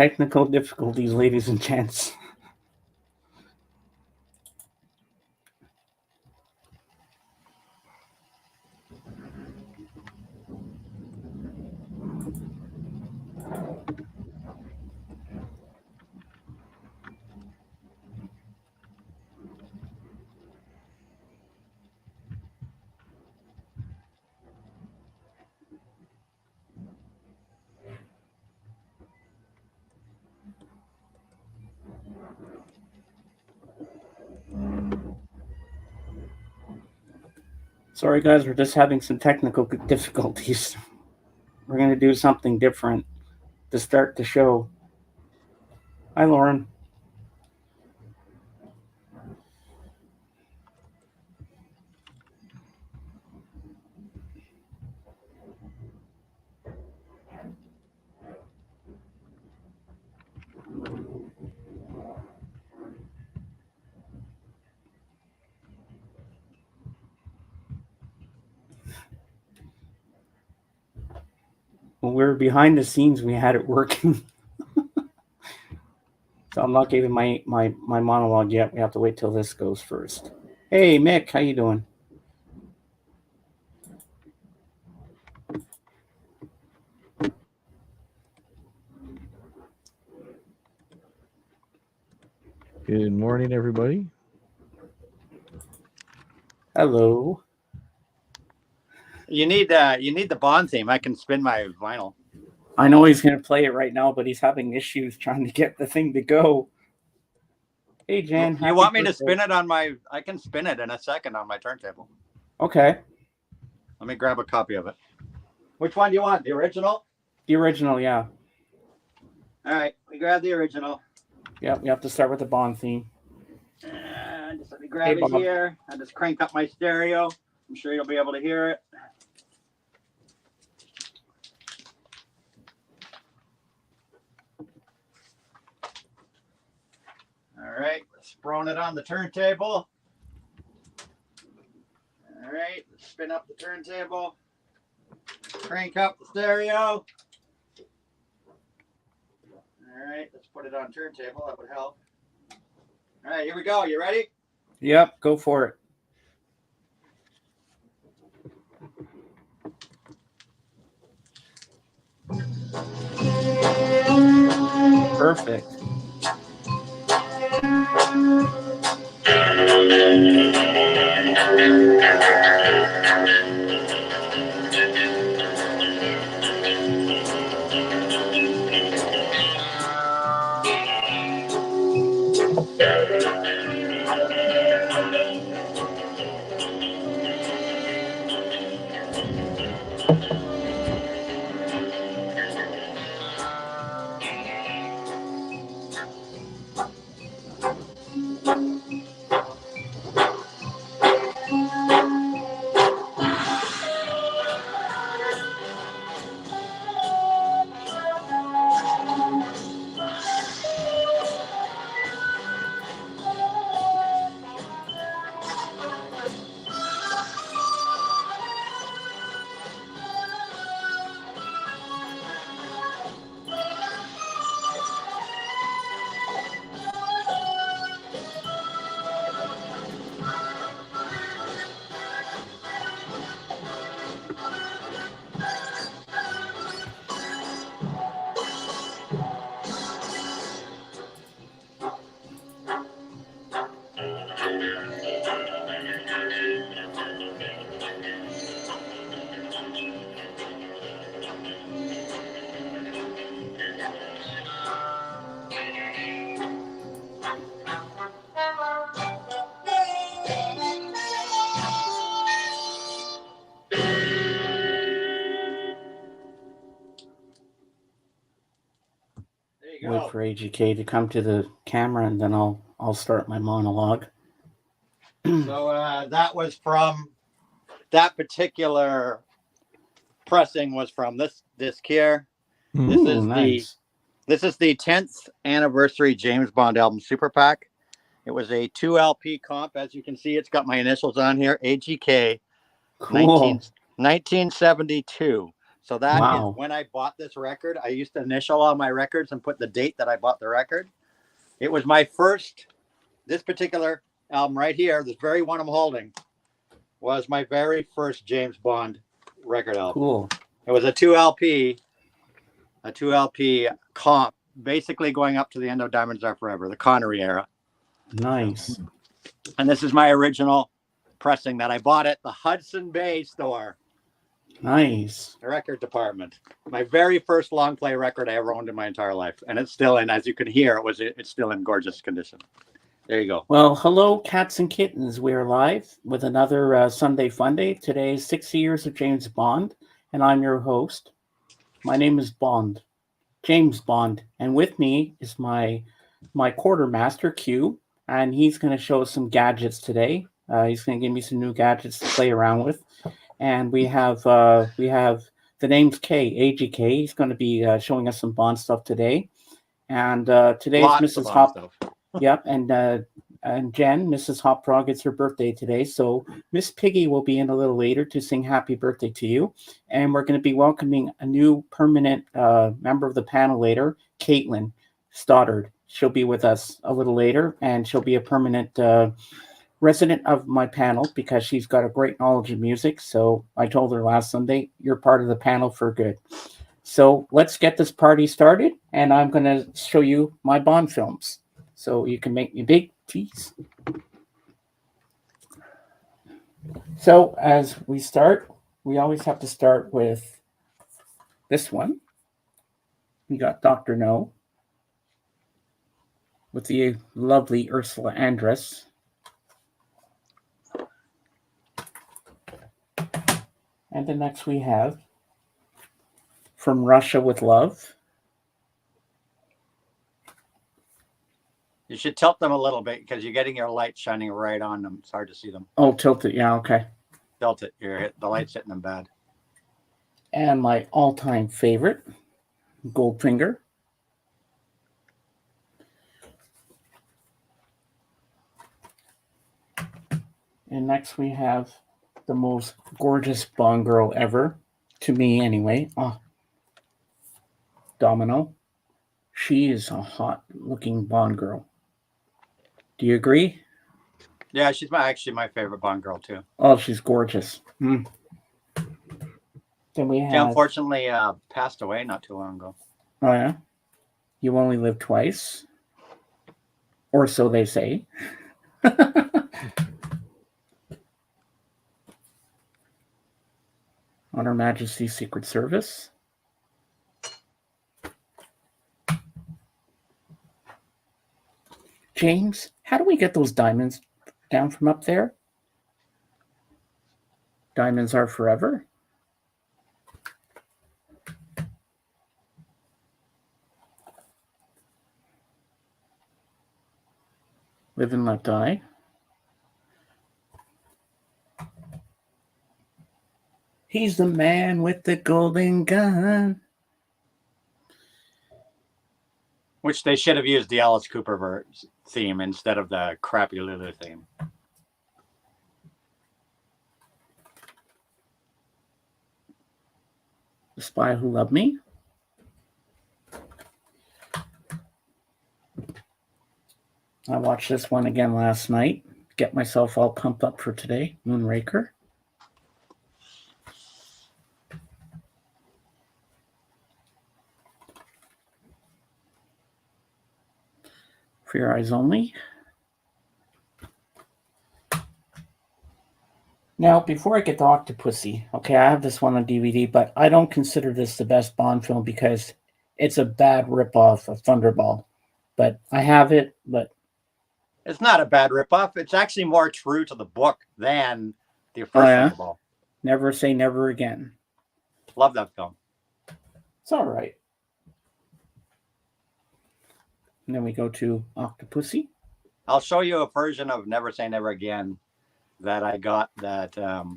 technical difficulties, ladies and gents. Sorry, guys, we're just having some technical difficulties. We're going to do something different to start the show. Hi, Lauren. When we were behind the scenes, we had it working. So I'm not giving my monologue yet. We have to wait till this goes first. Hey, Mick, how you doing? Good morning, everybody. Hello. You need the Bond theme. I can spin my vinyl. I know he's going to play it right now, but he's having issues trying to get the thing to go. Hey, Jan. You want me to spin it on my... I can spin it in a second on my turntable. Okay. Let me grab a copy of it. Which one do you want? The original? The original, yeah. All right. We grab the original. Yeah, we have to start with the Bond theme. Just let me grab it here. I'll just crank up my stereo. I'm sure you'll be able to hear it. All right, let's throw it on the turntable. All right, let's spin up the turntable. Crank up the stereo. All right, let's put it on turntable. That would help. All right, here we go. You ready? Yep, go for it. Perfect. Wait for AGK to come to the camera, and then I'll start my monologue. So that was from that particular pressing was from this disc here. Nice. This is the 10th anniversary James Bond album Super Pack. It was a 2 LP comp. As you can see, it's got my initials on here, AGK. Cool. 1972. So that Wow. is when I bought this record. I used to initial all my records and put the date that I bought the record. It was my first, this particular album right here, this very one I'm holding, was my very first James Bond record album. Cool. It was a 2 LP comp, basically going up to the end of Diamonds Are Forever, the Connery era. Nice. And this is my original pressing that I bought at the Hudson Bay store, Nice. the record department. My very first long play record I ever owned in my entire life. And it's still in, as you can hear, it's still in gorgeous condition. There you go. Well, hello, cats and kittens. We're live with another Sunday Fun Day. Today is 60 years of James Bond, and I'm your host. My name is Bond, James Bond, and with me is my quartermaster, Q, and he's going to show us some gadgets today. He's going to give me some new gadgets to play around with, and we have the name's K, AGK. He's going to be showing us some Bond stuff today, and today's Lots of Mrs. Bond Hop. stuff. Yep, and Jen, Mrs. Hop Frog, it's her birthday today, so Miss Piggy will be in a little later to sing happy birthday to you, and we're going to be welcoming a new permanent member of the panel later, Caitlin Stoddard. She'll be with us a little later, and she'll be a permanent resident of my panel because she's got a great knowledge of music. So I told her last Sunday, you're part of the panel for good. So let's get this party started, and I'm going to show you my Bond films. So you can make me big, please. So as we start, we always have to start with this one. We got Dr. No with the lovely Ursula Andress. And the next we have From Russia with Love. You should tilt them a little bit because you're getting your light shining right on them. It's hard to see them. Oh, tilt it. Yeah, okay. Tilt it. The light's hitting them bad. And my all-time favorite, Goldfinger. And next we have the most gorgeous Bond girl ever, to me anyway. Oh, Domino. She is a hot-looking Bond girl. Do you agree? Yeah, she's actually my favorite Bond girl too. Oh, she's gorgeous. Then we She have. unfortunately passed away not too long ago. Oh yeah, you only live twice, or so they say. On Her Majesty's Secret Service. James, how do we get those diamonds down from up there? Diamonds are forever. Live and let die. He's the man with the golden gun. Which they should have used the Alice Cooper theme instead of the crappy Lulu theme. The Spy Who Loved Me. I watched this one again last night. Get myself all pumped up for today. Moonraker. For Your Eyes Only. Now, before I get to Octopussy, okay, I have this one on DVD, but I don't consider this the best Bond film because it's a bad ripoff of Thunderball. But I have it, but... It's not a bad ripoff. It's actually more true to the book than the first Thunderball. Never Say Never Again. Love that film. It's all right. And then we go to Octopussy. I'll show you a version of Never Say Never Again that I got. That all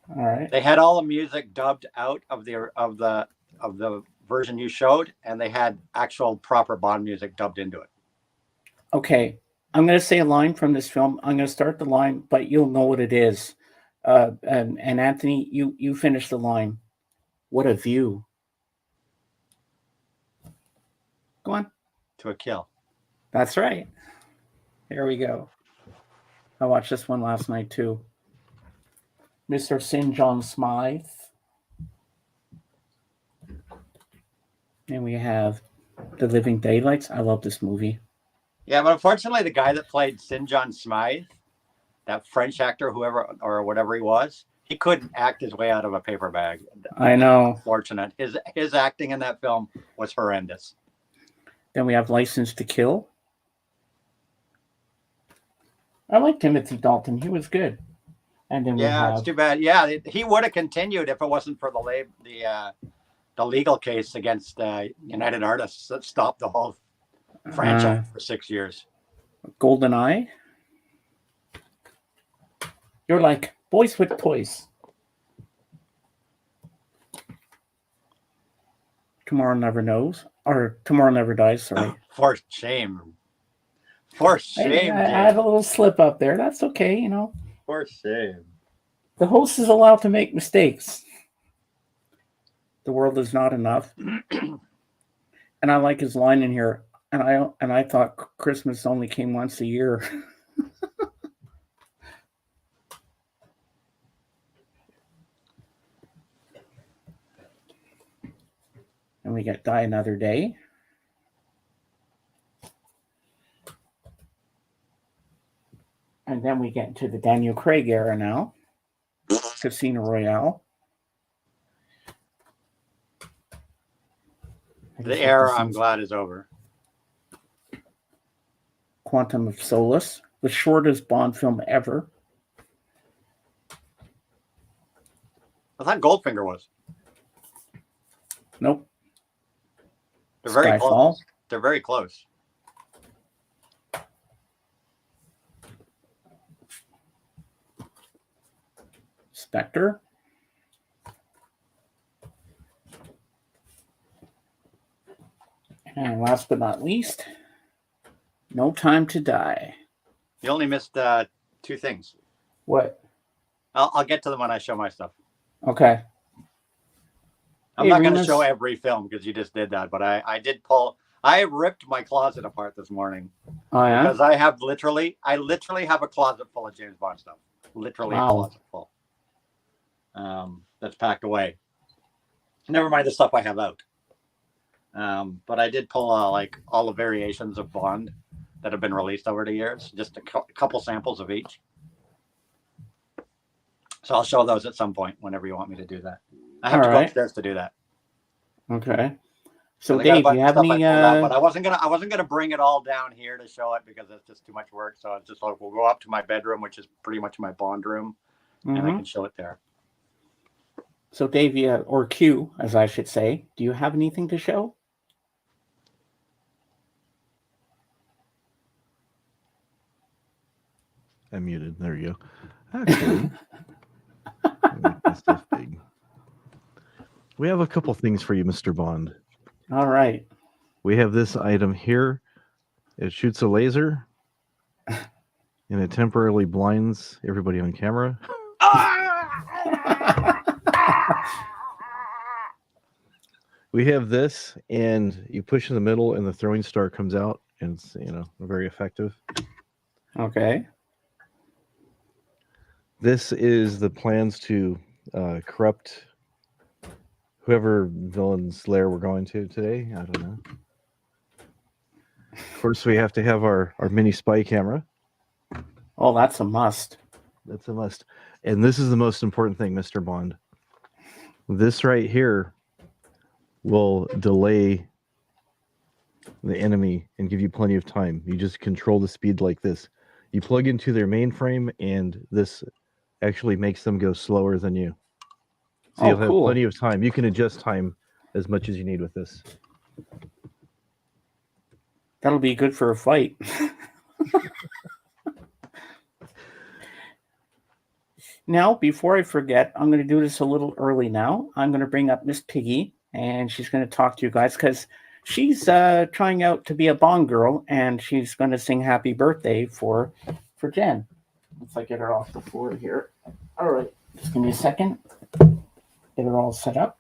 right. They had all the music dubbed out of the version you showed, and they had actual proper Bond music dubbed into it. Okay, I'm going to say a line from this film. I'm going to start the line, but you'll know what it is. And Anthony, you finish the line. What a view. Go on. To a Kill. That's right. There we go. I watched this one last night too. Mr. St. John Smythe. And we have The Living Daylights. I love this movie. Yeah, but unfortunately, the guy that played St. John Smythe, that French actor, whoever or whatever he was, he couldn't act his way out of a paper bag. I know. Unfortunate. His acting in that film was horrendous. Then we have License to Kill. I like Timothy Dalton. He was good. And then we Yeah, it's have too bad. Yeah, he would have continued if it wasn't for the legal case against United Artists that stopped the whole franchise for 6 years. Golden Eye. You're like Boys with Toys. Tomorrow Never Knows. Or Tomorrow Never Dies, sorry. For shame. For shame, I had a little slip up there. That's okay, you know. For shame. The host is allowed to make mistakes. The world is not enough. And I like his line in here. And I thought Christmas only came once a year. And we got Die Another Day. And then we get into the Daniel Craig era now. Casino Royale. The era, I'm glad, is over. Quantum of Solace, the shortest Bond film ever. I thought Goldfinger was. Nope. They're very Skyfall. close. They're very close. Spectre. And last but not least, No Time to Die. You only missed two things. What? I'll get to them when I show my stuff. Okay. I'm Hey, not going to Remus. show every film because you just did that, but I did pull. I ripped my closet apart this morning Oh, yeah? because I literally have a closet full of James Bond stuff. Literally Wow. a closet full. That's packed away. Never mind the stuff I have out. But I did pull like all the variations of Bond that have been released over the years, just a couple samples of each. So I'll show those at some point whenever you want me to do that. I have All to go right. upstairs to do that. Okay. So, I got a Dave, bunch do you of have stuff I any... pulled out, but I wasn't gonna bring it all down here to show it because it's just too much work. So it's just like we'll go up to my bedroom, which is pretty much my Bond room, and I Mhm. can show it there. So, Dave, or Q, as I should say, do you have anything to show? I'm muted. There you go. Actually, let me make this stuff big. We have a couple things for you, Mr. Bond. All right. We have this item here. It shoots a laser, and it temporarily blinds everybody on camera. We have this, and you push in the middle, and the throwing star comes out, and it's very effective. Okay. This is the plans to corrupt whoever villain's lair we're going to today. I don't know. Of course, we have to have our mini spy camera. Oh, that's a must. That's a must. And this is the most important thing, Mr. Bond. This right here will delay the enemy and give you plenty of time. You just control the speed like this. You plug into their mainframe, and this actually makes them go slower than you. So you'll have cool. plenty of time. You can adjust time as much as you need with this. That'll be good for a fight. Now, before I forget, I'm going to do this a little early now. I'm going to bring up Miss Piggy, and she's going to talk to you guys because she's trying out to be a Bond girl, and she's going to sing Happy Birthday for Jen. Once I get her off the floor here. All right, just give me a second. Get her all set up.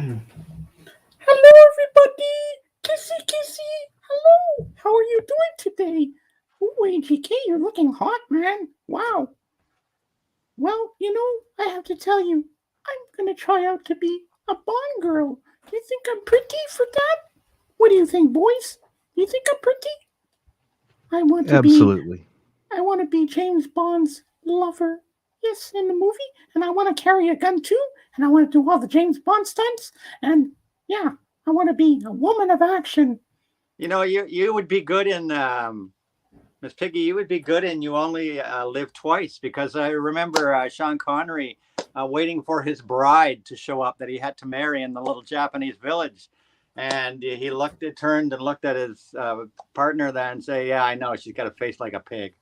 Hello, everybody. Kissy, kissy. Hello. How are you doing today? Ooh, AGK, you're looking hot, man. Wow. Well, I have to tell you, I'm going to try out to be a Bond girl. Do you think I'm pretty for that? What do you think, boys? Do you think I'm pretty? I want to be Absolutely. I want to be James Bond's lover. Yes, in the movie, and I want to carry a gun too, and I want to do all the James Bond stunts, and yeah, I want to be a woman of action. You know, you would be good in Miss Piggy. You would be good in You Only Live Twice, because I remember Sean Connery waiting for his bride to show up that he had to marry in the little Japanese village, and he turned and looked at his partner there and say, "Yeah, I know, she's got a face like a pig."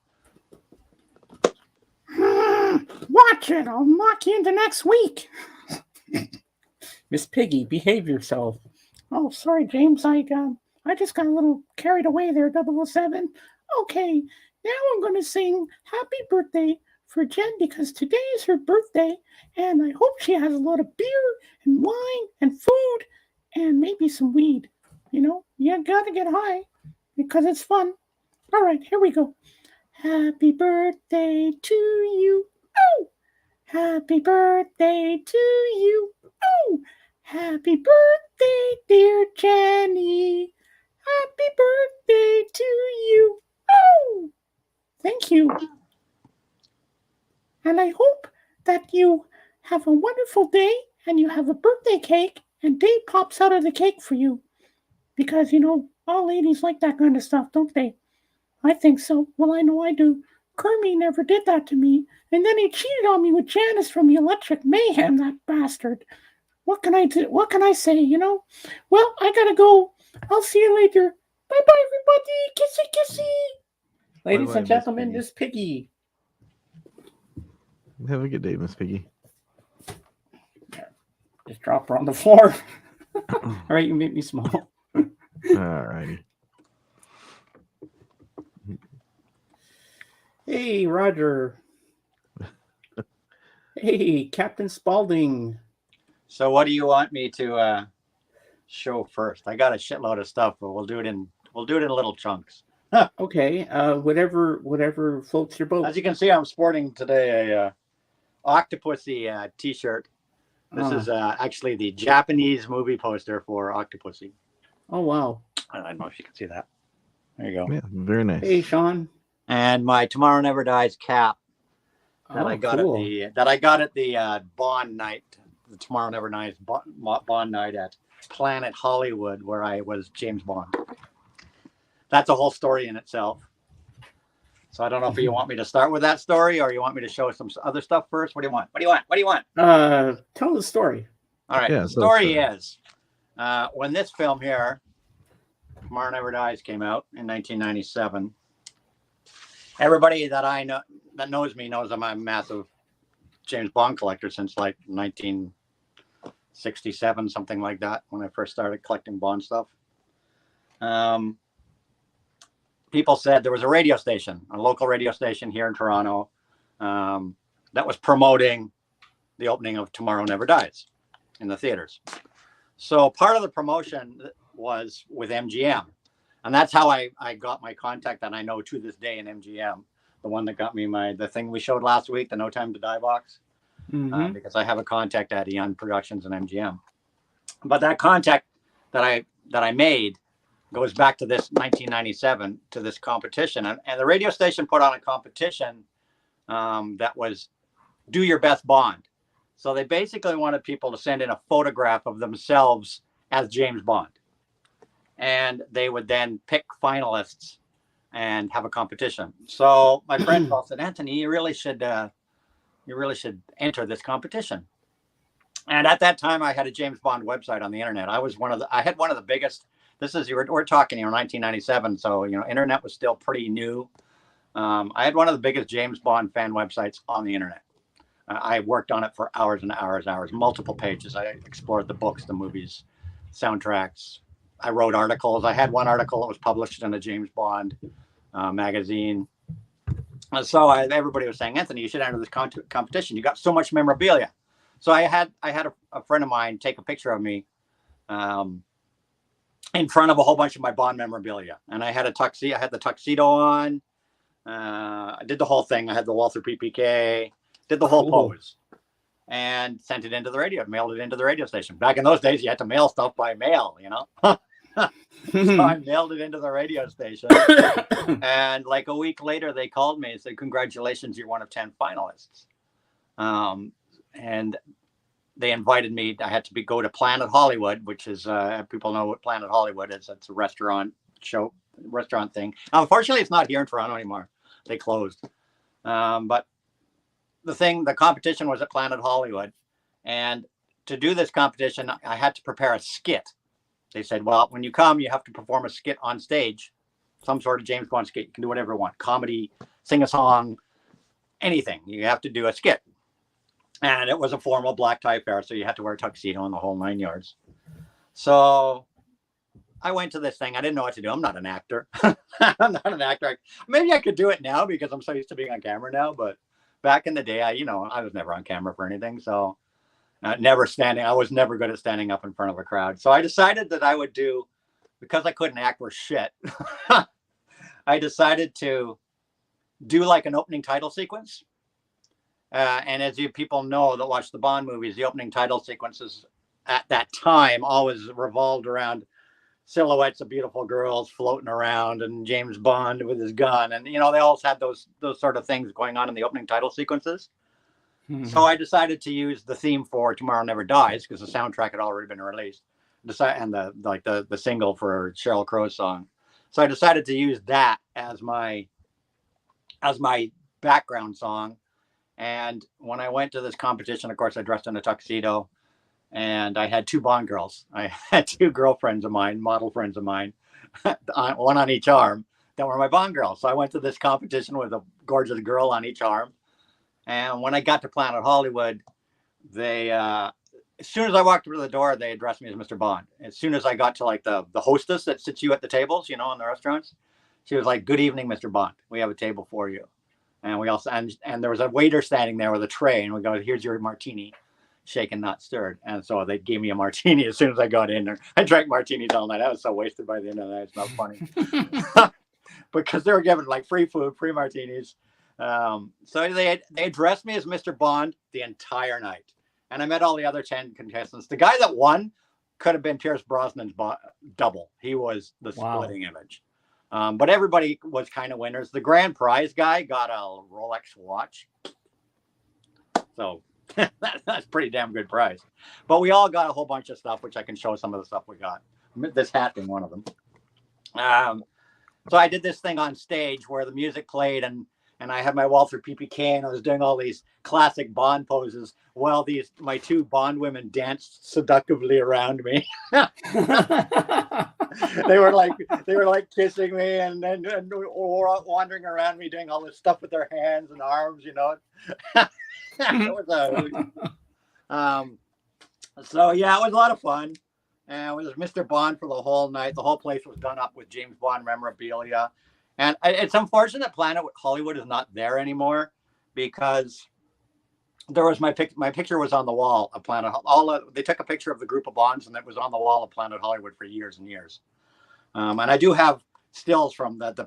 Watch it! I'll knock you into next week. Miss Piggy, behave yourself. Oh, sorry, James. I just got a little carried away there, 007. Okay, now I'm going to sing Happy Birthday for Jen because today is her birthday, and I hope she has a lot of beer and wine and food and maybe some weed. You got to get high because it's fun. All right, here we go. Happy birthday to you. Oh! Happy birthday to you. Oh! Happy birthday, dear Jenny. Happy birthday to you. Oh! Thank you. And I hope that you have a wonderful day and you have a birthday cake and Dave pops out of the cake for you. Because, all ladies like that kind of stuff, don't they? I think so. Well, I know I do. Kermie never did that to me. And then he cheated on me with Janice from the Electric Mayhem, that bastard. What can I do? What can I say, Well, I gotta go. I'll see you later. Bye-bye, everybody. Kissy, kissy. Ladies Bye-bye, and gentlemen, Miss Miss Piggy. Have a good day, Miss Piggy. Just drop her on the floor. All right, you make me small. All righty. Hey, Roger. Hey, Captain Spaulding. So, what do you want me to show first? I got a shitload of stuff, but we'll do it in little chunks. Okay, whatever floats your boat. As you can see, I'm sporting today a Octopussy T-shirt. This is actually the Japanese movie poster for Octopussy. Oh, wow. I don't know if you can see that. There you go. Yeah, very nice. Hey, Sean. And my Tomorrow Never Dies cap that I got cool. at the Bond night, the Tomorrow Never Dies Bond night at Planet Hollywood, where I was James Bond. That's a whole story in itself. So I don't know if you want me to start with that story or you want me to show some other stuff first. What do you want? What do you want? Tell the story. All right. Yeah, the story is when this film here, Tomorrow Never Dies, came out in 1997. Everybody that I know that knows me knows I'm a massive James Bond collector since like 1967, something like that, when I first started collecting Bond stuff. People said there was a radio station, a local radio station here in Toronto, that was promoting the opening of Tomorrow Never Dies in the theaters. So part of the promotion was with MGM. And that's how I got my contact that I know to this day in MGM, the one that got me the thing we showed last week, the No Time to Die box, because I have a contact at Eon Productions and MGM. But that contact that I made goes back to this 1997, to this competition. And the radio station put on a competition that was Do Your Best Bond. So they basically wanted people to send in a photograph of themselves as James Bond. And they would then pick finalists and have a competition. So my friend Paul said, Anthony, you really should enter this competition. And at that time, I had a James Bond website on the internet. I had one of the biggest. We're talking here 1997, so internet was still pretty new. I had one of the biggest James Bond fan websites on the internet. I worked on it for hours and hours, multiple pages. I explored the books, the movies, soundtracks. I wrote articles. I had one article that was published in a James Bond magazine. So everybody was saying, Anthony, you should enter this competition. You got so much memorabilia. So I had a friend of mine take a picture of me in front of a whole bunch of my Bond memorabilia. And I had a tuxedo. I had the tuxedo on. I did the whole thing. I had the Walther PPK, did the whole pose, and sent it into the radio, mailed it into the radio station. Back in those days, you had to mail stuff by mail, you know? So I mailed it into the radio station. And like a week later, they called me and said, congratulations, you're one of 10 finalists. And they invited me. I had to go to Planet Hollywood, which is, people know what Planet Hollywood is. It's a restaurant thing. Unfortunately, it's not here in Toronto anymore. They closed. But the competition was at Planet Hollywood. And to do this competition, I had to prepare a skit. They said, well, when you come, you have to perform a skit on stage, some sort of James Bond skit. You can do whatever you want, comedy, sing a song, anything. You have to do a skit. And it was a formal black tie affair, so you had to wear a tuxedo and the whole 9 yards. So I went to this thing. I didn't know what to do. I'm not an actor. I'm not an actor. Maybe I could do it now because I'm so used to being on camera now. But back in the day, I was never on camera for anything. So I was never good at standing up in front of a crowd. So I decided that I would do, because I couldn't act worth shit, I decided to do like an opening title sequence. And as you people know that watch the Bond movies, the opening title sequences at that time always revolved around silhouettes of beautiful girls floating around and James Bond with his gun. And, they always had those sort of things going on in the opening title sequences. So I decided to use the theme for Tomorrow Never Dies, because the soundtrack had already been released, and the single for Sheryl Crow's song. So I decided to use that as my background song. And when I went to this competition, of course, I dressed in a tuxedo, and I had two Bond girls. I had two girlfriends of mine, model friends of mine, one on each arm, that were my Bond girls. So I went to this competition with a gorgeous girl on each arm. And when I got to Planet Hollywood, they, as soon as I walked through the door, they addressed me as Mr. Bond. As soon as I got to like the hostess that sits you at the tables, in the restaurants, she was like, "Good evening, Mr. Bond. We have a table for you." And we also, and there was a waiter standing there with a tray, and we go, "Here's your martini, shaken, not stirred." And so they gave me a martini as soon as I got in there. I drank martinis all night. I was so wasted by the end of the night. It's not funny. Because they were giving like free food, free martinis. So they addressed me as Mr. Bond the entire night. And I met all the other 10 contestants. The guy that won could have been Pierce Brosnan's double. He was the splitting image. But everybody was kind of winners. The grand prize guy got a Rolex watch. So that's a pretty damn good prize. But we all got a whole bunch of stuff, which I can show some of the stuff we got. This hat being one of them. So I did this thing on stage where the music played, and I had my Walther PPK, and I was doing all these classic Bond poses while my two Bond women danced seductively around me. They were like kissing me and wandering around me, doing all this stuff with their hands and arms, It was so yeah, it was a lot of fun. And it was Mr. Bond for the whole night. The whole place was done up with James Bond memorabilia. And it's unfortunate Planet Hollywood is not there anymore, because there was my picture was on the wall of Planet. They took a picture of the group of Bonds, and it was on the wall of Planet Hollywood for years and years. And I do have stills from that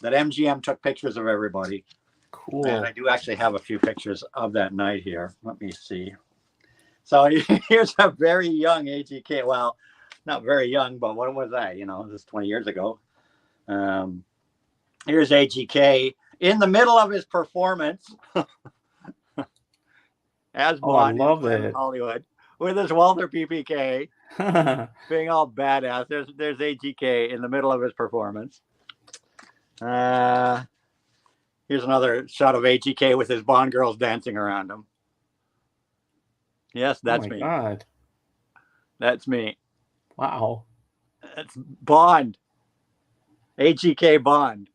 MGM took pictures of everybody. Cool. And I do actually have a few pictures of that night here. Let me see. So here's a very young AGK. Well, not very young, but what was I? This is 20 years ago. Here's AGK in the middle of his performance as Bond in Hollywood with his Walther PPK being all badass. There's AGK in the middle of his performance. Here's another shot of AGK with his Bond girls dancing around him. Yes, that's me. God. That's me. Wow. That's Bond. AGK Bond.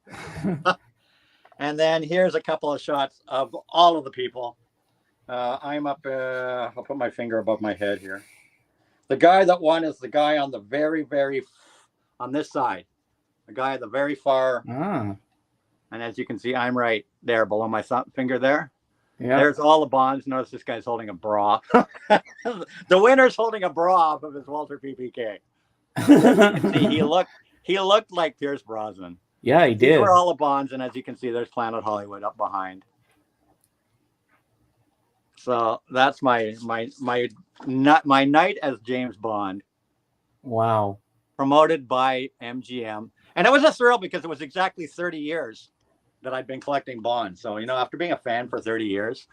And then here's a couple of shots of all of the people. I'm up, I'll put my finger above my head here. The guy that won is the guy on the on this side. The guy at the very far. And as you can see, I'm right there below my finger there. Yeah. There's all the Bonds. Notice this guy's holding a bra. The winner's holding a bra off of his Walter PPK. You can see he looked like Pierce Brosnan. Yeah, he These did. were all the Bonds, and as you can see, there's Planet Hollywood up behind. So that's my night as James Bond, Wow. promoted by MGM, and it was a thrill because it was exactly 30 years that I'd been collecting Bonds. So after being a fan for 30 years,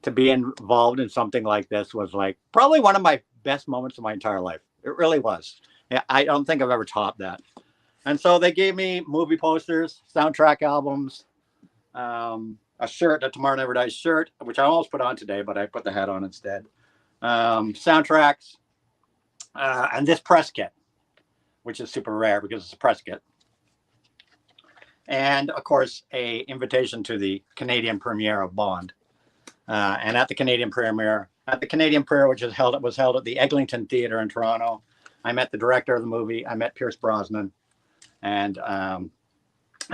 to be involved in something like this was like probably one of my best moments of my entire life. It really was. Yeah, I don't think I've ever topped that. And so they gave me movie posters, soundtrack albums, a shirt, a Tomorrow Never Dies shirt, which I almost put on today, but I put the hat on instead. Soundtracks, and this press kit, which is super rare because it's a press kit. And of course, a invitation to the Canadian premiere of Bond. And at the Canadian premiere, which was held at the Eglinton Theatre in Toronto, I met the director of the movie. I met Pierce Brosnan, and I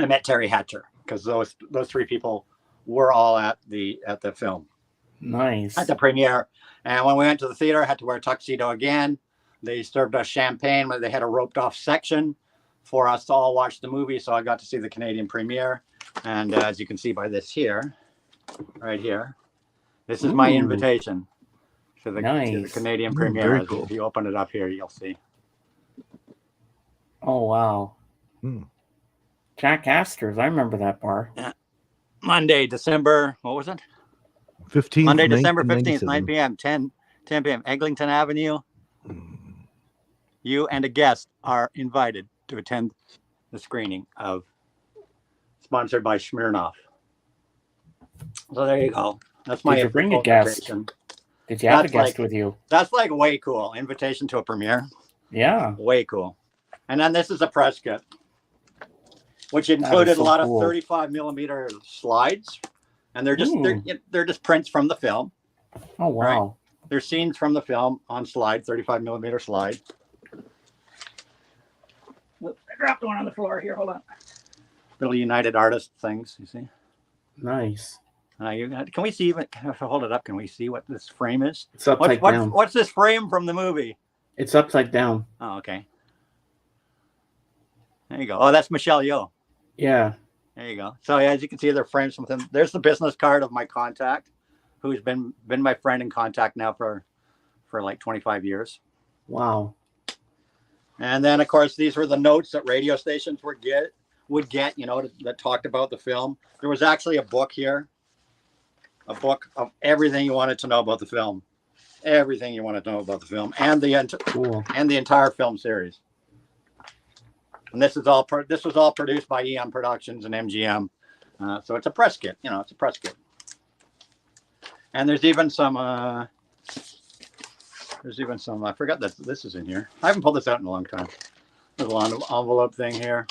met Terry Hatcher, because those three people were all at the film, Nice. at the premiere. And when we went to the theater, I had to wear a tuxedo again. They served us champagne, but they had a roped off section for us to all watch the movie. So I got to see the Canadian premiere. And as you can see by this here, right here, this is my Ooh. invitation to the Nice. Canadian Ooh, premiere. very If cool. you open it up here, you'll see. Oh, wow. Hmm. Jack Astor's. I remember that bar. Monday, December, what was it? 15th, Monday, December 15th, 9 1997. p.m., 10 p.m., Eglinton Avenue. You and a guest are invited to attend the screening of, sponsored by Smirnoff. So there you go. That's my Did you bring a official guest? invitation. Did you have a That's guest like- with you? That's like way cool. Invitation to a premiere. Yeah. Way cool. And then this is a press kit, which included so a lot cool. of 35 millimeter slides. And they're just Ooh. they're just prints from the film. Oh, wow. They're scenes from the film on slide, 35 millimeter slide. Whoops, I dropped one on the floor here. Hold on. Little United Artists things, you see. Nice. Can we see even? If I hold it up, can we see what this frame is? It's upside down. What's this frame from the movie? It's upside down. Oh, okay. There you go. Oh, that's Michelle Yeoh. Yeah. There you go. So as you can see, they're frames from him. There's the business card of my contact, who's been my friend in contact now for like 25 years. Wow. And then, of course, these were the notes that radio stations would get, that talked about the film. There was actually a book here, a book of everything you wanted to know about the film, everything you wanted to know about the film, and the Cool. entire film series. And this was all produced by Eon Productions and MGM. So it's a press kit, it's a press kit. And there's even some. I forgot that this is in here. I haven't pulled this out in a long time. There's a little envelope thing here.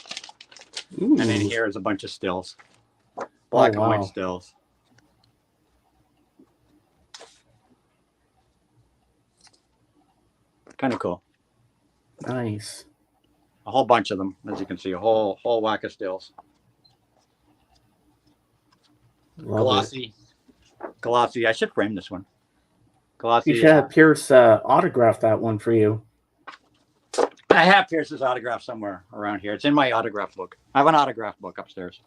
Ooh. And in here is a bunch of stills. Black and wow. white stills. Kind of cool. Nice. A whole bunch of them, as you can see, a whole whack of stills. Love Glossy. I should frame this one. it. Glossy. You should have Pierce autograph that one for you. I have Pierce's autograph somewhere around here. It's in my autograph book. I have an autograph book upstairs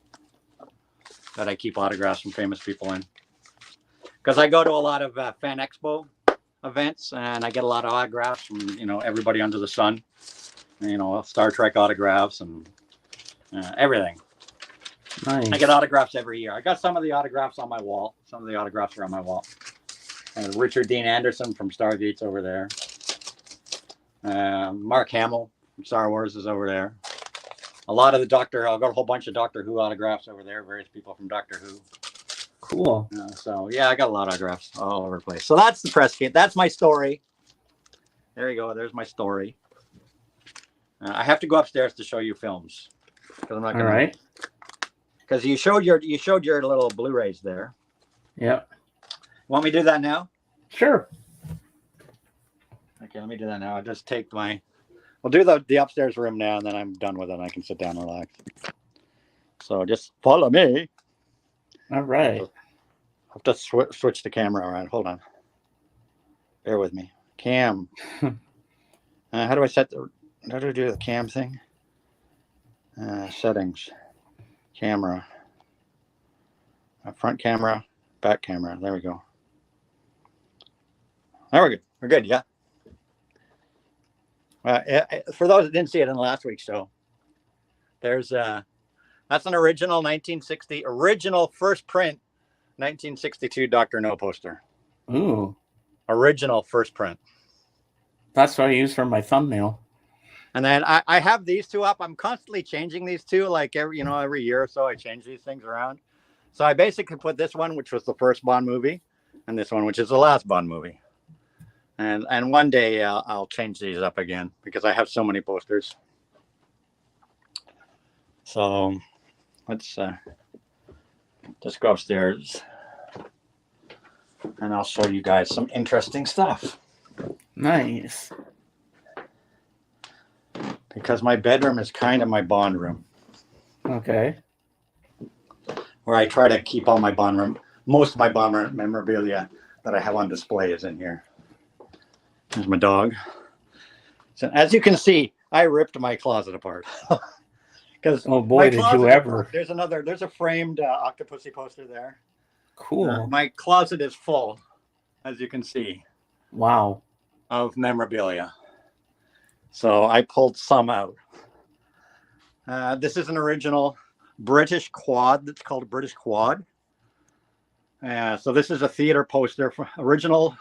that I keep autographs from famous people in. Because I go to a lot of Fan Expo events, and I get a lot of autographs from everybody under the sun. Star Trek autographs and everything. Nice. I get autographs every year. I got some of the autographs on my wall. Some of the autographs are on my wall. And Richard Dean Anderson from Stargate's over there. Mark Hamill from Star Wars is over there. A lot of I've got a whole bunch of Doctor Who autographs over there. Various people from Doctor Who. Cool. So yeah, I got a lot of autographs all over the place. So that's the press kit. That's my story. There you go. There's my story. I have to go upstairs to show you films. I'm not All gonna, right. Because you showed your little Blu-rays there. Yep. Want me to do that now? Sure. Okay, let me do that now. I'll just take we'll do the upstairs room now, and then I'm done with it, and I can sit down and relax. So just follow me. All right. have to switch the camera around. Hold on. Bear with me. Cam. How do I do the cam thing? Settings. Camera. Front camera. Back camera. There we go. There we go. We're good. Yeah. For those that didn't see it in last week's show, there's that's an original 1960 original first print 1962 Dr. No poster. Ooh, Original first print. that's what I use for my thumbnail. And then I have these two up. I'm constantly changing these two, like every year or so I change these things around. So I basically put this one, which was the first Bond movie, and this one, which is the last Bond movie. And one day I'll change these up again because I have so many posters. So let's just go upstairs and I'll show you guys some interesting stuff. Nice. Because my bedroom is kind of my Bond room, Okay. where I try to keep all my Bond room, most of my Bond memorabilia that I have on display is in here. There's my dog. So as you can see, I ripped my closet apart. Because Oh boy, did you ever. There's a framed Octopussy poster there. Cool. My closet is full, as you can see, Wow. of memorabilia. So I pulled some out. This is an original British quad that's called a British quad. So this is a theater poster for original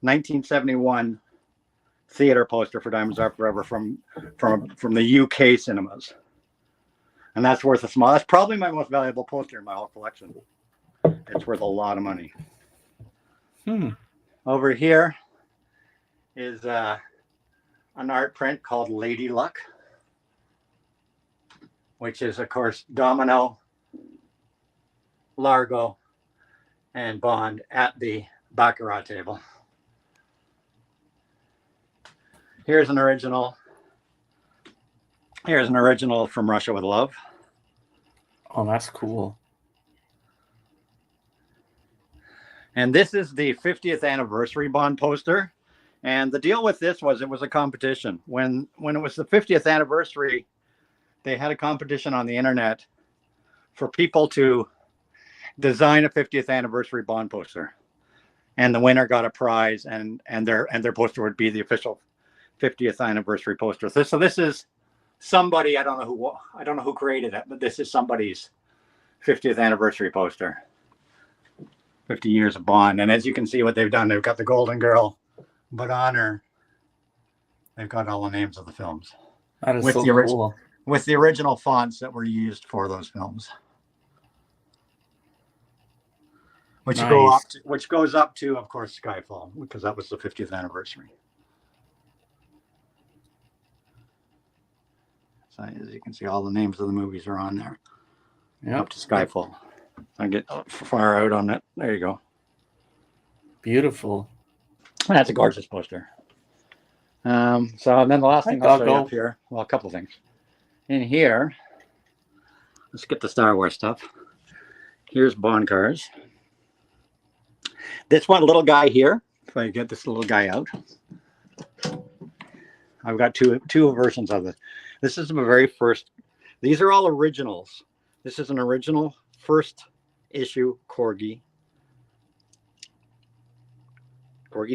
1971 theater poster for Diamonds Are Forever from the UK cinemas. And that's worth a small. That's probably my most valuable poster in my whole collection. It's worth a lot of money. Over here is an art print called Lady Luck, which is, of course, Domino, Largo, and Bond at the Baccarat table. Here's an original. Here's an original from Russia with Love. Oh, that's cool. And this is the 50th anniversary Bond poster. And the deal with this was it was a competition. When it was the 50th anniversary, they had a competition on the internet for people to design a 50th anniversary Bond poster. And the winner got a prize, and their poster would be the official 50th anniversary poster. So this is somebody, I don't know who created it, but this is somebody's 50th anniversary poster. 50 years of Bond. And as you can see what they've done, they've got the Golden Girl, but on her, they've got all the names of the films. That is With so the cool. With the original fonts that were used for those films. Which goes up to, of course, Skyfall, because that was the 50th anniversary. So as you can see, all the names of the movies are on there. Yep. Up to Skyfall. I get far out on it. There you go. Beautiful. That's a gorgeous poster. And then the last thing I'll show you up here, well, a couple of things. In here, let's get the Star Wars stuff. Here's Bond cars. This one little guy here, if I get this little guy out, I've got two versions of this. This is the very first. These are all originals. This is an original first issue Corgi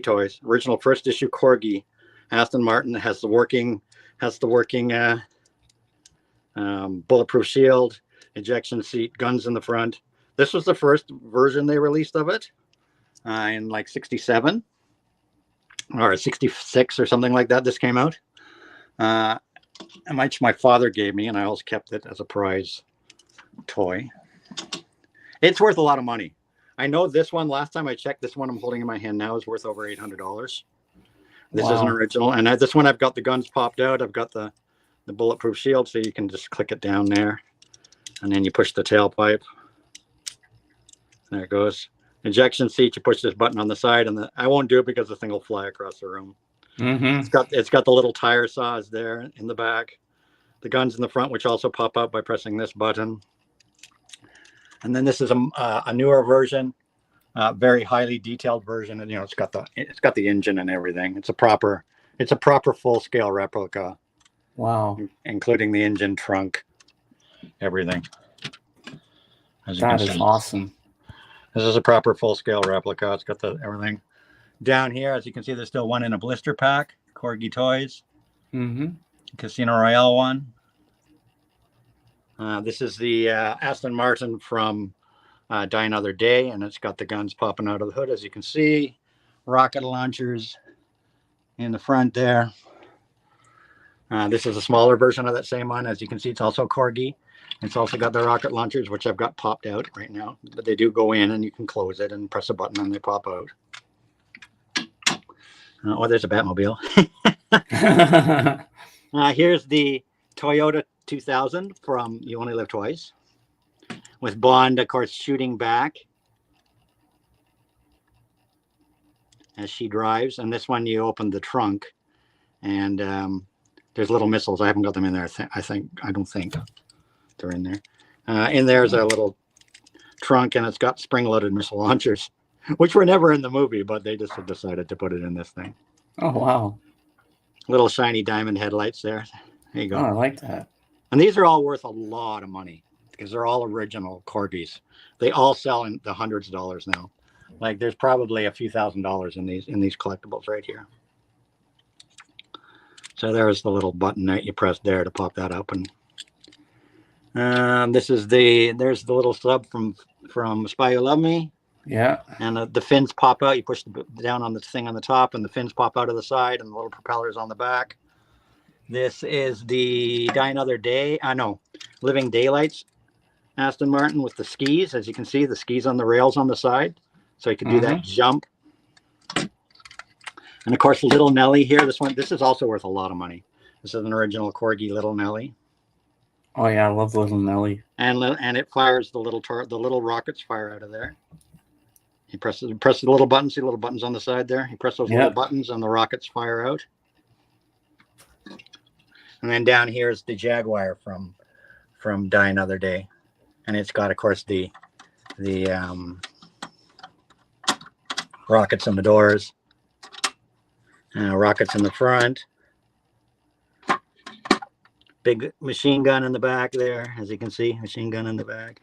toys. Original first issue Corgi. Aston Martin has the working bulletproof shield, ejection seat, guns in the front. This was the first version they released of it in like 67 or 66 or something like that. This came out. Which my father gave me, and I always kept it as a prize toy. It's worth a lot of money. I know this one, last time I checked, this one I'm holding in my hand now is worth over $800. This is an original. And this one, I've got the guns popped out. I've got the bulletproof shield, so you can just click it down there. And then you push the tailpipe. There it goes. Ejection seat, you push this button on the side, and I won't do it because the thing will fly across the room. Mm-hmm. It's got the little tire saws there in the back. The guns in the front, which also pop out by pressing this button. And then this is a newer version very highly detailed version, and it's got the engine and everything. It's a proper full scale replica, Wow. including the engine, trunk, everything. As you That can is see. awesome. This is a proper full scale replica. It's got the everything. Down here, as you can see, there's still one in a blister pack. Corgi Toys, Mm-hmm. Casino Royale one. This is the Aston Martin from Die Another Day, and it's got the guns popping out of the hood, as you can see. Rocket launchers in the front there. This is a smaller version of that same one. As you can see, it's also Corgi. It's also got the rocket launchers, which I've got popped out right now, but they do go in, and you can close it and press a button and they pop out. Oh, there's a Batmobile. Here's the Toyota 2000 from You Only Live Twice, with Bond, of course, shooting back as she drives. And this one, you open the trunk, and there's little missiles. I haven't got them in there. I don't think they're in there. In there's a little trunk, and it's got spring-loaded missile launchers, which were never in the movie, but they just decided to put it in this thing. Oh, wow. Little shiny diamond headlights there. There you go. Oh, I like that. And these are all worth a lot of money because they're all original Corgis. They all sell in the hundreds of dollars now. Like there's probably a few $1,000s in these collectibles right here. So there's the little button that you press there to pop that open. There's the little sub from Spy Who Loved Me. Yeah. And the fins pop out. You push down on the thing on the top, and the fins pop out of the side, and the little propellers on the back. This is the Die Another Day. Living Daylights Aston Martin with the skis. As you can see, the skis on the rails on the side, so you can do that jump. And of course, Little Nelly here. This is also worth a lot of money. This is an original Corgi Little Nelly. Oh yeah, I love Little Nelly. And it fires the little rockets fire out of there. You press the little buttons. See the little buttons on the side there. You press those little buttons, and the rockets fire out. And then down here is the Jaguar from Die Another Day, and it's got, of course, the rockets in the doors, rockets in the front, big machine gun in the back there, as you can see, machine gun in the back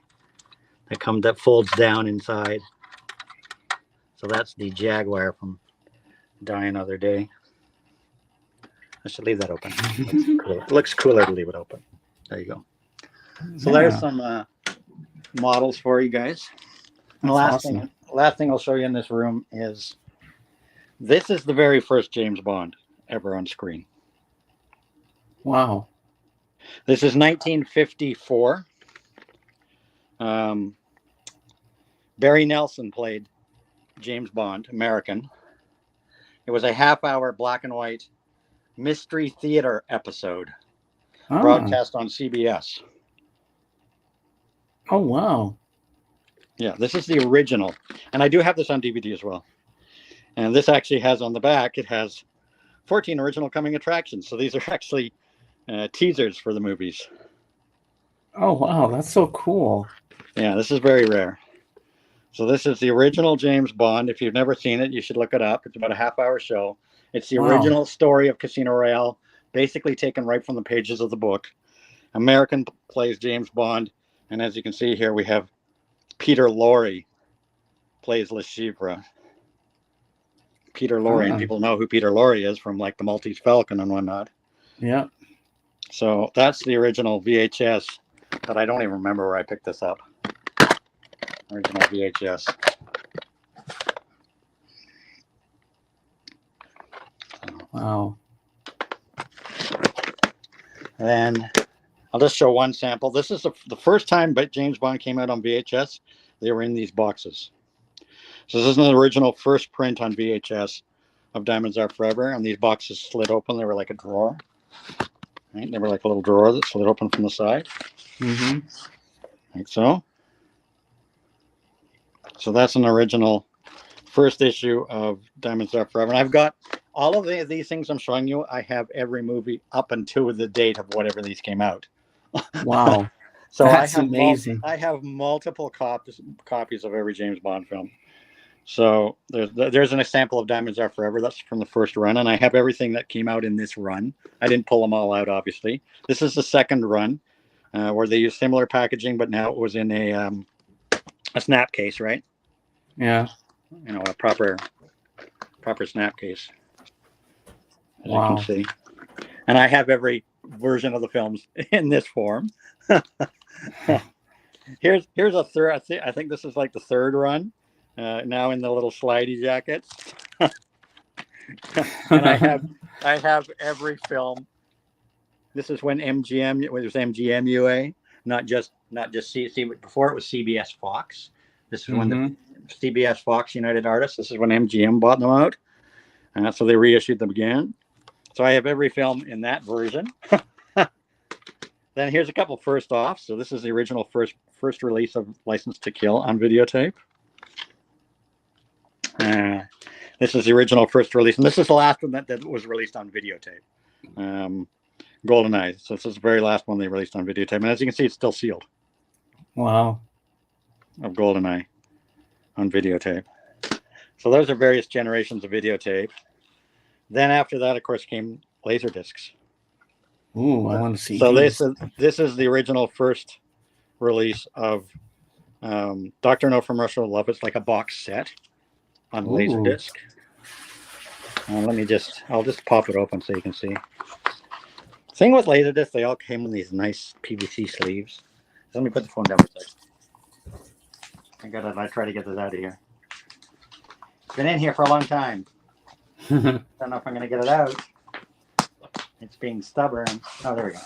that folds down inside. So that's the Jaguar from Die Another Day. I should leave that open. It looks cooler to leave it open. There you go. So there's some models for you guys. And the last thing I'll show you in this room is this is the very first James Bond ever on screen. Wow. This is 1954. Barry Nelson played James Bond, American. It was a half-hour black and white mystery theater episode broadcast on CBS. Oh, wow. Yeah, this is the original. And I do have this on DVD as well. And this actually has on the back, it has 14 original coming attractions. So these are actually teasers for the movies. Oh, wow. That's so cool. Yeah, this is very rare. So this is the original James Bond. If you've never seen it, you should look it up. It's about a half-hour show. It's the original story of Casino Royale, basically taken right from the pages of the book. American plays James Bond. And as you can see here, we have Peter Lorre plays Le Chiffre. Peter Lorre, and people know who Peter Lorre is from like the Maltese Falcon and whatnot. Yeah. So that's the original VHS, but I don't even remember where I picked this up. Original VHS. Wow. And then I'll just show one sample. This is the first time James Bond came out on VHS. They were in these boxes. So this is an original first print on VHS of Diamonds Are Forever. And these boxes slid open. They were like a drawer. Right? They were like a little drawer that slid open from the side. Mm-hmm. Like so. So that's an original first issue of Diamonds Are Forever. And I've got all of these things I'm showing you. I have every movie up until the date of whatever these came out. Wow. So That's amazing. I have multiple copies of every James Bond film. So there's an example of Diamonds Are Forever. That's from the first run, and I have everything that came out in this run. I didn't pull them all out, obviously. This is the second run where they use similar packaging, but now it was in a snap case, right? Yeah. You know, a proper snap case, as Wow. you can see. And I have every version of the films in this form. Here's a third. I think this is like the third run. Now in the little slidey jackets. And I have every film. This is when MGM, when it was MGM UA, not just before it was CBS Fox. This is when the CBS Fox United Artists. This is when MGM bought them out, so they reissued them again. So I have every film in that version. Then here's a couple first off. So this is the original first release of License to Kill on videotape. This is the original first release, and this is the last one that was released on videotape. GoldenEye. So this is the very last one they released on videotape, and as you can see, it's still sealed. Wow. Of GoldenEye on videotape. So those are various generations of videotape. Then after that, of course, came Laserdiscs. Ooh, I want to see. So these. this is the original first release of Dr. No from Russia with Love. It's like a box set on Ooh. Laserdisc. I'll just pop it open so you can see. Thing with Laserdisc, they all came in these nice PVC sleeves. Let me put the phone down for a second. I try to get this out of here. It's been in here for a long time. Don't know if I'm going to get it out. It's being stubborn. Oh, there we go.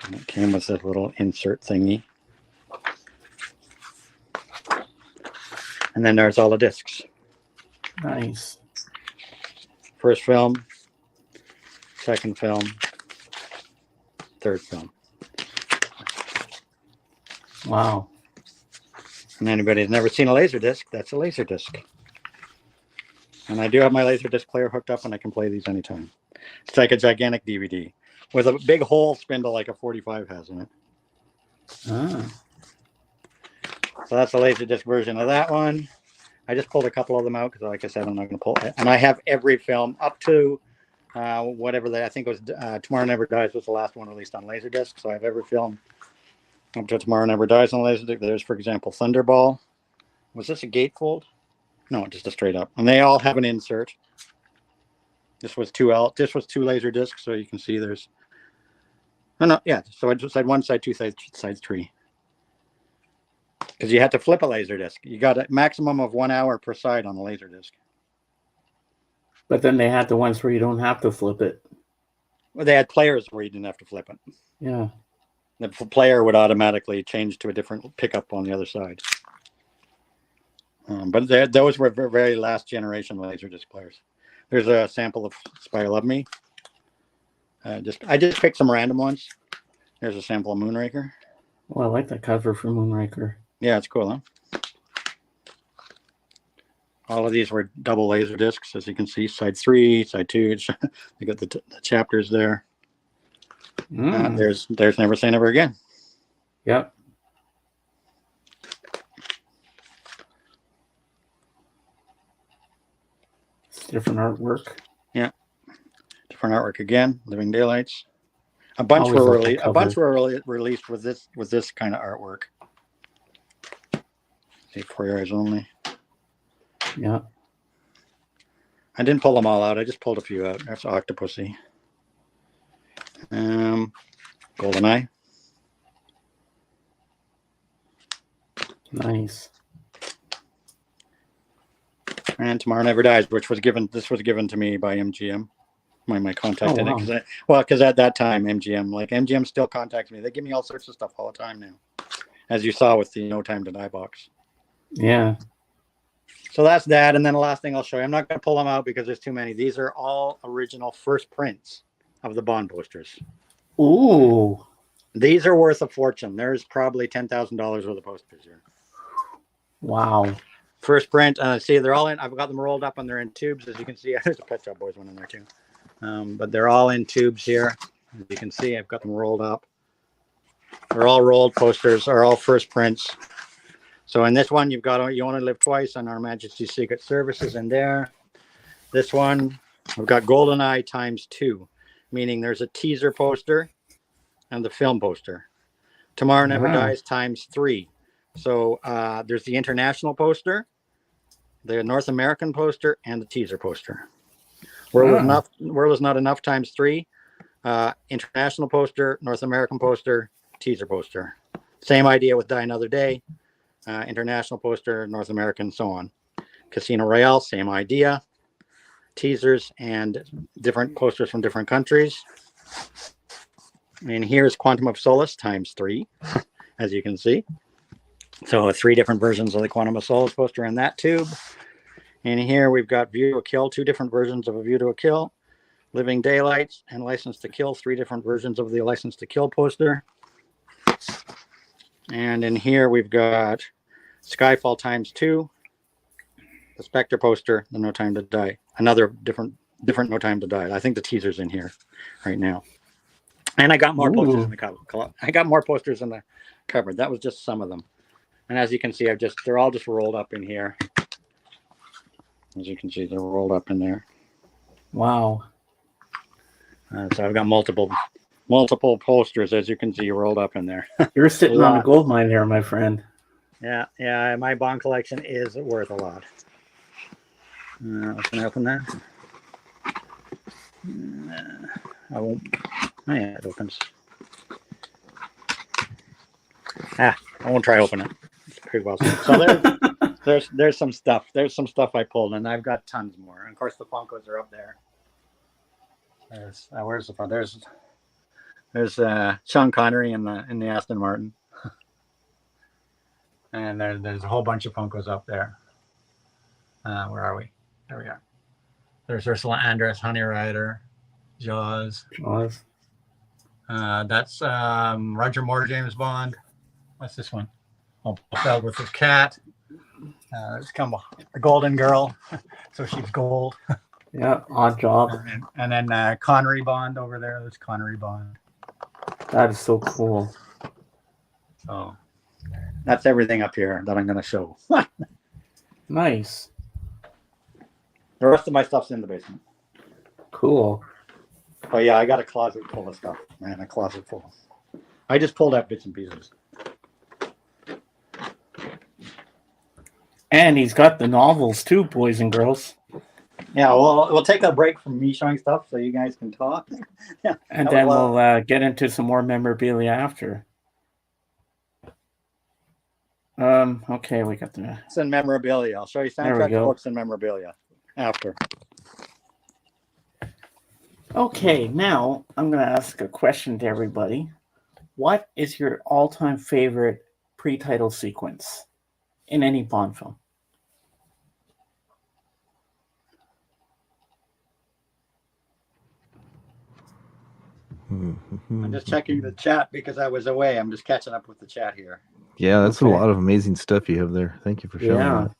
And it came with this little insert thingy. And then there's all the discs. Nice. First film, second film, third film. Wow. And anybody who's never seen a Laserdisc, that's a Laserdisc. And I do have my Laserdisc player hooked up, and I can play these anytime. It's like a gigantic DVD with a big hole spindle like a 45 has in it. Ah. So that's the Laserdisc version of that one. I just pulled a couple of them out because, like I said, I'm not going to pull it. And I have every film up to whatever I think it was Tomorrow Never Dies was the last one released on Laserdisc. So I have every film up to Tomorrow Never Dies on Laserdisc. There's, for example, Thunderball. Was this a gatefold? No, just a straight up. And they all have an insert. This was two laser discs, so you can see there's. Oh no, yeah. So I just had one side, two sides, side three. Because you had to flip a laser disc. You got a maximum of 1 hour per side on a laser disc. But then they had the ones where you don't have to flip it. Well, they had players where you didn't have to flip it. Yeah. The player would automatically change to a different pickup on the other side. But those were very last generation Laserdisc players. There's a sample of Spy Love Me. I just picked some random ones. There's a sample of Moonraker. Oh, I like that cover for Moonraker. Yeah, it's cool, huh? All of these were double laser discs, as you can see. Side 3, side 2. You got the chapters there. There's Never Say Never Again. Yep. It's different artwork. Yeah, different artwork again. Living Daylights. A bunch Always were like released. that A bunch cover. were released with this kind of artwork. See, For Your Eyes Only. Yeah. I didn't pull them all out. I just pulled a few out. That's Octopussy. GoldenEye. Nice. And Tomorrow Never Dies, which was given. This was given to me by MGM. My contact Oh, in wow. it because at that time MGM still contacts me. They give me all sorts of stuff all the time now, as you saw with the No Time to Die box. Yeah. So that's that, and then the last thing I'll show you. I'm not going to pull them out because there's too many. These are all original first prints of the Bond posters. Ooh. These are worth a fortune. There's probably $10,000 worth of posters here. Wow. First print. See, they're all in. I've got them rolled up and they're in tubes, as you can see. There's a Pet Shop Boys one in there too. But they're all in tubes here. As you can see, I've got them rolled up. They're all rolled posters, are all first prints. So in this one, you've got You Only Live Twice on Our Majesty's Secret Services in there. This one, we've got GoldenEye ×2, meaning there's a teaser poster and the film poster. Tomorrow Never Dies ×3. So there's the international poster, the North American poster, and the teaser poster. World is Not Enough ×3. International poster, North American poster, teaser poster. Same idea with Die Another Day. International poster, North American, so on. Casino Royale, same idea. Teasers and different posters from different countries. And here's Quantum of Solace ×3, as you can see. So 3 different versions of the Quantum of Solace poster in that tube. And here we've got View to a Kill, 2 different versions of A View to a Kill. Living Daylights and License to Kill, 3 different versions of the License to Kill poster. And in here we've got Skyfall ×2, the Spectre poster, the No Time to Die. Another different No Time to Die. I think the teaser's in here right now. And I got more posters in the cupboard. I got more posters in the cupboard. That was just some of them. And as you can see, they're all just rolled up in here. As you can see, they're rolled up in there. Wow. So I've got multiple posters, as you can see, rolled up in there. You're sitting on a gold mine there, my friend. Yeah. My Bond collection is worth a lot. Can I open that? I won't. Oh yeah, it opens. I won't try open it. It's pretty well. So there's some stuff. There's some stuff I pulled, and I've got tons more. And of course, the Funkos are up there. Where's the front? There's Sean Connery in the Aston Martin, and there's a whole bunch of Funkos up there. Where are we? There we are. There's Ursula Andress, Honey Rider, Jaws. That's Roger Moore, James Bond. What's this one? Blofeld with his cat. There's the Golden Girl, so she's gold. Yeah, Odd Job. And then Connery Bond over there. There's Connery Bond. That is so cool. So that's everything up here that I'm going to show. Nice. The rest of my stuff's in the basement. Cool. Oh yeah, I got a closet full of stuff, man. A closet full. I just pulled out bits and pieces. And he's got the novels too, boys and girls. Yeah, well, we'll take a break from me showing stuff so you guys can talk. Yeah, and then we'll get into some more memorabilia after. Okay, we got the... It's in memorabilia. I'll show you soundtrack books and memorabilia after. Okay, now I'm going to ask a question to everybody. What is your all-time favorite pre-title sequence in any Bond film? I'm just checking the chat because I was away. I'm just catching up with the chat here. Yeah, that's a lot of amazing stuff you have there. Thank you for showing that.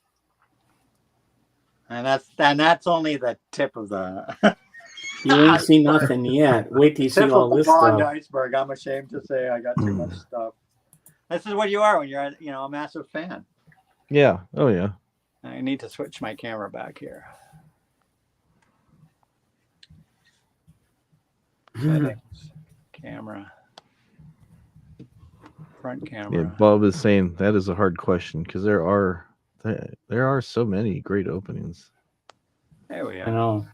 And that's only the tip of the... You ain't seen nothing yet. Wait till you see all this Bond stuff. Iceberg. I'm ashamed to say I got too much stuff. This is what you are when you're, a massive fan. Yeah. Oh, yeah. I need to switch my camera back here. Settings. Camera. Front camera. Yeah, Bob is saying that is a hard question because there are so many great openings. There we are. I know.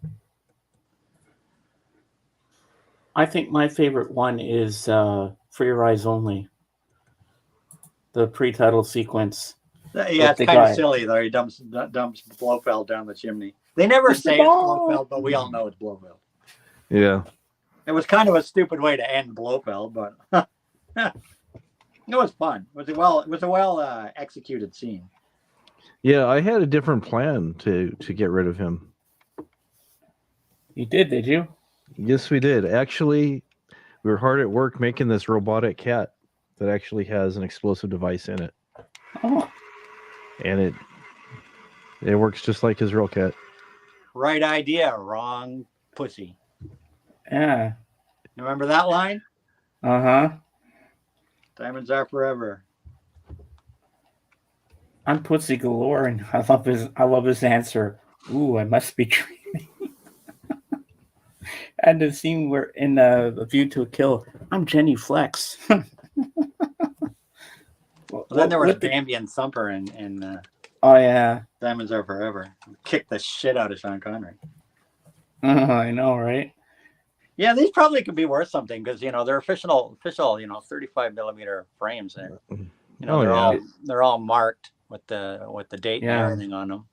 I think my favorite one is For Your Eyes Only. The pre-title sequence. Yeah, it's kind of silly though. He dumps Blofeld down the chimney. They never say it's Blofeld, but we all know it's Blofeld. Yeah. It was kind of a stupid way to end Blofeld, but it was fun. It was a well executed scene. Yeah, I had a different plan to get rid of him. You did you? Yes, we did. Actually, we were hard at work making this robotic cat that actually has an explosive device in it. Oh. And It works just like his real cat. Right idea, wrong pussy. Yeah. Remember that line? Uh-huh. Diamonds are forever. I'm Pussy Galore, and I love his answer. Ooh, I must be dreaming. And the scene where in A View to a Kill, I'm Jenny Flex. Well, then there was With the- Bambi and Thumper in Oh yeah. Diamonds Are Forever. Kicked the shit out of Sean Connery. I know, right? Yeah, these probably could be worth something because they're official 35 millimeter frames. They're all marked with the date and Yeah. everything on them.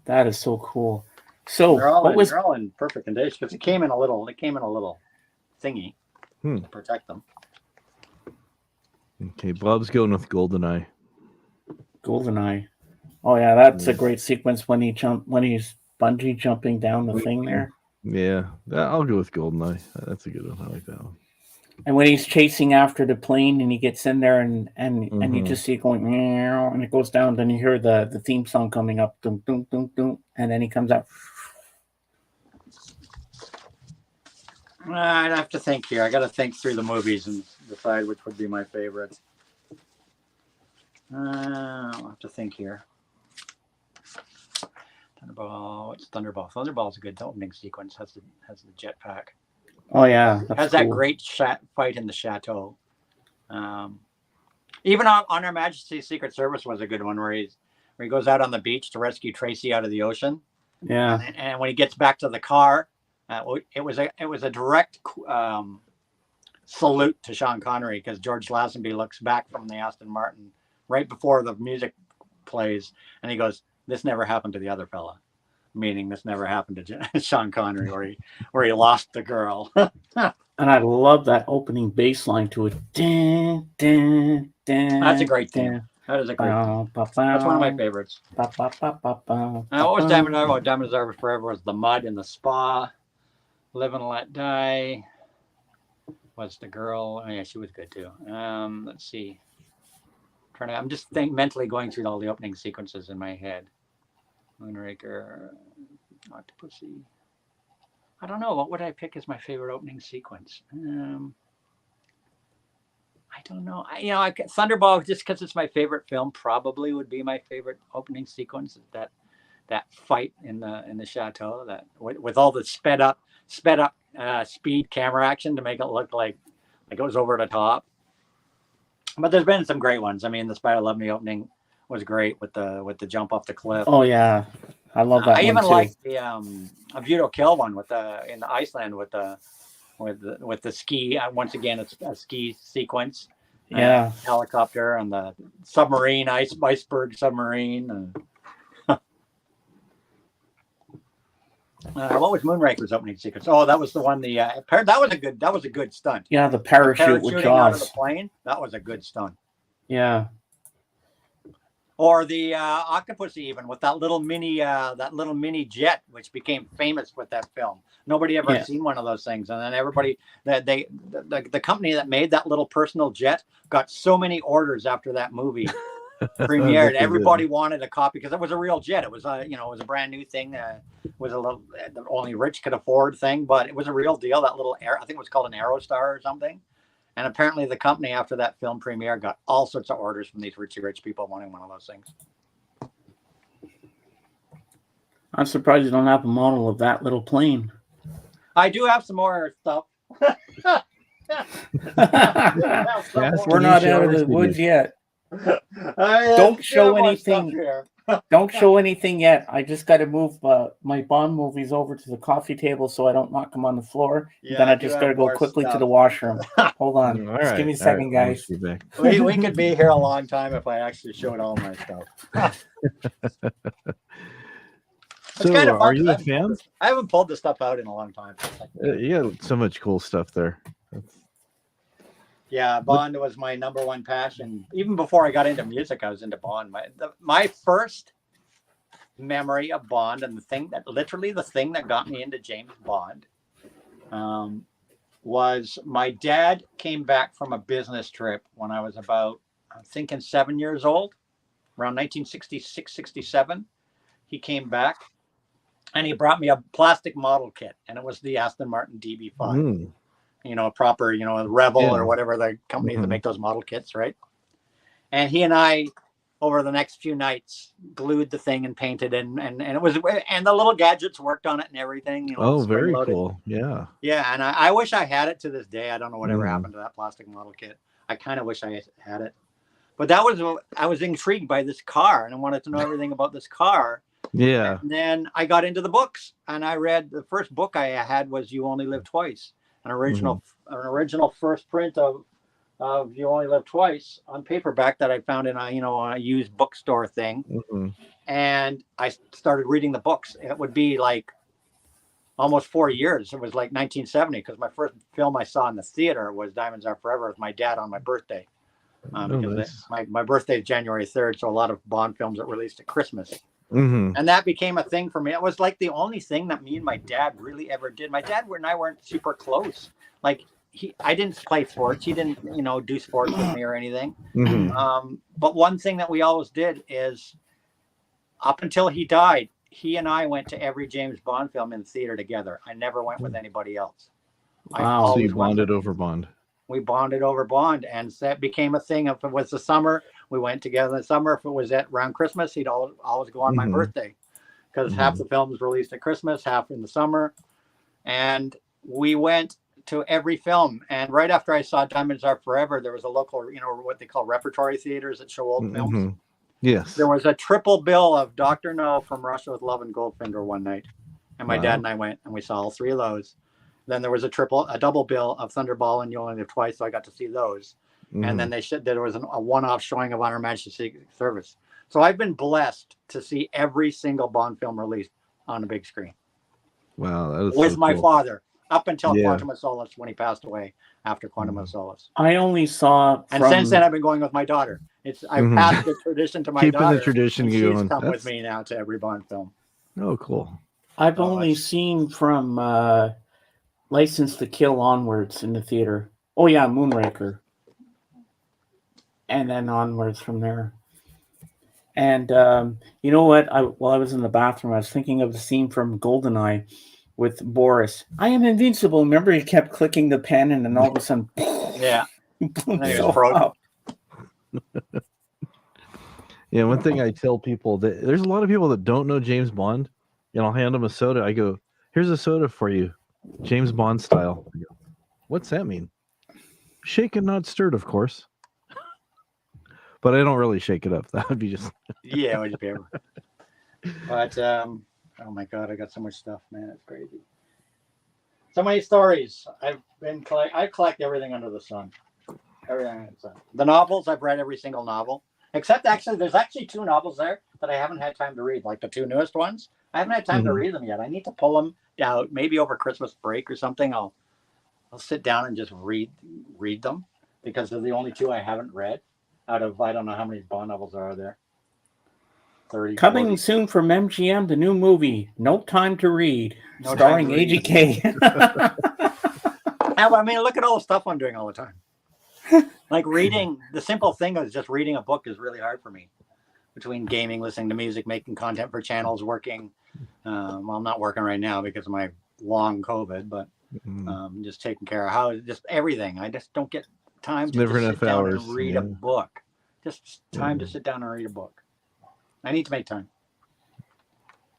That is so cool. So They're all what was they're all in perfect condition because it came in a little thingy Hmm. to protect them. Okay, Bob's going with GoldenEye. GoldenEye? Oh yeah, that's a great sequence when he's bungee jumping down the thing there. Yeah, I'll go with GoldenEye. That's a good one. I like that one. And when he's chasing after the plane and he gets in there and you Mhm. just see it going meow, and it goes down, then you hear the theme song coming up, dum, dum, dum, dum, and then he comes out. I'd have to think here. I got to think through the movies and decide which would be my favorite. I'll have to think here. Thunderball. What's Thunderball? Thunderball's a good opening sequence. Has the jetpack. Oh yeah, Has that great fight in the chateau. Even on Her Majesty's Secret Service was a good one where he goes out on the beach to rescue Tracy out of the ocean. Yeah. And when he gets back to the car, it was a direct salute to Sean Connery because George Lazenby looks back from the Aston Martin right before the music plays, and he goes, "This never happened to the other fella," meaning this never happened to Sean Connery, where he lost the girl. And I love that opening bass line to it. Dun, dun, dun, That's a great theme. dun. That is a great theme. That's That's one of my favorites. What was Diamonds Are? Diamonds Are Forever was The Mud in the Spa. Live and Let Die was the girl. Oh, yeah, she was good too. Let's see. I'm just mentally going through all the opening sequences in my head. Moonraker, Octopussy. I don't know. What would I pick as my favorite opening sequence? I don't know. Thunderball, just because it's my favorite film, probably would be my favorite opening sequence. That fight in the chateau, that with all the sped up speed camera action to make it look like it was over the top. But there's been some great ones. I mean, the Spider Love Me opening was great with the jump off the cliff. Oh yeah, I love that. I one even too. like the A View to Kill one in the Iceland with the ski. Once again, it's a ski sequence. Yeah. Helicopter and the submarine, iceberg submarine. And what was Moonraker's opening sequence? Oh, that was the one. That was a good stunt. Yeah, the parachute with Parachuting out of Jaws. the plane. That was a good stunt. Yeah. Or the Octopussy, even with that little mini jet, which became famous with that film. Nobody ever seen one of those things, and then everybody the company that made that little personal jet got so many orders after that movie premiered. Everybody wanted a copy because it was a real jet. It was it was a brand new thing. It was a little the only rich could afford thing, but it was a real deal. That little I think it was called an Aerostar or something. And apparently the company after that film premiere got all sorts of orders from these rich people wanting one of those things. I'm surprised you don't have a model of that little plane. I do have some more stuff. We're not out of the woods yet. Don't show anything. Don't show anything yet. I just got to move my Bond movies over to the coffee table so I don't knock them on the floor. Then I just got to go quickly to the washroom. Hold on. All Just right, give me a second, guys. We could be here a long time if I actually showed all my stuff. So, kind of are you a fan? I haven't pulled this stuff out in a long time. You got so much cool stuff there. Yeah, Bond was my number one passion. Even before I got into music, I was into Bond. My first memory of Bond, and the thing that got me into James Bond, was my dad came back from a business trip when I was about, I'm thinking 7 years old, around 1966, 67. he came back and he brought me a plastic model kit, and it was the Aston Martin DB5. Mm. You know, a proper, you know, Rebel Yeah. or whatever the companies that Mhm. make those model kits, right? And he and I, over the next few nights, glued the thing and painted, and it was, and the little gadgets worked on it and everything. You know, Oh, spring very loaded. cool. Yeah. Yeah, and I wish I had it to this day. I don't know whatever Mhm. happened to that plastic model kit. I kind of wish I had it. But that was, I was intrigued by this car and I wanted to know everything about this car. Yeah. And then I got into the books and I read, the first book I had was You Only Live Twice, an original first print of You Only Live Twice on paperback that I found in a used bookstore thing. Mhm. And I started reading the books. It would be like almost 4 years. It was like 1970 because my first film I saw in the theater was Diamonds Are Forever with my dad on my birthday. Oh, Because nice. my birthday is January 3rd, so a lot of Bond films are released at Christmas. Mhm. And that became a thing for me. It was like the only thing that me and my dad really ever did. My dad and I weren't super close. Like I didn't play sports. He didn't, do sports with me or anything. Mhm. But one thing that we always did is, up until he died, he and I went to every James Bond film in the theater together. I never went with anybody else. I Wow. So you always went bonded over Bond. we bonded over Bond, and that became a thing. If it was the summer, we went together in the summer. If it was at around Christmas, he'd always go on my Mhm. birthday, because half Mhm. the films released at Christmas, half in the summer, and we went to every film. And right after I saw Diamonds Are Forever, there was a local, what they call repertory theaters that show old films. Mhm. Yes. There was a triple bill of Dr. No, From Russia with Love, and Goldfinger one night, and my Wow. dad and I went and we saw all three of those. Then there was a double bill of Thunderball and You Only Live Twice, so I got to see those. And then Mhm. they said there was a one-off showing of On Her Majesty's Secret Service. So I've been blessed to see every single Bond film released on the big screen Wow, that is with so my cool. father up until Yeah. Quantum of Solace, when he passed away after Quantum of Solace. I only saw And since then, I've been going with my daughter. I've Mhm. passed the tradition to my Keeping the daughter, tradition and she's going. come with That's me now to every Bond film. oh cool. I've Oh, only it's- seen from License to Kill onwards in the theater. Oh yeah, Moonraker, and then onwards from there. And you know what? While I was in the bathroom, I was thinking of the scene from Goldeneye with Boris. I am invincible. Remember, he kept clicking the pen, and then all of a sudden, Yeah. he blew And then he was himself frozen. up. Yeah, one thing I tell people that there's a lot of people that don't know James Bond, and I'll hand them a soda. I go, "Here's a soda for you, James Bond style." I go, "What's that mean?" Shaken, not stirred, of course. But I don't really shake it up. That would be just Yeah, it would be. But oh my God, I got so much stuff, man. It's crazy. So many stories. I collect everything under the sun. Everything under the sun. The novels, I've read every single novel. Except there's actually two novels there that I haven't had time to read, like the two newest ones. I haven't had time to read them yet. I need to pull them out, maybe over Christmas break or something. I'll sit down and just read them, because they're the only two I haven't read out of, I don't know how many Bond novels are there. 30, Coming 40. soon from MGM, the new movie No Time to Read, No Time starring to Read. AGK. I mean, look at all the stuff I'm doing all the time. Like reading, the simple thing is just reading a book is really hard for me. Between gaming, listening to music, making content for channels, working. Well, I'm not working right now because of my long COVID, but just taking care of just everything. I just don't get time to never just enough sit down hours, and read yeah. a book. Just time to sit down and read a book. I need to make time.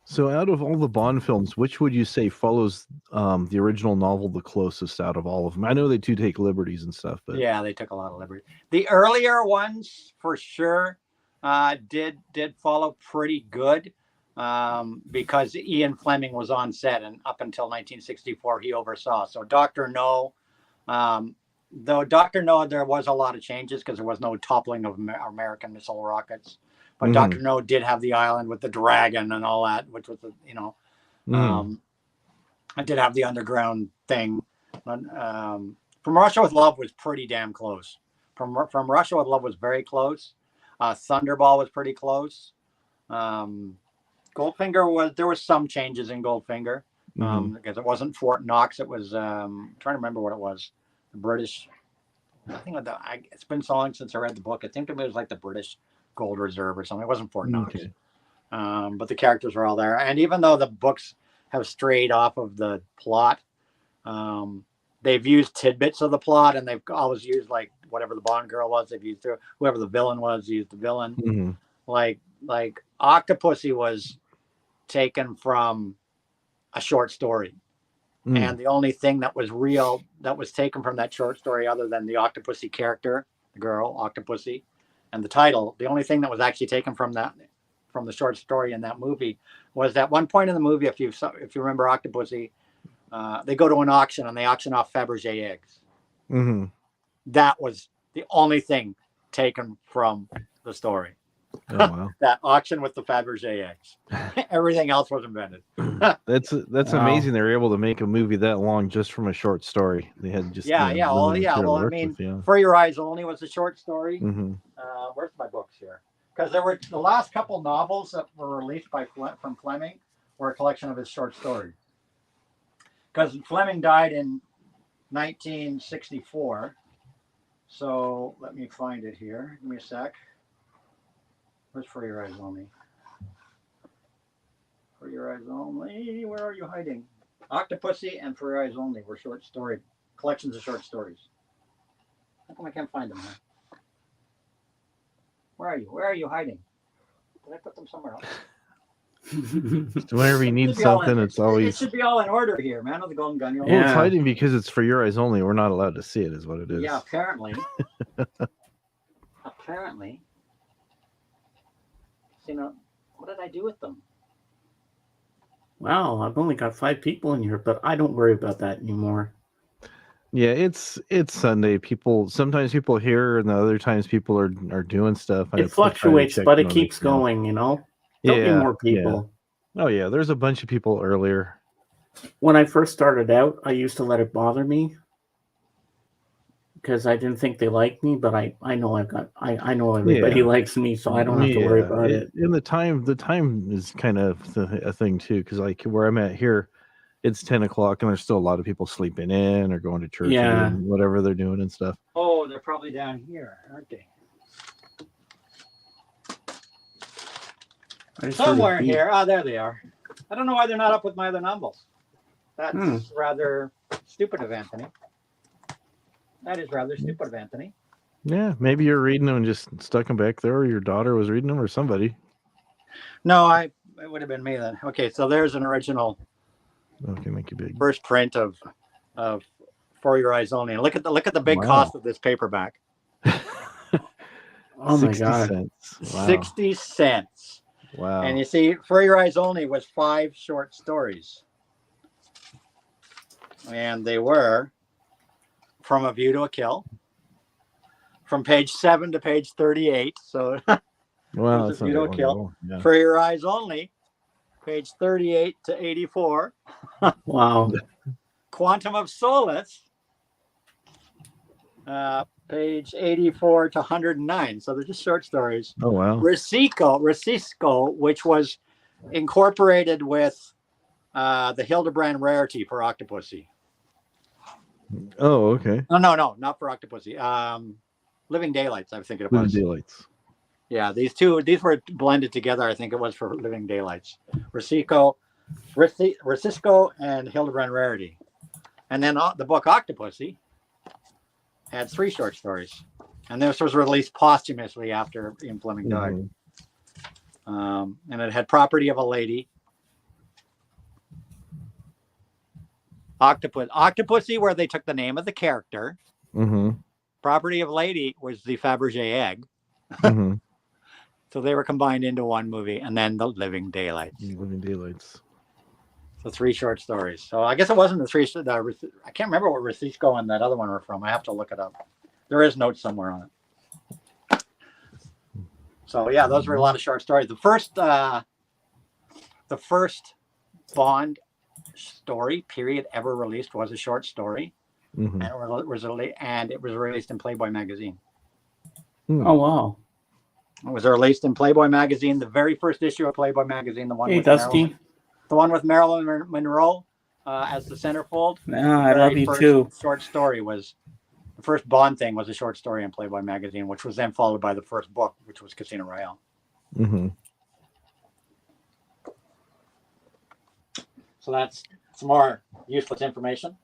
So, out of all the Bond films, which would you say follows the original novel the closest out of all of them? I know they do take liberties and stuff, but Yeah, they took a lot of liberty. The earlier ones, for sure, did follow pretty good, because Ian Fleming was on set, and up until 1964 he oversaw. So Dr. No, though Dr. No, there was a lot of changes because there was no toppling of American missile rockets. But Dr. No did have the island with the dragon and all that, which was, I did have the underground thing. But, From Russia with Love was pretty damn close. From Russia with Love was very close. Thunderball was pretty close. Goldfinger there was some changes in Goldfinger, because it wasn't Fort Knox. It was I'm trying to remember what it was. The British. I think it's been so long since I read the book. I think it was like the British Gold Reserve or something. It wasn't Fort Knox. Okay. but the characters are all there. And even though the books have strayed off of the plot, they've used tidbits of the plot, and they've always used like whatever the Bond girl was. They've used whoever the villain was, used the villain. Mm-hmm. Like Octopussy was taken from a short story. Mm. And the only thing that was real that was taken from that short story, other than the Octopussy character, the girl Octopussy, and the title, the only thing that was actually taken from the short story in that movie was that one point in the movie, if you remember Octopussy, they go to an auction and they auction off Fabergé eggs. Mm-hmm. That was the only thing taken from the story. Oh, wow. That auction with the Fabergé eggs. Everything else was invented. That's Wow. amazing. They were able to make a movie that long just from a short story. They had just limited material to Well, I work mean, with, yeah. For Your Eyes Only was a short story. Mm-hmm. Where's my books here? Because there were the last couple novels that were released from Fleming were a collection of his short stories. Because Fleming died in 1964. So let me find it here. Give me a sec. Where's For Your Eyes Only? For Your Eyes Only. Where are you hiding? Octopussy and For Your Eyes Only were short story collections of short stories. How come I can't find them? Huh? Where are you? Where are you hiding? Did I put them somewhere else? Whenever you need something, it's always. It should be all in order here, man. Of the Golden Gun. Well, it's hiding because it's For Your Eyes Only. We're not allowed to see it, is what it is. Yeah, apparently. Apparently. So, what did I do with them? Wow, I've only got 5 people in here, but I don't worry about that anymore. Yeah, it's Sunday. Sometimes people hear, and the other times people are doing stuff. It fluctuates, but it keeps going. There'll be more people. Yeah. Oh yeah, there's a bunch of people earlier. When I first started out, I used to let it bother me because I didn't think they liked me, but I know I know everybody likes me, so I don't have to worry about it. And the time is kind of a thing too, because like where I'm at here, it's 10 o'clock and there's still a lot of people sleeping in or going to church or doing whatever they're doing and stuff. Oh, they're probably down here, aren't they? Somewhere here. Oh, there they are. I don't know why they're not up with my other novels. That's rather stupid of Anthony. That is rather stupid of Anthony. Yeah, maybe you're reading them and just stuck them back there, or your daughter was reading them, or somebody. No, it would have been me then. Okay, so there's an original. Okay, make you big. First print of For Your Eyes Only. And look at the big cost of this paperback. Oh my God. Cents. Wow. 60 cents. Wow. And you see, For Your Eyes Only was 5 short stories. And they were From a View to a Kill, from page 7 to page 38. So wow, that's a View to a Kill. Yeah. For Your Eyes Only, page 38 to 84. Wow. Quantum of Solace, page 84 to 109. So they're just short stories. Oh, wow. Recisko, which was incorporated with the Hildebrand Rarity for Octopussy. Oh, okay. No, not for Octopussy. Living Daylights, I think it was. Living Daylights. Yeah, these were blended together. I think it was for Living Daylights. Recisko and Hildebrand Rarity. And then the book Octopussy had 3 short stories. And this was released posthumously after Ian Fleming died. And it had Property of a Lady. Octopussy, where they took the name of the character. Mm-hmm. Property of Lady was the Fabergé egg. Mm-hmm. So they were combined into one movie, and then the Living Daylights. Living Daylights. So 3 short stories. So I guess it wasn't the 3. I can't remember what Recisko and that other one were from. I have to look it up. There is notes somewhere on it. So yeah, those were a lot of short stories. The first Bond story period ever released was a short story, Mm-hmm. and it was released in Playboy magazine. Oh wow. It was released in Playboy magazine, the very first issue of Playboy magazine, the one Hey, with Dusty. Marilyn Monroe as the centerfold. Yeah, I love you too. Short story was the first Bond thing was a short story in Playboy magazine, which was then followed by the first book, which was Casino Royale. Mm-hmm. So that's some more useless information.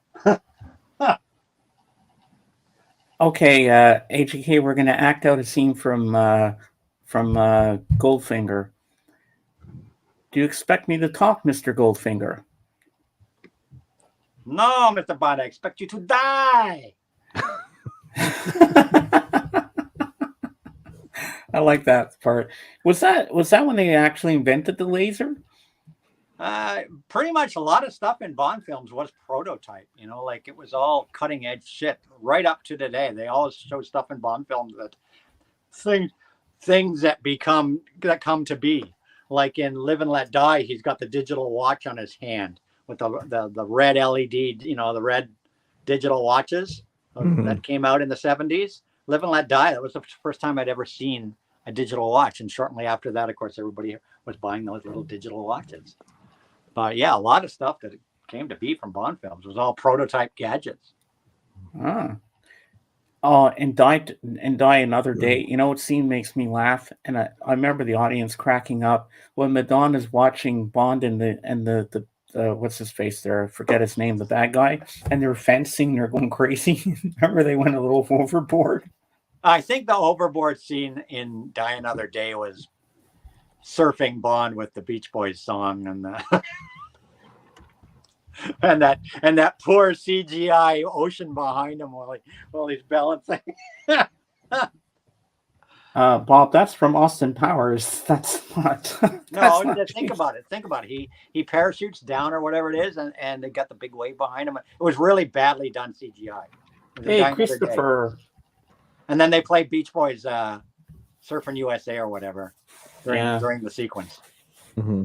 Okay, AGK, we're going to act out a scene from Goldfinger. Do you expect me to talk, Mr. Goldfinger? No, Mr. Bond, I expect you to die. I like that part. Was that when they actually invented the laser? Pretty much a lot of stuff in Bond films was prototype, like it was all cutting edge shit right up to today. They always show stuff in Bond films that things that come to be. Like in Live and Let Die, he's got the digital watch on his hand with the red LED, the red digital watches that came out in the 70s. Live and Let Die, that was the first time I'd ever seen a digital watch. And shortly after that, of course, everybody was buying those little digital watches. But yeah, a lot of stuff that came to be from Bond films was all prototype gadgets. Oh, and Die Another Day. You know what scene makes me laugh? And I remember the audience cracking up when Madonna's watching Bond and the what's his face there? I forget his name, the bad guy. And they're fencing, they're going crazy. Remember they went a little overboard? I think the overboard scene in Die Another Day was surfing Bond with the Beach Boys song and the and that poor CGI ocean behind him while he's balancing. Bob, that's from Austin Powers. That's not. No, think about it. Think about it. He parachutes down or whatever it is, and they got the big wave behind him. It was really badly done CGI. Hey, Christopher. And then they play Beach Boys, Surfing USA or whatever during the sequence. Mm-hmm.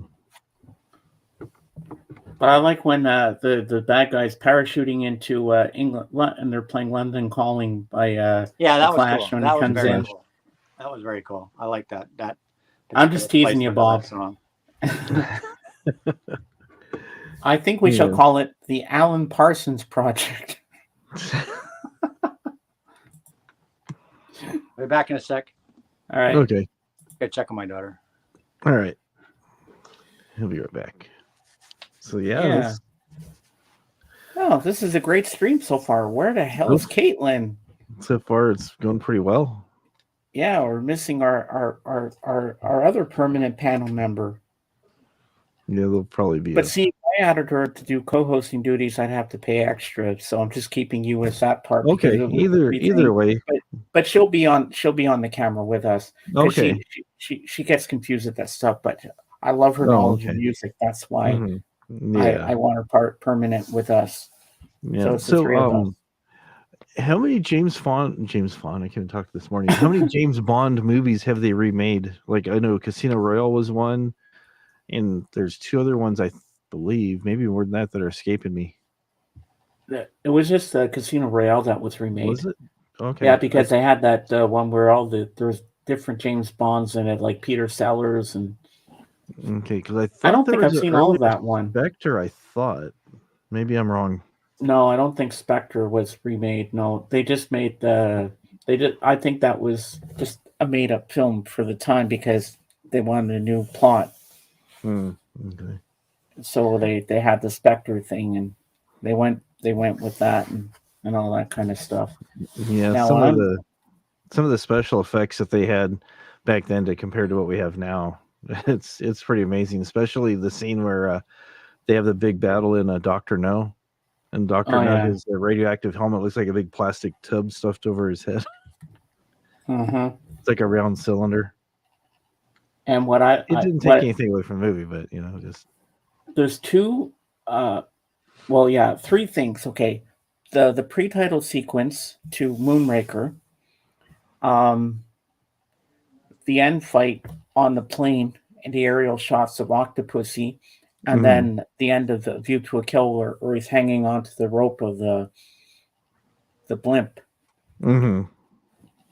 But I like when the bad guys parachuting into England and they're playing London Calling by that was Flash cool. when he comes in. Cool. That was very cool. I like that. I'm just teasing you, Bob. I think we shall call it the Alan Parsons Project. We'll be back in a sec. All right. Okay. Go check on my daughter. All right. He'll be right back. So yeah. This is a great stream so far. Where the hell is Caitlin? So far, it's going pretty well. Yeah, we're missing our other permanent panel member. Yeah, they'll probably be. But see, if I added her to do co-hosting duties, I'd have to pay extra. So I'm just keeping you as that part. Okay, either way. But she'll be on the camera with us. Okay. She gets confused at that stuff, but I love her knowledge of music. That's why I want her permanent with us. Yeah. So it's the three of us. How many James Bond, I can't even talk this morning. How many James Bond movies have they remade? Like, I know Casino Royale was one, and there's two other ones, I believe, maybe more than that are escaping me. It was just Casino Royale that was remade. Was it? Okay. Yeah, because they had that one where there's different James Bonds in it, like Peter Sellers and. Okay, because I don't think I've seen all of that one. Spectre, I thought. Maybe I'm wrong. No, I don't think Spectre was remade. No, they just made I think that was just a made-up film for the time because they wanted a new plot. Okay. So they had the Spectre thing, and they went with that and all that kind of stuff. Yeah, now, some of the special effects that they had back then to compare to what we have now, it's pretty amazing. Especially the scene where they have the big battle in Dr. No. And Dr. No, his radioactive helmet looks like a big plastic tub stuffed over his head. It's like a round cylinder. And it didn't take anything away from the movie, but just there's two. Three things. Okay, the pre-title sequence to Moonraker. The end fight on the plane and the aerial shots of Octopussy. And then the end of the View to a Kill where he's hanging onto the rope of the blimp.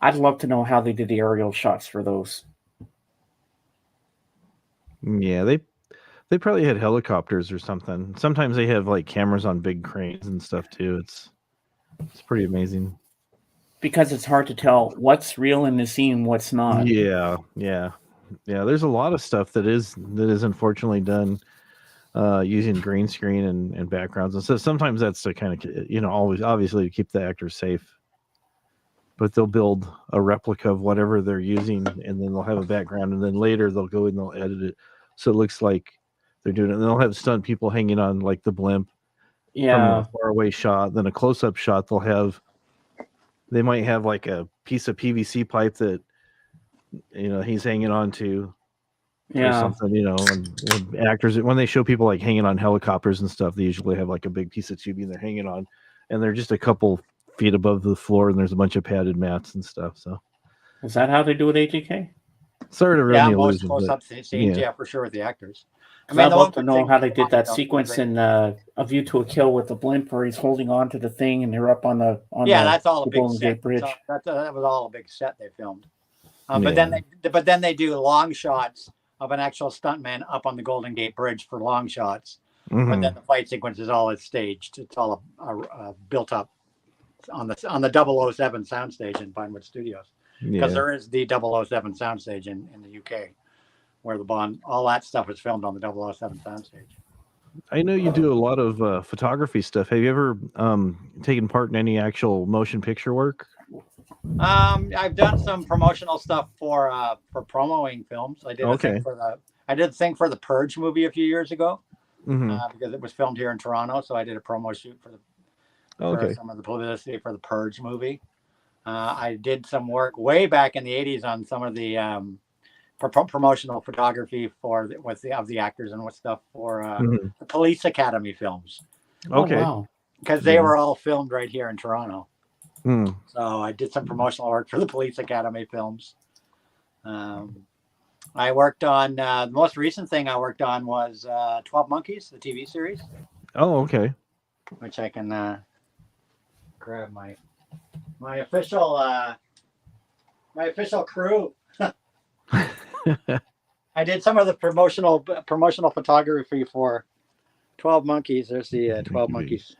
I'd love to know how they did the aerial shots for those. Yeah, they probably had helicopters or something. Sometimes they have like cameras on big cranes and stuff too. It's pretty amazing. Because it's hard to tell what's real in the scene, what's not. Yeah. There's a lot of stuff that is unfortunately done using green screen and backgrounds. And so sometimes that's to kind of, always obviously to keep the actors safe. But they'll build a replica of whatever they're using, and then they'll have a background, and then later they'll go and they'll edit it so it looks like they're doing it. And they'll have stunt people hanging on like the blimp from Yeah. a far away shot. Then a close up shot, they might have like a piece of PVC pipe that he's hanging on to or Yeah. something. And when actors, when they show people like hanging on helicopters and stuff, they usually have like a big piece of tubing they're hanging on, and they're just a couple feet above the floor, and there's a bunch of padded mats and stuff. So Is that how they do it, AGK? sort of Yeah, the most illusion. up scenes, yeah. yeah, for sure with the actors. I'd the love one to know thing how they did that was sequence they- in A View to a Kill with the blimp where he's holding on to the thing and they're up on the that's all a the big Golden set. Gate Bridge. So that was all a big set they filmed. Yeah. But then they do long shots of an actual stuntman up on the Golden Gate Bridge for long shots. Mhm. But then the fight sequence is all staged. It's all built up on the 007 soundstage in Pinewood Studios, because there is the 007 soundstage in the UK, where all that stuff was filmed on the 007 soundstage. I know you do a lot of photography stuff. Have you ever taken part in any actual motion picture work? I've done some promotional stuff for promoing films. I did a thing for the Purge movie a few years ago, because it was filmed here in Toronto. So I did a promo shoot for some of the publicity for the Purge movie. I did some work way back in the 80s on some of the promotional photography of the actors and what stuff for the Police Academy films. Okay. Oh, wow. Because they were all filmed right here in Toronto. Mm. So I did some promotional work for the Police Academy films. I worked on the most recent thing I worked on was 12 Monkeys, the TV series. Oh, okay. Which I can grab my official crew. I did some of the promotional photography for 12 Monkeys. There's the 12 Monkeys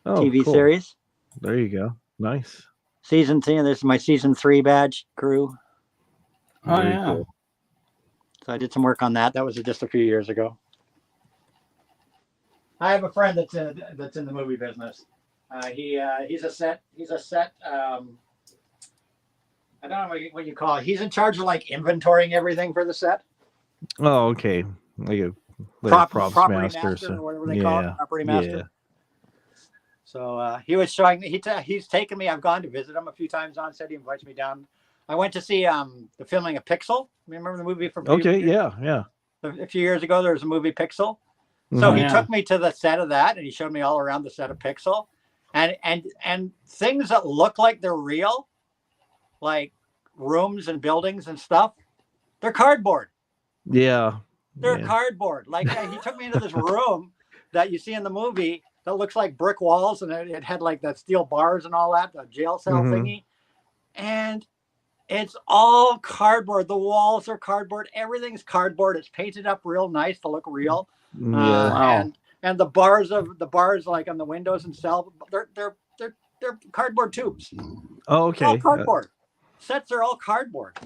TV cool. series. There you go. Nice. Season 10. This is my season 3 badge crew. Oh, Very yeah. cool. So I did some work on that. That was just a few years ago. I have a friend that's in the movie business. He's a set. I don't know what you call it. He's in charge of like inventorying everything for the set. Oh, okay. Like a props property master, or whatever they call it. Property master. Yeah. So he was showing. He's taken me. I've gone to visit him a few times on set. He invites me down. I went to see the filming of Pixel. Remember the movie from? Okay. Yeah. A few years ago, there was a movie Pixel. So he took me to the set of that, and he showed me all around the set of Pixel, and things that look like they're real, like rooms and buildings and stuff, they're cardboard. Yeah. They're cardboard. Like he took me into this room that you see in the movie that looks like brick walls, and it had like that steel bars and all that, the jail cell thingy, and it's all cardboard. The walls are cardboard. Everything's cardboard. It's painted up real nice to look real. Yeah. Wow. And the bars like on the windows and cell, they're cardboard tubes. Oh, okay. All cardboard. Sets are all cardboard.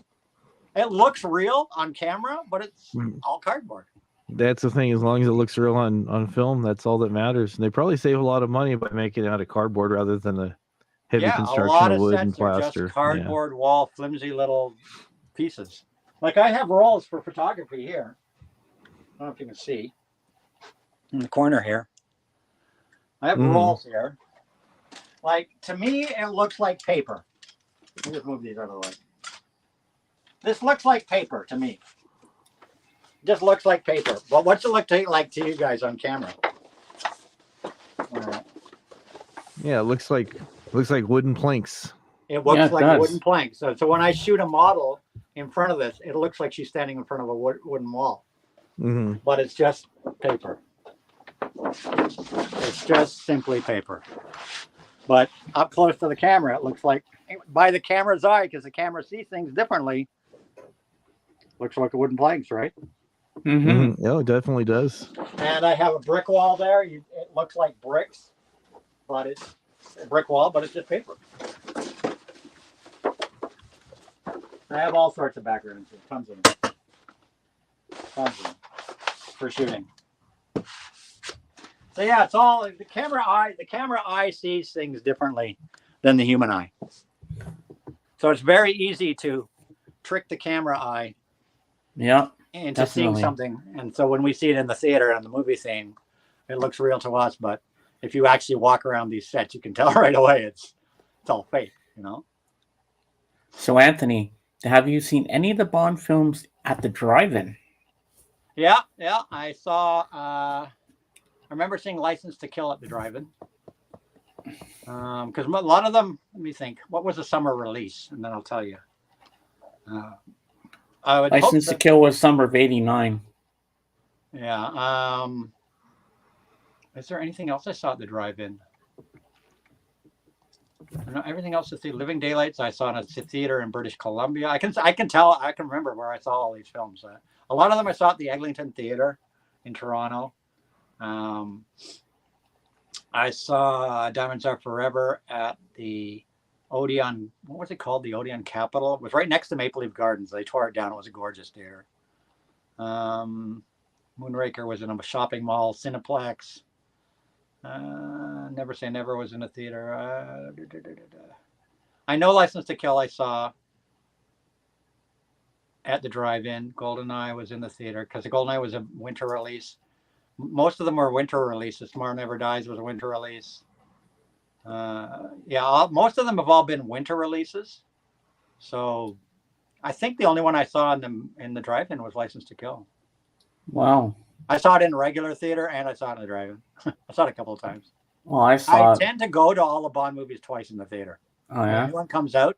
It looks real on camera, but it's all cardboard. That's the thing. As long as it looks real on film, that's all that matters. And they probably save a lot of money by making it out of cardboard rather than a heavy A construction lot of of wood sets and are plaster. just cardboard wall, flimsy little pieces. Like I have rolls for photography here. I don't know if you can see in the corner here. I have rolls here. Like to me, it looks like paper. Let me just move these out of the way. This looks like paper to me. Just looks like paper. But what's it look like to you guys on camera? Yeah, it looks like wooden planks. It looks like a does. wooden plank. So when I shoot a model in front of this, it looks like she's standing in front of a wooden wall. Mm-hmm. But it's just paper. It's just simply paper. But up close to the camera, it looks like, by the camera's eye, because the camera sees things differently, looks like a wooden planks, right? Mm-hmm. Yeah, it definitely does. And I have a brick wall there. It looks like bricks, but it's a brick wall, but it's just paper. I have all sorts of backgrounds, tons of them for shooting. So yeah, it's all the camera eye. The camera eye sees things differently than the human eye. So it's very easy to trick the camera eye Yeah. into seeing Definitely. something. And so when we see it in the theater and the movie scene, it looks real to us. But if you actually walk around these sets, you can tell right away it's all fake. You know. So, Anthony, have you seen any of the Bond films at the drive-in? Yeah. I saw. I remember seeing License to Kill at the drive-in. Because a lot of them. Let me think. What was the summer release? And then I'll tell you. I would hope License to that- Kill was summer of '89. Yeah. Is there anything else I saw at the drive-in? No, everything else is the Living Daylights. I saw in a theater in British Columbia. I can remember where I saw all these films. A lot of them I saw at the Eglinton Theater in Toronto. I saw Diamonds Are Forever at the Odeon. What was it called? The Odeon Capitol. It was right next to Maple Leaf Gardens. They tore it down. It was a gorgeous theater. Moonraker was in a shopping mall. Cineplex. Never Say Never was in a theater. I know License to Kill I saw at the drive-in. GoldenEye was in the theater because the GoldenEye was a winter release. Most of them were winter releases. Tomorrow Never Dies was a winter release. Most of them have all been winter releases. So I think the only one I saw in the drive-in was License to Kill. Wow. I saw it in regular theater and I saw it in the drive-in. I saw it a couple of times. Well, I saw. I tend to go to all the Bond movies twice in the theater. Oh When yeah. one comes out,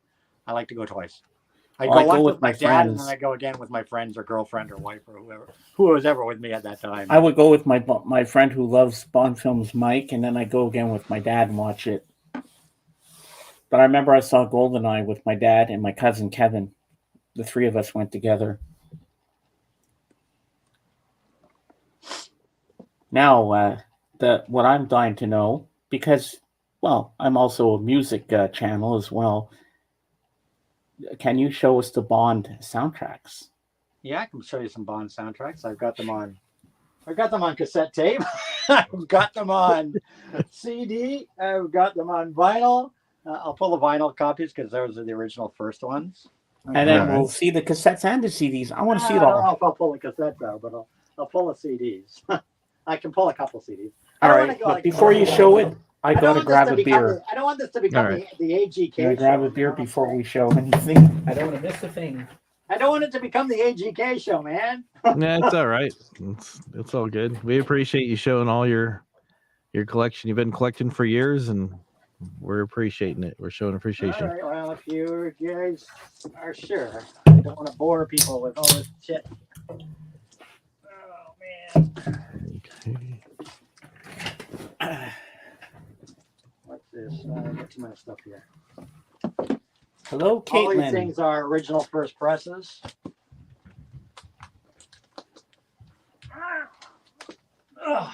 I like to go twice. I Well, I go go once with with my my dad, and friends. then I go again with my friends or girlfriend or wife or who was ever with me at that time. I would go with my friend who loves Bond films, Mike, and then I go again with my dad and watch it. But I remember I saw GoldenEye with my dad and my cousin Kevin. The three of us went together. Now, what I'm dying to know, because, well, I'm also a music channel as well. Can you show us the Bond soundtracks? Yeah, I can show you some Bond soundtracks. I've got them on cassette tape. I've got them on CD. I've got them on vinyl. I'll pull the vinyl copies because those are the original first ones. And then Alright. we'll see the cassettes and the CDs. I want to see it I don't know all. if I'll pull the cassettes out, but I'll pull the CDs. I can pull a couple CDs. All right, but before you show it, I gotta grab a beer. I don't want this to become Alright. the AGK. Can I grab show, a beer you know? before we show anything? I don't want to miss a thing. I don't want it to become the AGK show, man. Yeah, it's all right. It's all good. We appreciate you showing all your collection. You've been collecting for years, and we're appreciating it. We're showing appreciation. All right, well, if you guys are sure, I don't want to bore people with all this shit. Oh, man. Okay. What's this? Got too much stuff here. Hello, All these Caitlin. things are original first presses. Ugh.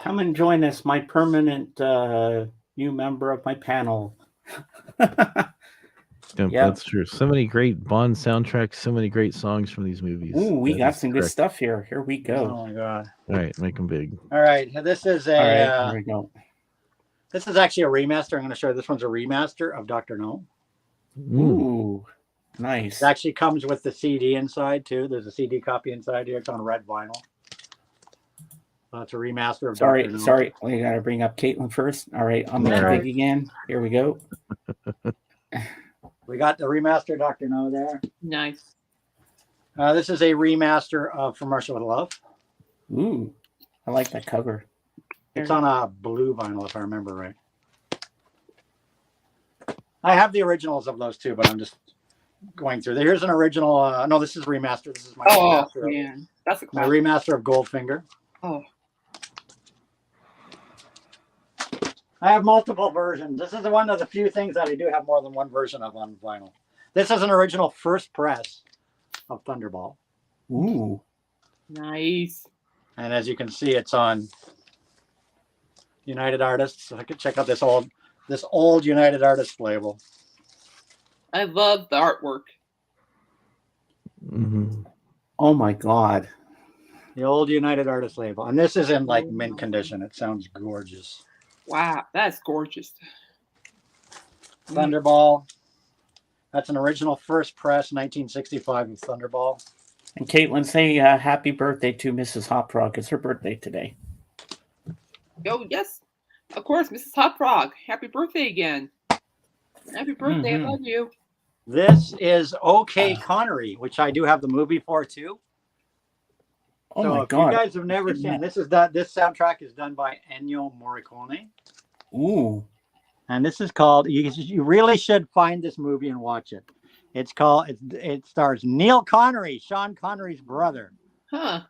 Come and join us, my permanent new member of my panel. Yeah, Yeah. that's true. So many great Bond soundtracks, so many great songs from these movies. Ooh, we That got is some good correct. stuff here. Here we go. Oh my god! All right, make them big. All right, this is All right, a. here we go. This is actually a remaster. I'm going to show you. This one's a remaster of Doctor No. Ooh, nice. It actually comes with the CD inside too. There's a CD copy inside here. It's on red vinyl. So it's a remaster of Doctor No. Sorry. We got to bring up Caitlin first. All right, I'm All gonna right. dig again. Here we go. We got the remaster Doctor No there. Nice. This is a remaster of From Russia with Love. Ooh, I like that cover. It's on a blue vinyl, if I remember right. I have the originals of those too, but I'm just going through. Here's an original. No, this is remaster. This is my Oh remaster. man, that's a My classic. remaster of Goldfinger. Oh, I have multiple versions. This is one of the few things that I do have more than one version of on vinyl. This is an original first press of Thunderball. Ooh, nice. And as you can see, it's on United Artists. So I could check out this old United Artists label. I love the artwork. Mhm. oh my God, The old United Artists label. And this is in like mint condition. It sounds gorgeous. Wow, that's gorgeous. Thunderball. That's an original first press, 1965 of Thunderball. And Caitlin, say happy birthday to Mrs. Hop Frog. It's her birthday today. Oh, yes. Of course, Mrs. Hot Frog. Happy birthday again. Happy birthday. I love you. This is OK Connery, which I do have the movie for too. Oh So my if God. you guys have never seen this soundtrack is done by Ennio Morricone. Ooh. And this is called, you really should find this movie and watch it. It stars Neil Connery, Sean Connery's brother. Huh.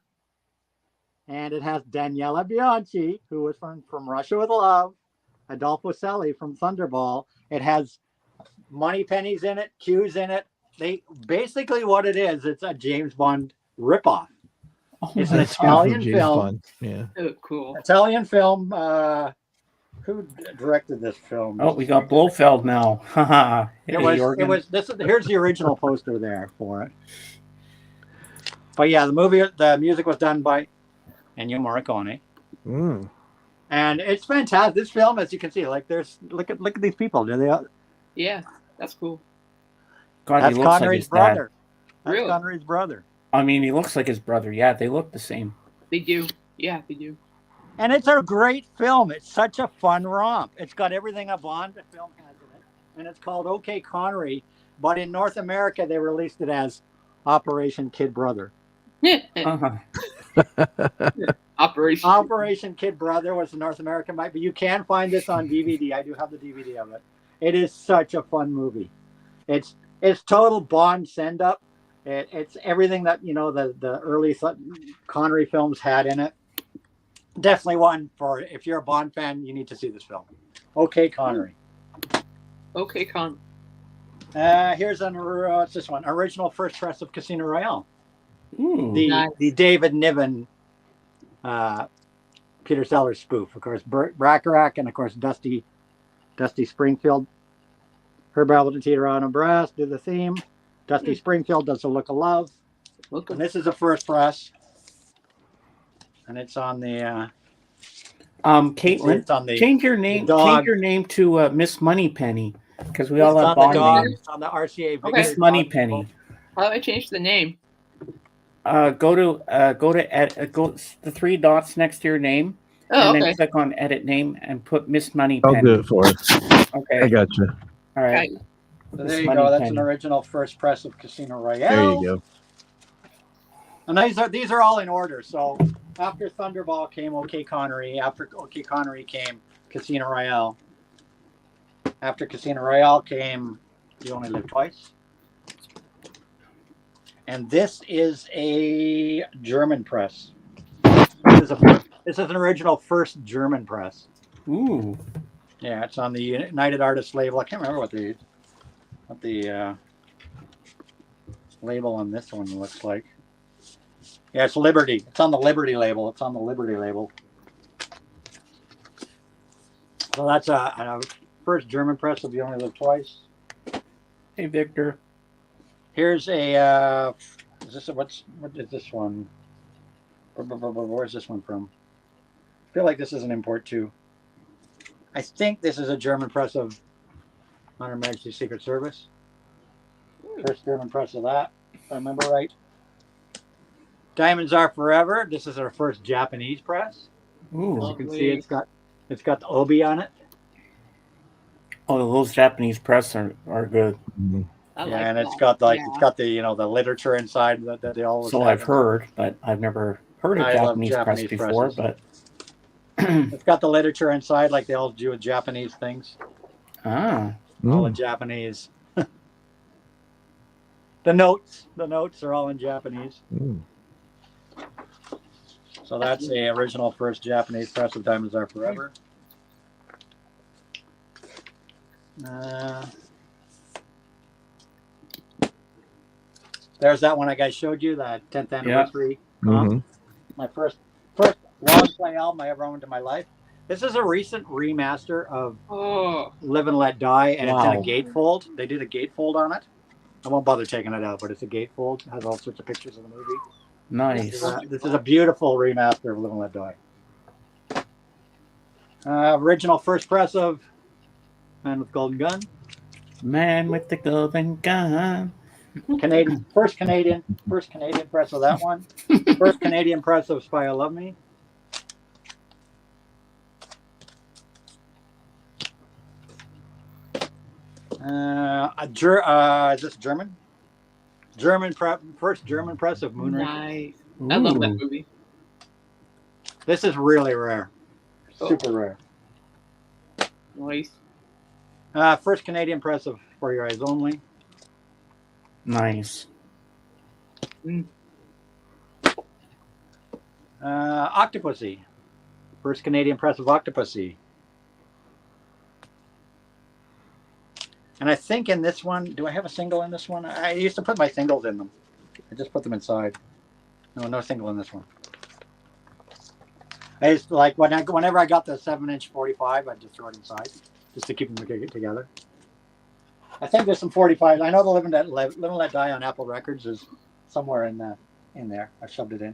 And it has Daniela Bianchi, who was from Russia with Love, Adolfo Celli from Thunderball. It has Moneypennies in it, Q's in it. They basically what it is, it's a James Bond ripoff. Oh It's my an God. Italian James film. Bond. Yeah. Oh, cool. Italian film. Who directed this film? Oh, we got Blofeld now. Haha. It was here's the original poster there for it. But yeah, the music was done by Ennio Morricone. Mm. And it's fantastic. This film, as you can see, like look at these people. Yeah, that's cool. God, That's he looks like Connery's his dad. brother. That's Really? Connery's brother. I mean, he looks like his brother. Yeah, they look the same. They do. Yeah, they do. And it's a great film. It's such a fun romp. It's got everything a Bond film has in it. And it's called OK Connery. But in North America, they released it as Operation Kid Brother. Uh-huh. Operation. Kid Brother was the North American mic, but you can find this on DVD. I do have the DVD of it. It is such a fun movie. It's total Bond send up. It's everything that the early Connery films had in it. Definitely one for if you're a Bond fan, you need to see this film. OK Connery. Okay, Con. Here's what's this one? Original first press of Casino Royale. Ooh. The David Niven, Peter Sellers spoof. Of course, Bacharach and of course Dusty Springfield. Herb Albert and Tito on brass do the theme. Dusty Springfield does the Look of Love. And this is a first press. And it's on the Caitlin, it's on the change your name. dog. Change your name to Miss Moneypenny, because we all it's have on the Bond dog. names. It's on the RCA. Okay. Miss Moneypenny. How do I change the name? Go to the three dots next to your name, Oh, and okay. then click on Edit Name and put Miss I'll Moneypenny. do it for us. Okay. I got you. All right. Right. So Miss there you go. That's an Moneypenny. original first press of Casino Royale. There you go. And these are all in order. So after Thunderball came OK Connery. After OK Connery came Casino Royale. After Casino Royale came You Only Live Twice. And this is a German press. This is an original first German press. Ooh. Yeah, it's on the United Artists label. I can't remember what the label on this one looks like. Yeah, it's Liberty. It's on the Liberty label. So that's a first German press of You Only Live Twice. Hey, Victor. Here's a what is this one? Where's this one from? I feel like this is an import too. I think this is a German press of On Her Majesty's Secret Service. First German press of that, if I remember right. Diamonds Are Forever. This is our first Japanese press. Ooh. As you can see, it's got the obi on it. Oh, those Japanese press are good. Mhm. I like And it's that. got Yeah. it's got the the literature inside that they always. So have. I've heard, but I've never heard of I love Japanese press Japanese before. presses. But It's got the literature inside like they all do with Japanese things. All in Mm. Japanese. The notes are all in Japanese. Mm. So that's the original first Japanese press of Diamonds Are Forever. There's that one I guys showed you, that 10th anniversary. Mhm. My first long play album I ever owned in my life. This is a recent remaster of Oh, Live and Let Die, and it's in Wow. a gatefold. They did a gatefold on it. I won't bother taking it out, but it's a gatefold. It has all sorts of pictures of the movie. Nice. This is a beautiful remaster of Live and Let Die. Original first press of Man with Golden Gun. Man with the golden gun. First Canadian press of that one. First Canadian press of Spy Who Loved Me. Is this German? First German press of Moonraker. Nice. I love that Ooh. movie. This is really rare. Super rare. Nice. First Canadian press of For Your Eyes Only. Nice. Octopussy. First Canadian press of Octopussy. And I think in this one, do I have a single in this one? I used to put my singles in them. I just put them inside. No single in this one. I used to, like, whenever I got the 7-inch 45, I'd just throw it inside just to keep them together. I think there's some 45s. I know the Live and Let Die on Apple Records is somewhere in there. I shoved it in.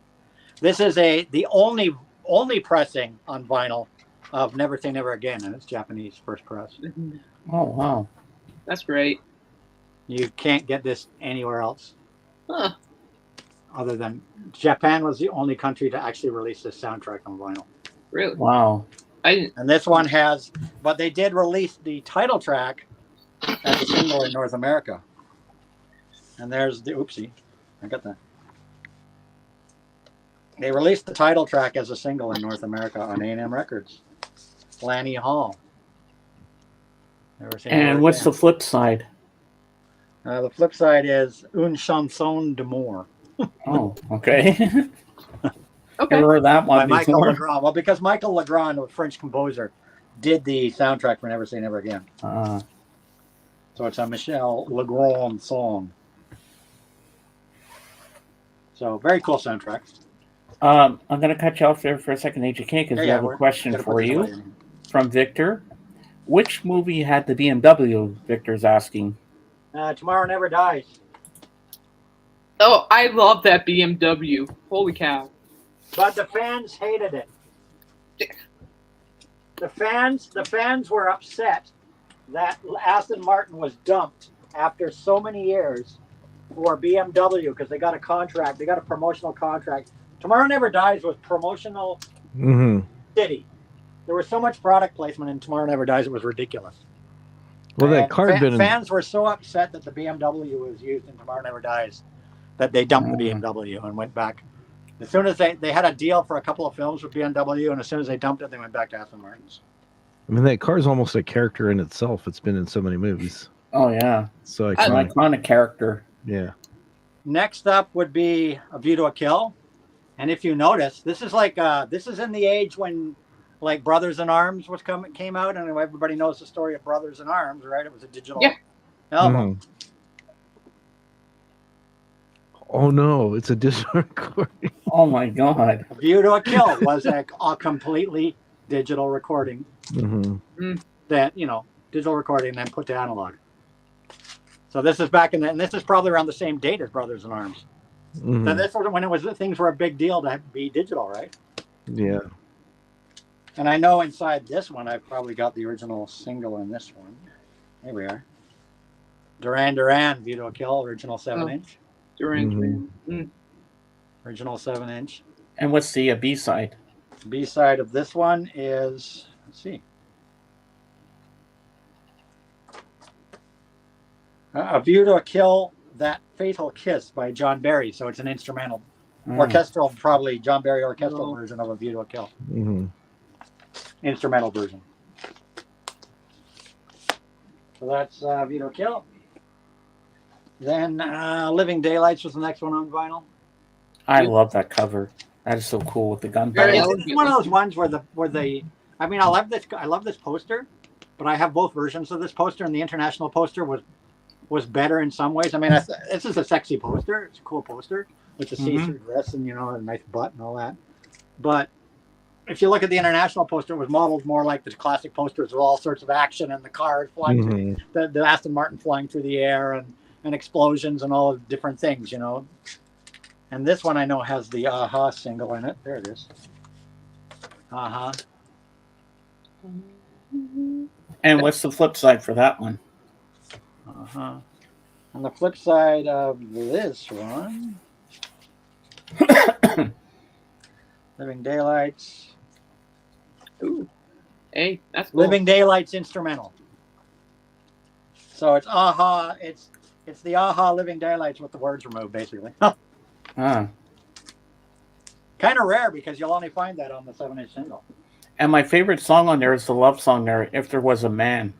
This is the only pressing on vinyl of Never Say Never Again, and it's Japanese first press. Oh, wow. That's great. You can't get this anywhere else. Huh. Other than Japan was the only country to actually release this soundtrack on vinyl. Really? Wow. I didn't. And this one has, but they did release the title track as a single in North America. And there's the, oopsie, I got that. They released the title track as a single in North America on A&M Records. Lanny Hall. Never Say Never And what's the Again. flip side? The flip side is Une chanson d'amour. Oh, okay. Okay. Never heard that By one Michael before. Legrand. Well, because Michael Legrand, a French composer, did the soundtrack for Never Say Never Again. So it's a Michel Legrand song. So very cool soundtrack. I'm going to cut you off there for a second, AJK, because we have a question Gotta put for this you away in. from Victor. Which movie had the BMW? Victor's asking. Tomorrow Never Dies. Oh, I love that BMW. Holy cow. But the fans hated it. The fans were upset that Aston Martin was dumped after so many years for BMW because they got a contract. They got a promotional contract. Tomorrow Never Dies was promotional city. There was so much product placement in Tomorrow Never Dies, it was ridiculous. Well, that And car had been in, fans were so upset that the BMW was used in Tomorrow Never Dies that they dumped the BMW and went back. As soon as they had a deal for a couple of films with BMW, and as soon as they dumped it, they went back to Aston Martin's. I mean, that car's almost a character in itself. It's been in so many movies. Oh, yeah. So An iconic. iconic character. Yeah. Next up would be A View to a Kill. And if you notice, this is like this is in the age when like Brothers in Arms came out, and everybody knows the story of Brothers in Arms, right? It was a digital album. Mhm. Oh no, it's a digital recording. Oh, my God. A View to a Kill was a completely digital recording that, digital recording then put to analog. So this is back and this is probably around the same date as Brothers in Arms. So this was when things were a big deal to be digital, right? Yeah. And I know inside this one, I've probably got the original single in this one. Here we are. Duran Duran, View to a Kill, original 7-inch. Duran. Original 7-inch. And what's the B-side? B-side of this one is, let's see. A View to a Kill, That Fatal Kiss by John Barry. So it's an instrumental, orchestral, probably John Barry orchestral version of A View to a Kill. Instrumental version. So that's View to a Kill. Then Living Daylights was the next one on vinyl. I love that cover. That is so cool with the gun Very barrel. It's one of those ones where I mean, I love this poster, but I have both versions of this poster, and the international poster was better in some ways. I mean, this is a sexy poster. It's a cool poster with the see-through dress and a nice butt and all that. But if you look at the international poster, it was modeled more like the classic posters with all sorts of action and the cars flying through the Aston Martin flying through the air and explosions and all of different things, And this one I know has the Aha single in it. There it is. Aha. And what's the flip side for that one? Uh-huh. On the flip side of this one, Living Daylights. Ooh. Hey, that's cool. Living Daylights instrumental. So it's Aha. It's the Aha Living Daylights with the words removed, basically. Ah. Kind of rare because you'll only find that on the 7-inch single. And my favorite song on there is the love song there, If There Was a Man.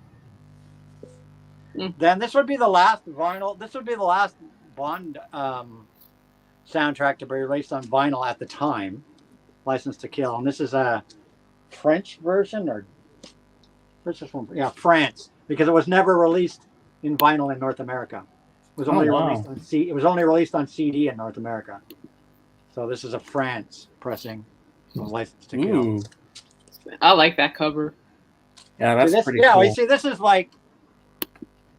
Then this would be the last vinyl. This would be the last Bond soundtrack to be released on vinyl at the time, License to Kill. And this is a French version, or where's this one? Yeah, France, because it was never released in vinyl in North America. It was only released on It was only released on CD in North America. So this is a France pressing of License to Kill. Ooh. I like that cover. Yeah, that's pretty yeah, cool. you see, this is like,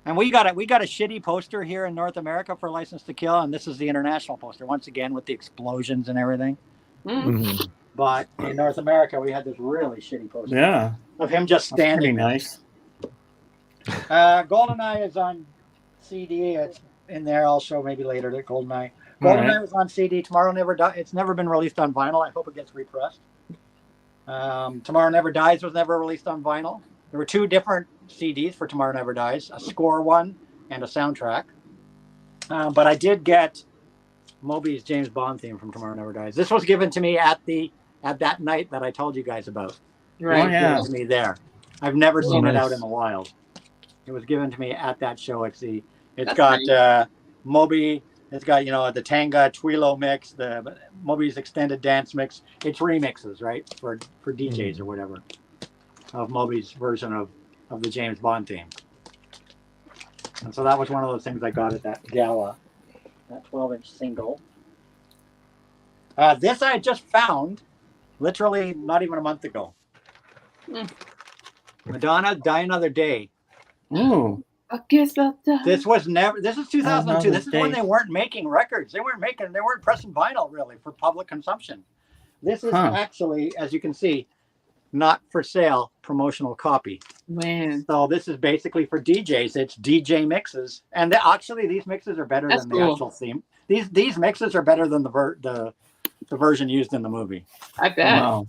and we got a shitty poster here in North America for License to Kill, and this is the international poster once again with the explosions and everything. Mhm. But in North America, we had this really shitty poster Yeah, of him just that's pretty standing. nice. GoldenEye is on CD. It's in there. I'll show maybe later that GoldenEye. GoldenEye was on CD. Tomorrow Never Dies. It's never been released on vinyl. I hope it gets repressed. Tomorrow Never Dies was never released on vinyl. There were two different CDs for Tomorrow Never Dies, a score one and a soundtrack. But I did get Moby's James Bond theme from Tomorrow Never Dies. This was given to me at that night that I told you guys about. Right. Oh, yeah. Given to me there. I've never seen it nice. out in the wild. It was given to me at that show. It's That's got nice. Moby. It's got the Tanga Twilo mix, the Moby's extended dance mix. It's remixes, right, for DJs or whatever, of Moby's version of the James Bond theme. And so that was one of those things I got at that gala, that 12-inch single. This I just found, literally not even a month ago. Madonna, Die Another Day. Ooh. I guess I'll die. This is 2002. Another This is when Day. they weren't making records. They weren't pressing vinyl really for public consumption. This is actually, as you can see, not for sale promotional copy. Man, So this is basically for DJs. It's DJ mixes. And actually these mixes are better That's than cool. the actual theme. These mixes are better than the version used in the movie. I bet. Wow.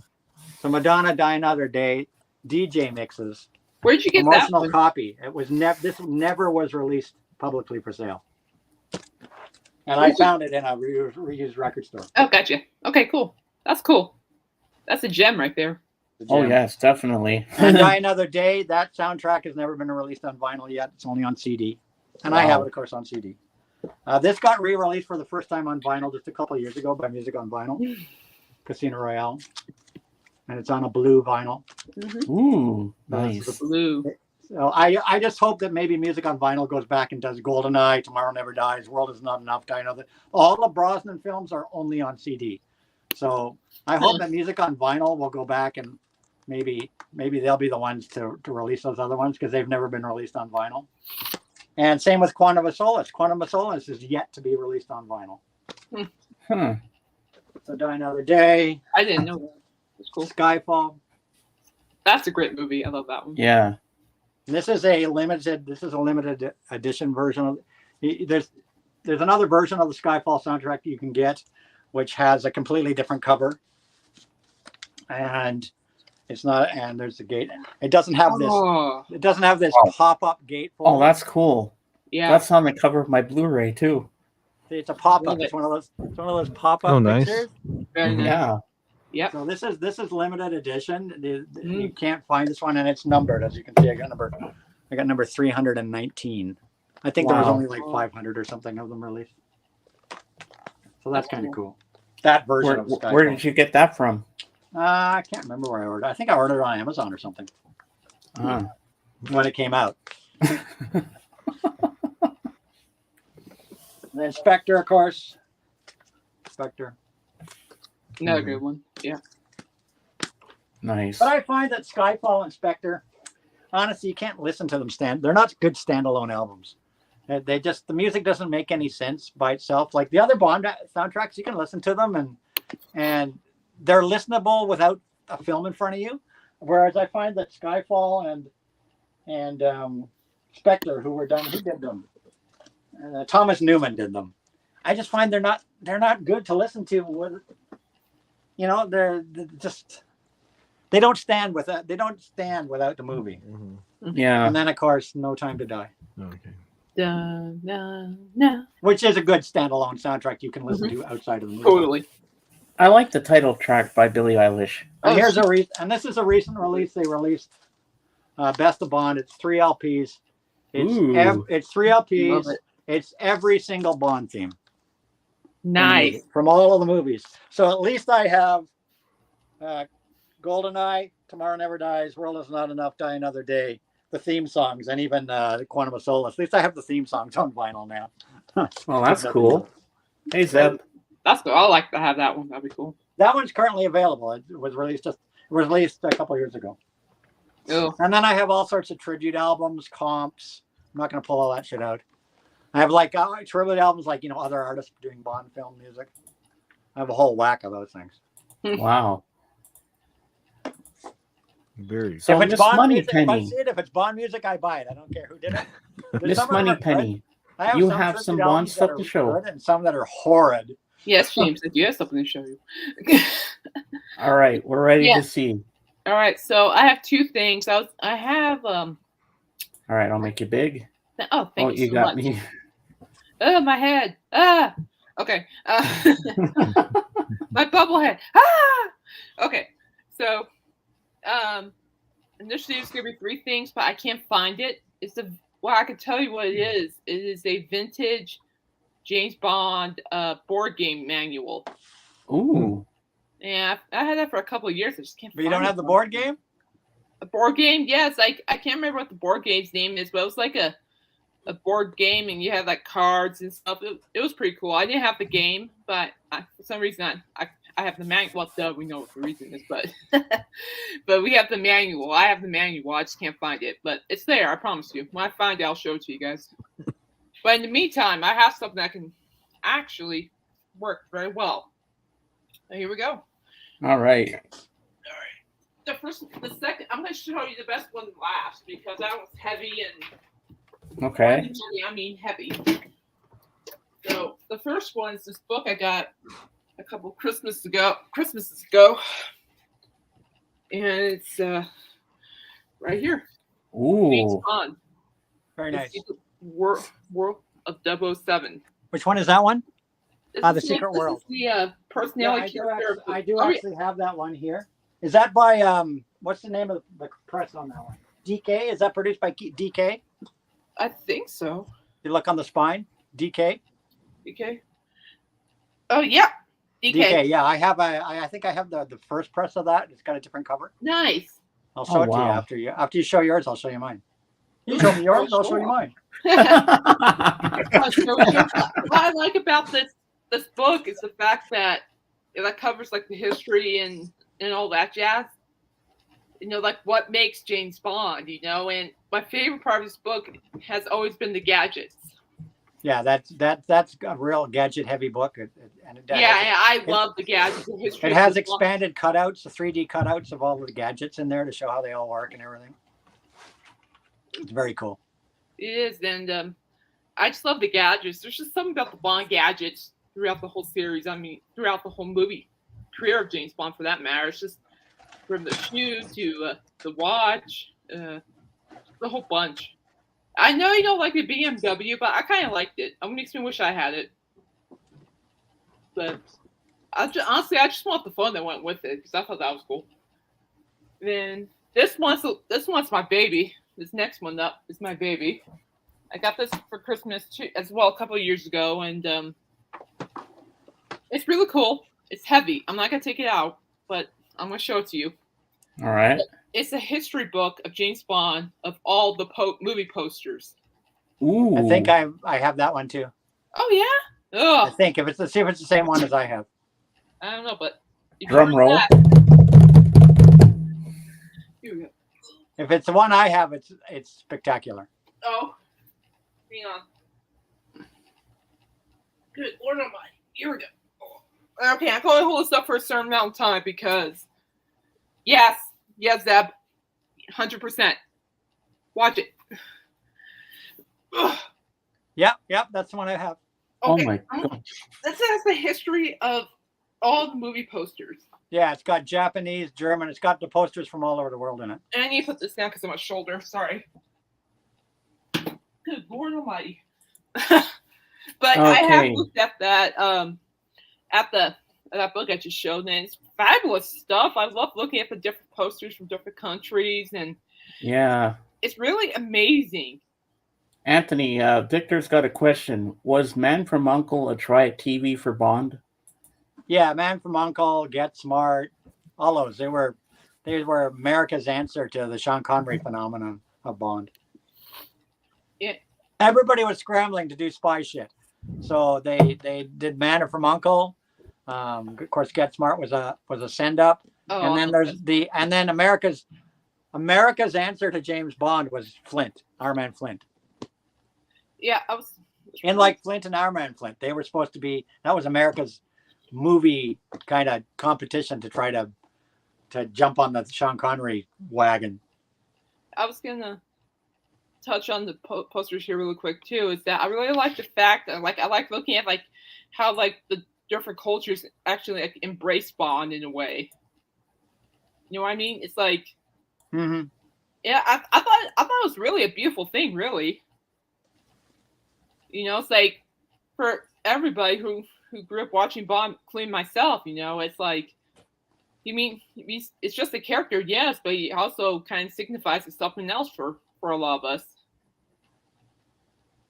So Madonna, Die Another Day, DJ mixes. Where'd you get that Promotional one? copy. It was this never was released publicly for sale. And I found it in a reused record store. Oh, gotcha. Okay, cool. That's cool. That's a gem right there. The Oh gem. yes, definitely. And Die Another Day, that soundtrack has never been released on vinyl yet. It's only on CD. And I have Wow. it, of course, on CD. This got re-released for the first time on vinyl just a couple of years ago by Music on Vinyl, Casino Royale. And it's on a blue vinyl. Mm-hmm. Ooh, That's nice. Blue. So I just hope that maybe Music on Vinyl goes back and does GoldenEye, Tomorrow Never Dies, World Is Not Enough, Die Another. All the Brosnan films are only on CD. So I hope that Music on Vinyl will go back and maybe they'll be the ones to release those other ones because they've never been released on vinyl. And same with Quantum of Solace. Quantum of Solace is yet to be released on vinyl. Huh. So Die Another Day, I didn't know that. That's cool. Skyfall. That's a great movie. I love that one. Yeah. This is a limited edition version of. There's another version of the Skyfall soundtrack you can get, which has a completely different cover, and it's not. And there's the gate. It doesn't have this. Oh, It doesn't have this Wow. pop-up gate. Oh, that's cool. yeah. That's on the cover of my Blu-ray too. It's a pop-up. Love It's it. one of those. It's one of those pop-up Oh, nice. pictures. Very Mhm. nice. Yeah. Yep. So this is limited edition. You Mm-hmm. can't find this one, and it's numbered, as you can see. I got number 319. I think there was Wow. only like 500 or something of them released. So that's kind of cool. That version Where, of Skyfall. where did you get that from? I can't remember where I ordered. I think I ordered it on Amazon or something Ah. when it came out. Then Spectre, of course. Spectre. Another good one. Yeah. Nice. But I find that Skyfall and Spectre, honestly, you can't listen to them they're not good standalone albums. They just, the music doesn't make any sense by itself. Like the other Bond soundtracks, you can listen to them and they're listenable without a film in front of you. Whereas I find that Skyfall and Spectre, who did them? Thomas Newman did them. I just find they're not good to listen to. They're just, they don't stand without the movie. Yeah. And then of course, No Time to Die, Okay. Dun, dun, dun. which is a good standalone soundtrack you can listen to outside of the movie. Totally. I like the title track by Billie Eilish. And this is a recent release. They released Best of Bond. It's 3 LPs. Ooh. It's 3 Love LPs. it. It's every single Bond theme. Nice. From all of the movies. So at least I have GoldenEye, Tomorrow Never Dies, World Is Not Enough, Die Another Day, the theme songs, and even Quantum of Solace. At least I have the theme songs on vinyl now. Well, that's cool. Hey, Zeb. That's cool. I like to have that one. That'd be cool. That one's currently available. It was released a couple years ago. Oh, And then I have all sorts of tribute albums, comps. I'm not going to pull all that shit out. I have like tribute albums, like, other artists doing Bond film music. I have a whole whack of those things. Wow. Very. So if it's Miss Bond music, Moneypenny, if it's Bond music, I buy it. I don't care who did it. There's Miss some of them are Moneypenny, good. I you some have tribute some albums Bond that stuff are to show. good and some that are horrid. yes, James. I do have something to show you. All right, we're ready Yeah. to see. All right. So I have two things. I have All right, I'll make it big. Oh, thank you You so got much. me. Oh, my head. Okay. My bubble head. Okay. So, initially it's gonna be 3 things, but I can't find it. I can tell you what it is. It is a vintage James Bond board game manual. Ooh. Yeah, I had that for a couple of years. I just can't. But you find don't it. have the board game? A board game? Yes. I can't remember what the board game's name is, but it was like a board game, and you had like cards and stuff. It was pretty cool. I didn't have the game, but for some reason I have the manual. Well, we know what the reason is, but but we have the manual. I have the manual. I just can't find it, but it's there. I promise you. When I find it, I'll show it to you guys. But in the meantime, I have something that can actually work very well. So here we go. All right. The second, I'm going to show you the best one last because that one's heavy and Okay. I mean heavy. So the first one is this book I got a couple Christmases ago, and it's right here. James Ooh. Bond. Very nice. It's the World of 007. Which one is that one? The This Secret is World. the personality character. I do Oh, yeah. actually have that one here. Is that by what's the name of the press on that one? DK? Is that produced by DK? I think so. You look on the spine. DK. DK. Oh yeah, DK. Yeah, I think I have the first press of that. It's got a different cover. Nice. I'll show it to you wow. after you show yours. I'll show you mine. You show me yours. I'll show you mine. What I like about this book is the fact that it covers like the history and all that jazz. Like what makes James Bond, and my favorite part of this book has always been the gadgets. Yeah, that's a real gadget heavy book. I love the gadgets. The history. It has of the book. expanded cutouts, the 3D cutouts of all the gadgets in there to show how they all work and everything. It's very cool. It is, and I just love the gadgets. There's just something about the Bond gadgets throughout the whole series. I mean, throughout the whole movie career of James Bond, for that matter. It's just from the shoe to the watch, the whole bunch. I know you don't like the BMW, but I kind of liked it. It makes me wish I had it. But honestly, I just want the phone that went with it because I thought that was cool. Then this one's my baby. This next one up is my baby. I got this for Christmas too, as well a couple of years ago, and it's really cool. It's heavy. I'm not gonna take it out, but I'm gonna show it to you. All right. It's a history book of James Bond of all the movie posters. Ooh. I think I have that one too. Oh yeah. I Oh, think if it's the same one as I have. I don't know, but if you Drum like roll. that- Here we go. If it's the one I have, it's spectacular. Oh, hang on. Good Lord Almighty. Here we go. Okay, I can only hold this up for a certain amount of time because, yes, Zeb, 100%. Watch it. Ugh. Yep, that's the one I have. Oh Okay, my god. this has the history of all the movie posters. Yeah, it's got Japanese, German. It's got the posters from all over the world in it. And I need to put this down because of my shoulder. Sorry. Good Lord Almighty. But I have Okay. looked at that at that book I just showed, and it's fabulous stuff. I love looking at the different posters from different countries, and Yeah. it's really amazing. Anthony, Victor's got a question. Was Man from Uncle a try at TV for Bond? Yeah, Man from Uncle, Get Smart, all those. They were America's answer to the Sean Connery phenomenon of Bond. Yeah. Everybody was scrambling to do spy shit, so they did Man from Uncle. Of course, Get Smart was a send up, Oh, and then America's answer to James Bond was Flint, Our Man Flint. yeah, I was. And like Flint and Our Man Flint, they were supposed to be. That was America's movie kind of competition to try to jump on the Sean Connery wagon. I was gonna touch on the posters here really quick too. Is that I really like the fact that I like looking at how the different cultures actually embrace Bond in a way. You know what I mean? It's like, Mm-hmm. yeah, I thought it was really a beautiful thing, really. You know, it's like for everybody who grew up watching Bond, including myself, you know, it's like, it's just a character, yes, but he also kind of signifies something else for a lot of us.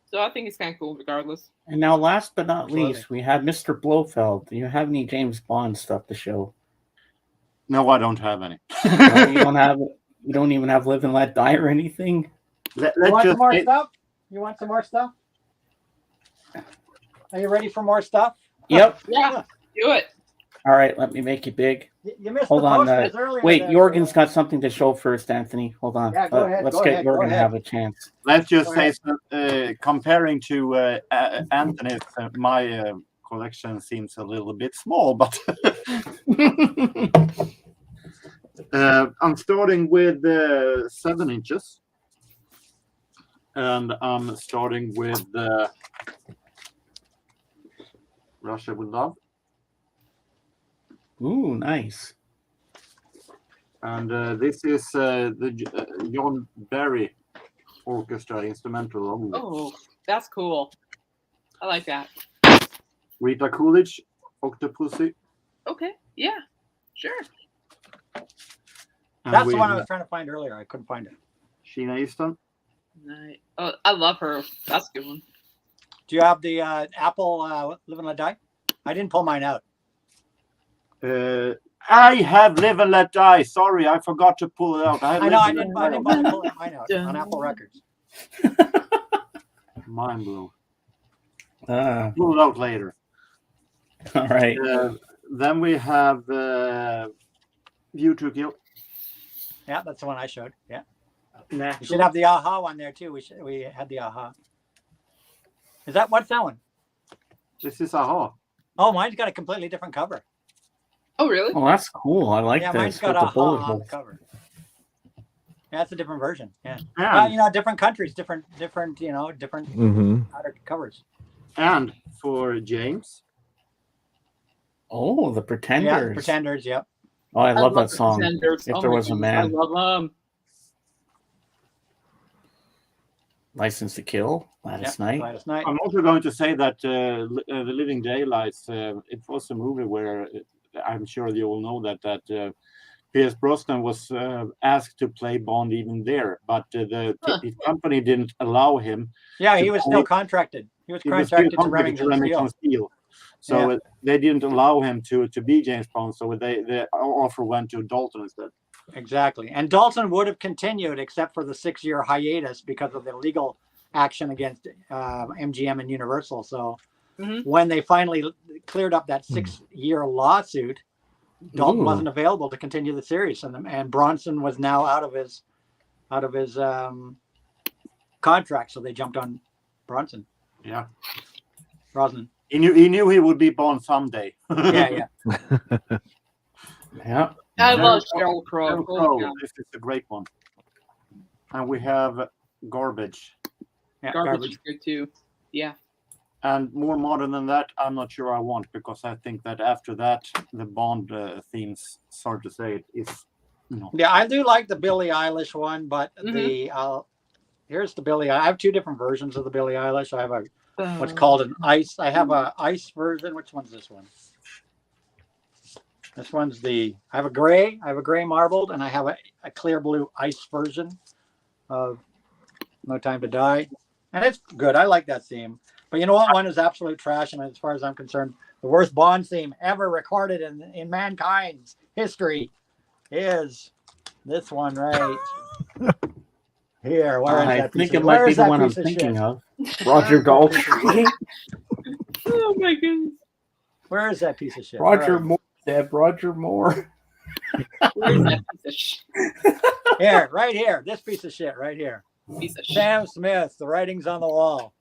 So I think it's kind of cool regardless. And now, last but not Absolutely. least, we have Mr. Blofeld. Do you have any James Bond stuff to show? No, I don't have any. No, you don't have. You don't even have Live and Let Die or anything. You Let's want some just more stuff? You want some more stuff? Are you ready for more stuff? Yep. Yeah, do it. All right. Let me make it big. You missed Hold the on, posters earlier. Wait, there. Jorgen's got something to show first, Anthony. Hold on. Yeah, go ahead, Let's go get ahead, go Jorgen to ahead. have a chance. let's just Go say ahead. comparing to Anthony's, my collection seems a little bit small, but I'm starting with 7 inches, and I'm starting with Russia with Love, Ooh, nice. and this is the John Barry Orchestra instrumental only. Oh, that's cool. I like that. Rita Coolidge, Octopussy. Okay, yeah, sure. And That's the with, one I was trying to find earlier. I couldn't find it. Sheena Easton. Nice. Oh, I love her. That's a good one. Do you have the Apple Live and Let Die? I didn't pull mine out. I have Live and Let Die. Sorry, I forgot to pull it out. I know. I didn't bother pulling mine out on Apple Records. Mind blown. Ah, Pull it out later. all right. Then we have View to Kill. Yeah, that's the one I showed. Yeah, we Natural. should have the Aha one there too. We had the Aha. What's that one? This is Aha. Oh, mine's got a completely different cover. Oh, really? Oh, that's cool. I like Yeah, mine's this got with the Aha bullet on the holes. cover. Yeah, that's a different version. Yeah. And, Different countries, different, different Mm-hmm. outer covers. and for James, Oh, the Yeah, Pretenders. Pretenders. Yep. Oh, I love that the song. Pretenders. If Oh There my Was a goodness, Man. I love them. License to Kill. Gladys Knight. Gladys Knight. I'm also going to say that The Living Daylights, it was a movie where I'm sure you all know that Pierce Brosnan was asked to play Bond even there, but his company didn't allow him. Yeah, he to was play- still contracted. He was He was contracted still to contracted Remington Steel. Steel. So they didn't allow him to be James Bond. So the offer went to Dalton instead. Exactly. And Dalton would have continued except for the 6-year hiatus because of the legal action against MGM and Universal. So Mhm. when they finally cleared up that 6-year lawsuit, Dalton Ooh. wasn't available to continue the series, and Bronson was now out of his contract. So they jumped on Brosnan. Yeah. He knew he would be Bond someday. Yeah. Yeah. I Sheryl love Sheryl Crow. Sheryl Holy Crow, cow. this is a great one. And we have Garbage. Yeah, Garbage is good too. Yeah. And more modern than that, I'm not sure I want, because I think that after that, the Bond themes, sorry to say it, is, you know. Yeah, I do like the Billie Eilish one, but here's the Billie. I have two different versions of the Billie Eilish. I have a what's called an ice. I have a ice version. Which one's this one? This one's the. I have a gray marbled, and I have a clear blue ice version of No Time to Die, and it's good. I like that theme. But you know what? One is absolute trash, and as far as I'm concerned, the worst Bond theme ever recorded in mankind's history is this one right here. Where is I that piece think of- it might where be is the that one I'm piece of thinking shit? of. Roger Daltrey. Oh my goodness. Where is that piece of shit? Roger Where- Moore, Deb. Roger Moore. Where's that piece of shit? Here, right here. This piece of shit right here. Piece of shit. Sam Smith, The Writing's on the Wall.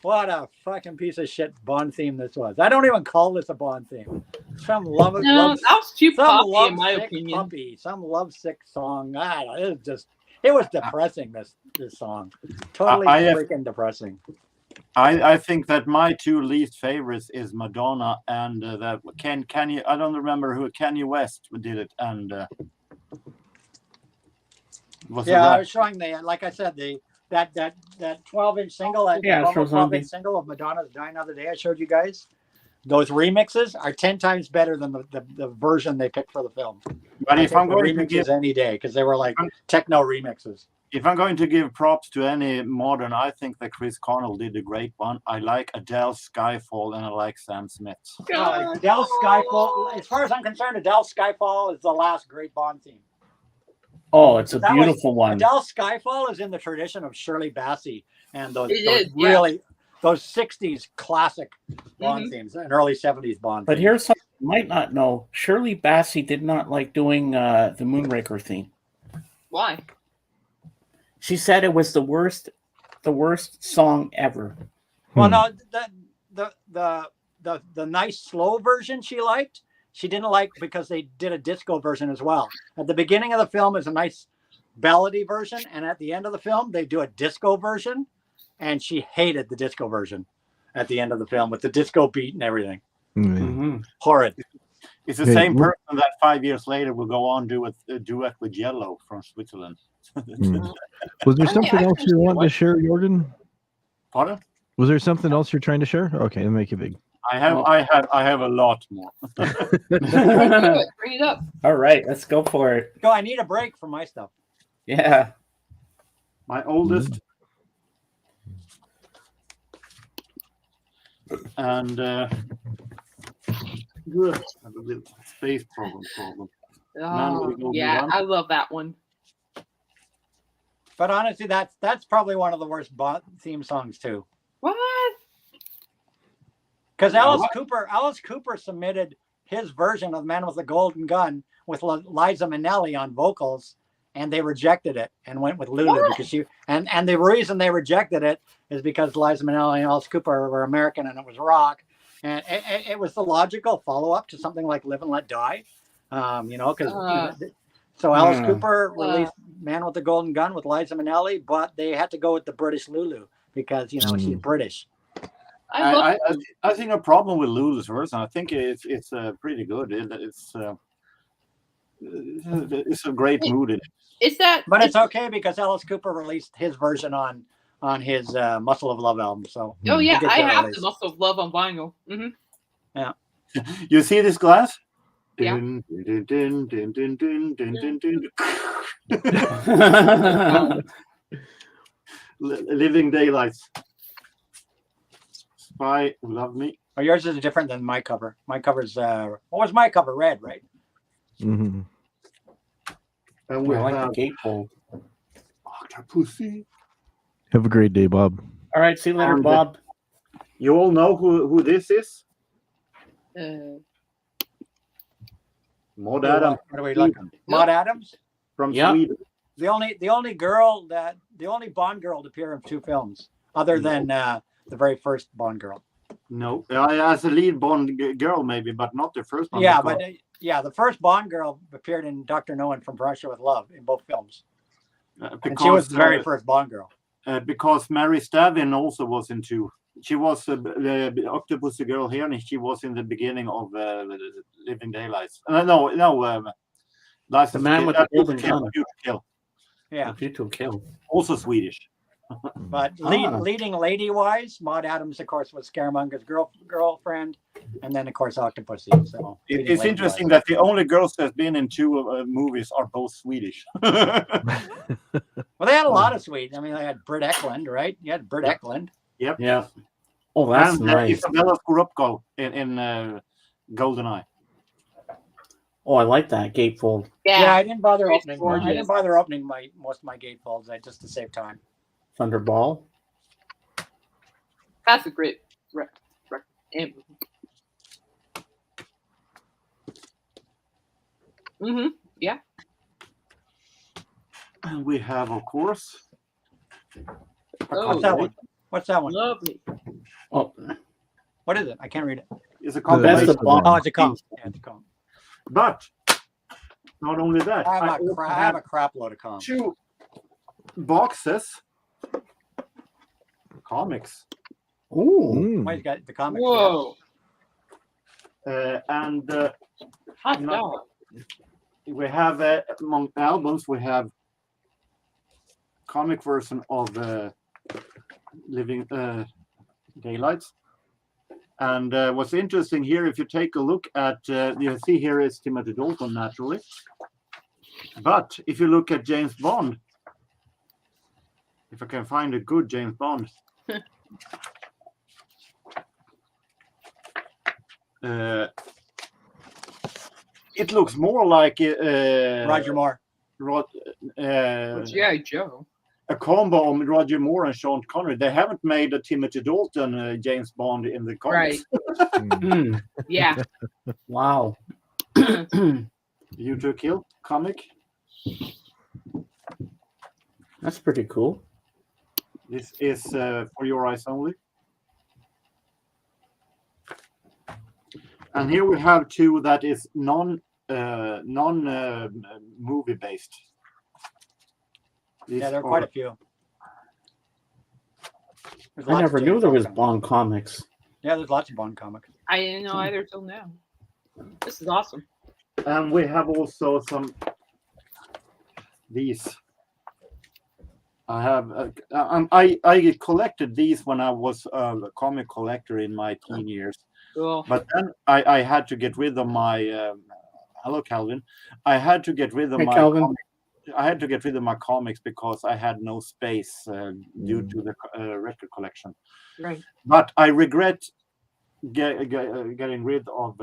What a fucking piece of shit Bond theme this was. I don't even call this a Bond theme. Some No, that was too poppy in my opinion. puppy, some lovesick song. I don't know, it was depressing. This song, totally I have- freaking depressing. I think that my two least favorites is Madonna and that Kanye. I don't remember who Kanye West did it, and was it Yeah, I that? was showing like I said, that 12-inch single, that Yeah, it shows on 12-inch single of Madonna's Die Another Day I showed you guys. Those remixes are 10 times better than the version they picked for the film. But I if take I'm the going to remixes give any day because they were like techno remixes. if I'm going to give props to any modern, I think that Chris Cornell did a great one. I like Adele's Skyfall and I like Sam Smith's. Adele Skyfall, as far as I'm concerned, Adele Skyfall is the last great Bond theme. Oh, it's a That was- beautiful one. Adele Skyfall is in the tradition of Shirley Bassey and those It is, yeah. really those 60s classic Bond themes and early 70s Bond But themes. here's something you might not know. Shirley Bassey did not like doing the Moonraker theme. Why? She said it was the worst song ever. Well, no, the nice slow version she liked. She didn't like because they did a disco version as well. At the beginning of the film is a nice ballady version, and at the end of the film they do a disco version, and she hated the disco version at the end of the film with the disco beat and everything. Mm-hmm. Horrid. It's the Hey, same what- person that 5 years later will go on do a duet with Yellow from Switzerland. Was there I something mean, else you wanted to share, Jordan? Pardon? Was there something else you're trying to share? Okay, let me make it big. I have a lot more. Bring it up. All right, let's go for it. Go, I need a break from my stuff. Yeah. My oldest and I have a little space problem. Oh, we go yeah, beyond. I love that one. But honestly, that's probably one of the worst Bond theme songs too. What? Because Alice Cooper submitted his version of Man with the Golden Gun with Liza Minnelli on vocals, and they rejected it and went with Lulu What? because she and the reason they rejected it is because Liza Minnelli and Alice Cooper were American and it was rock, and it was the logical follow up to something like Live and Let Die, because so Alice Cooper released Man with the Golden Gun with Liza Minnelli, but they had to go with the British Lulu because she's British. I love I think a problem with Lulu's version. I think it's pretty good. It's a great mood in it. Is that? But it's okay because Alice Cooper released his version on his Muscle of Love album. So Oh yeah, He did I that have release. the Muscle of Love on vinyl. Mm-hmm. You see this glass? Yeah. Dun, dun, dun, dun, dun, dun, dun, dun, dun. Living Daylights. Spy Who Loved Me. oh, yours is different than my cover. My cover's what was my cover? Red, right? Mm-hmm. And we I like the have gatefold. Octopussy. Have a great day, Bob. All right, see you later, And, Bob. You all know who this is? Maud Adams What are we looking? Maud Adams, from Yep. Sweden. the only Bond girl to appear in two films, other than the very first Bond girl. No, as a lead Bond girl, maybe, but not the first one. Yeah, because, but the first Bond girl appeared in Dr. No and From Russia with Love in both films. And she was the very first Bond girl. because Mary Stavin also was in two. She was the octopus girl here, and she was in the beginning of Living Daylights. License The Man to with Kill, the Golden Gun. View to Kill. Yeah. View to a Kill. Also Swedish. But leading lady-wise, Maud Adams, of course, was Scaramouche's girlfriend, and then, of course, Octopussy. So It's interesting that the only girls that's been in two movies are both Swedish. Well, they had a lot of Swedes. I mean, they had Britt Eklund, right? You had Britt Eklund. Yep. Yeah. Oh, that's And nice. Isabella Scorupco in GoldenEye. Oh, I like that gatefold. Yeah, I didn't bother It's opening. gorgeous. I didn't bother opening most of my gatefolds just to save time. Thunderball. That's a great movie. Mm-hmm. Yeah. And we have, of course, What's that one? What's that one? Lovely. Oh, What is it? I can't read it. it's a best combination. of Bond. Oh, it's a comp. Yeah, it's a comp. But not only that, I I have also I have a crap load of comps. two boxes, comics, ooh. Mm. Why you got the comics? Whoa. and Hot No. dog. we have among albums we have comic version of Living Daylights. And what's interesting here, if you take a look at, you see here is Timothy Dalton naturally. But if you look at James Bond, if I can find a good James Bond, it looks more like Roger Moore. G.I. Joe. a combo of Roger Moore and Sean Connery. They haven't made a Timothy Dalton James Bond in the comics. Mm. Yeah. Wow. View to a Kill comic. That's pretty cool. This is for your eyes only. And here we have two that is non movie based. Yeah, there are quite a few. There's I lots never of knew James there was comics. Bond comics. Yeah, there's lots of Bond comics. I didn't know either till now. This is awesome. And we have also some these. I have I collected these when I was a comic collector in my teen years. Cool. But then I had to get rid of my hello Calvin. I had to get rid of Hey, my Calvin. I had to get rid of my comics because I had no space due to the record collection. Right. But I regret getting rid of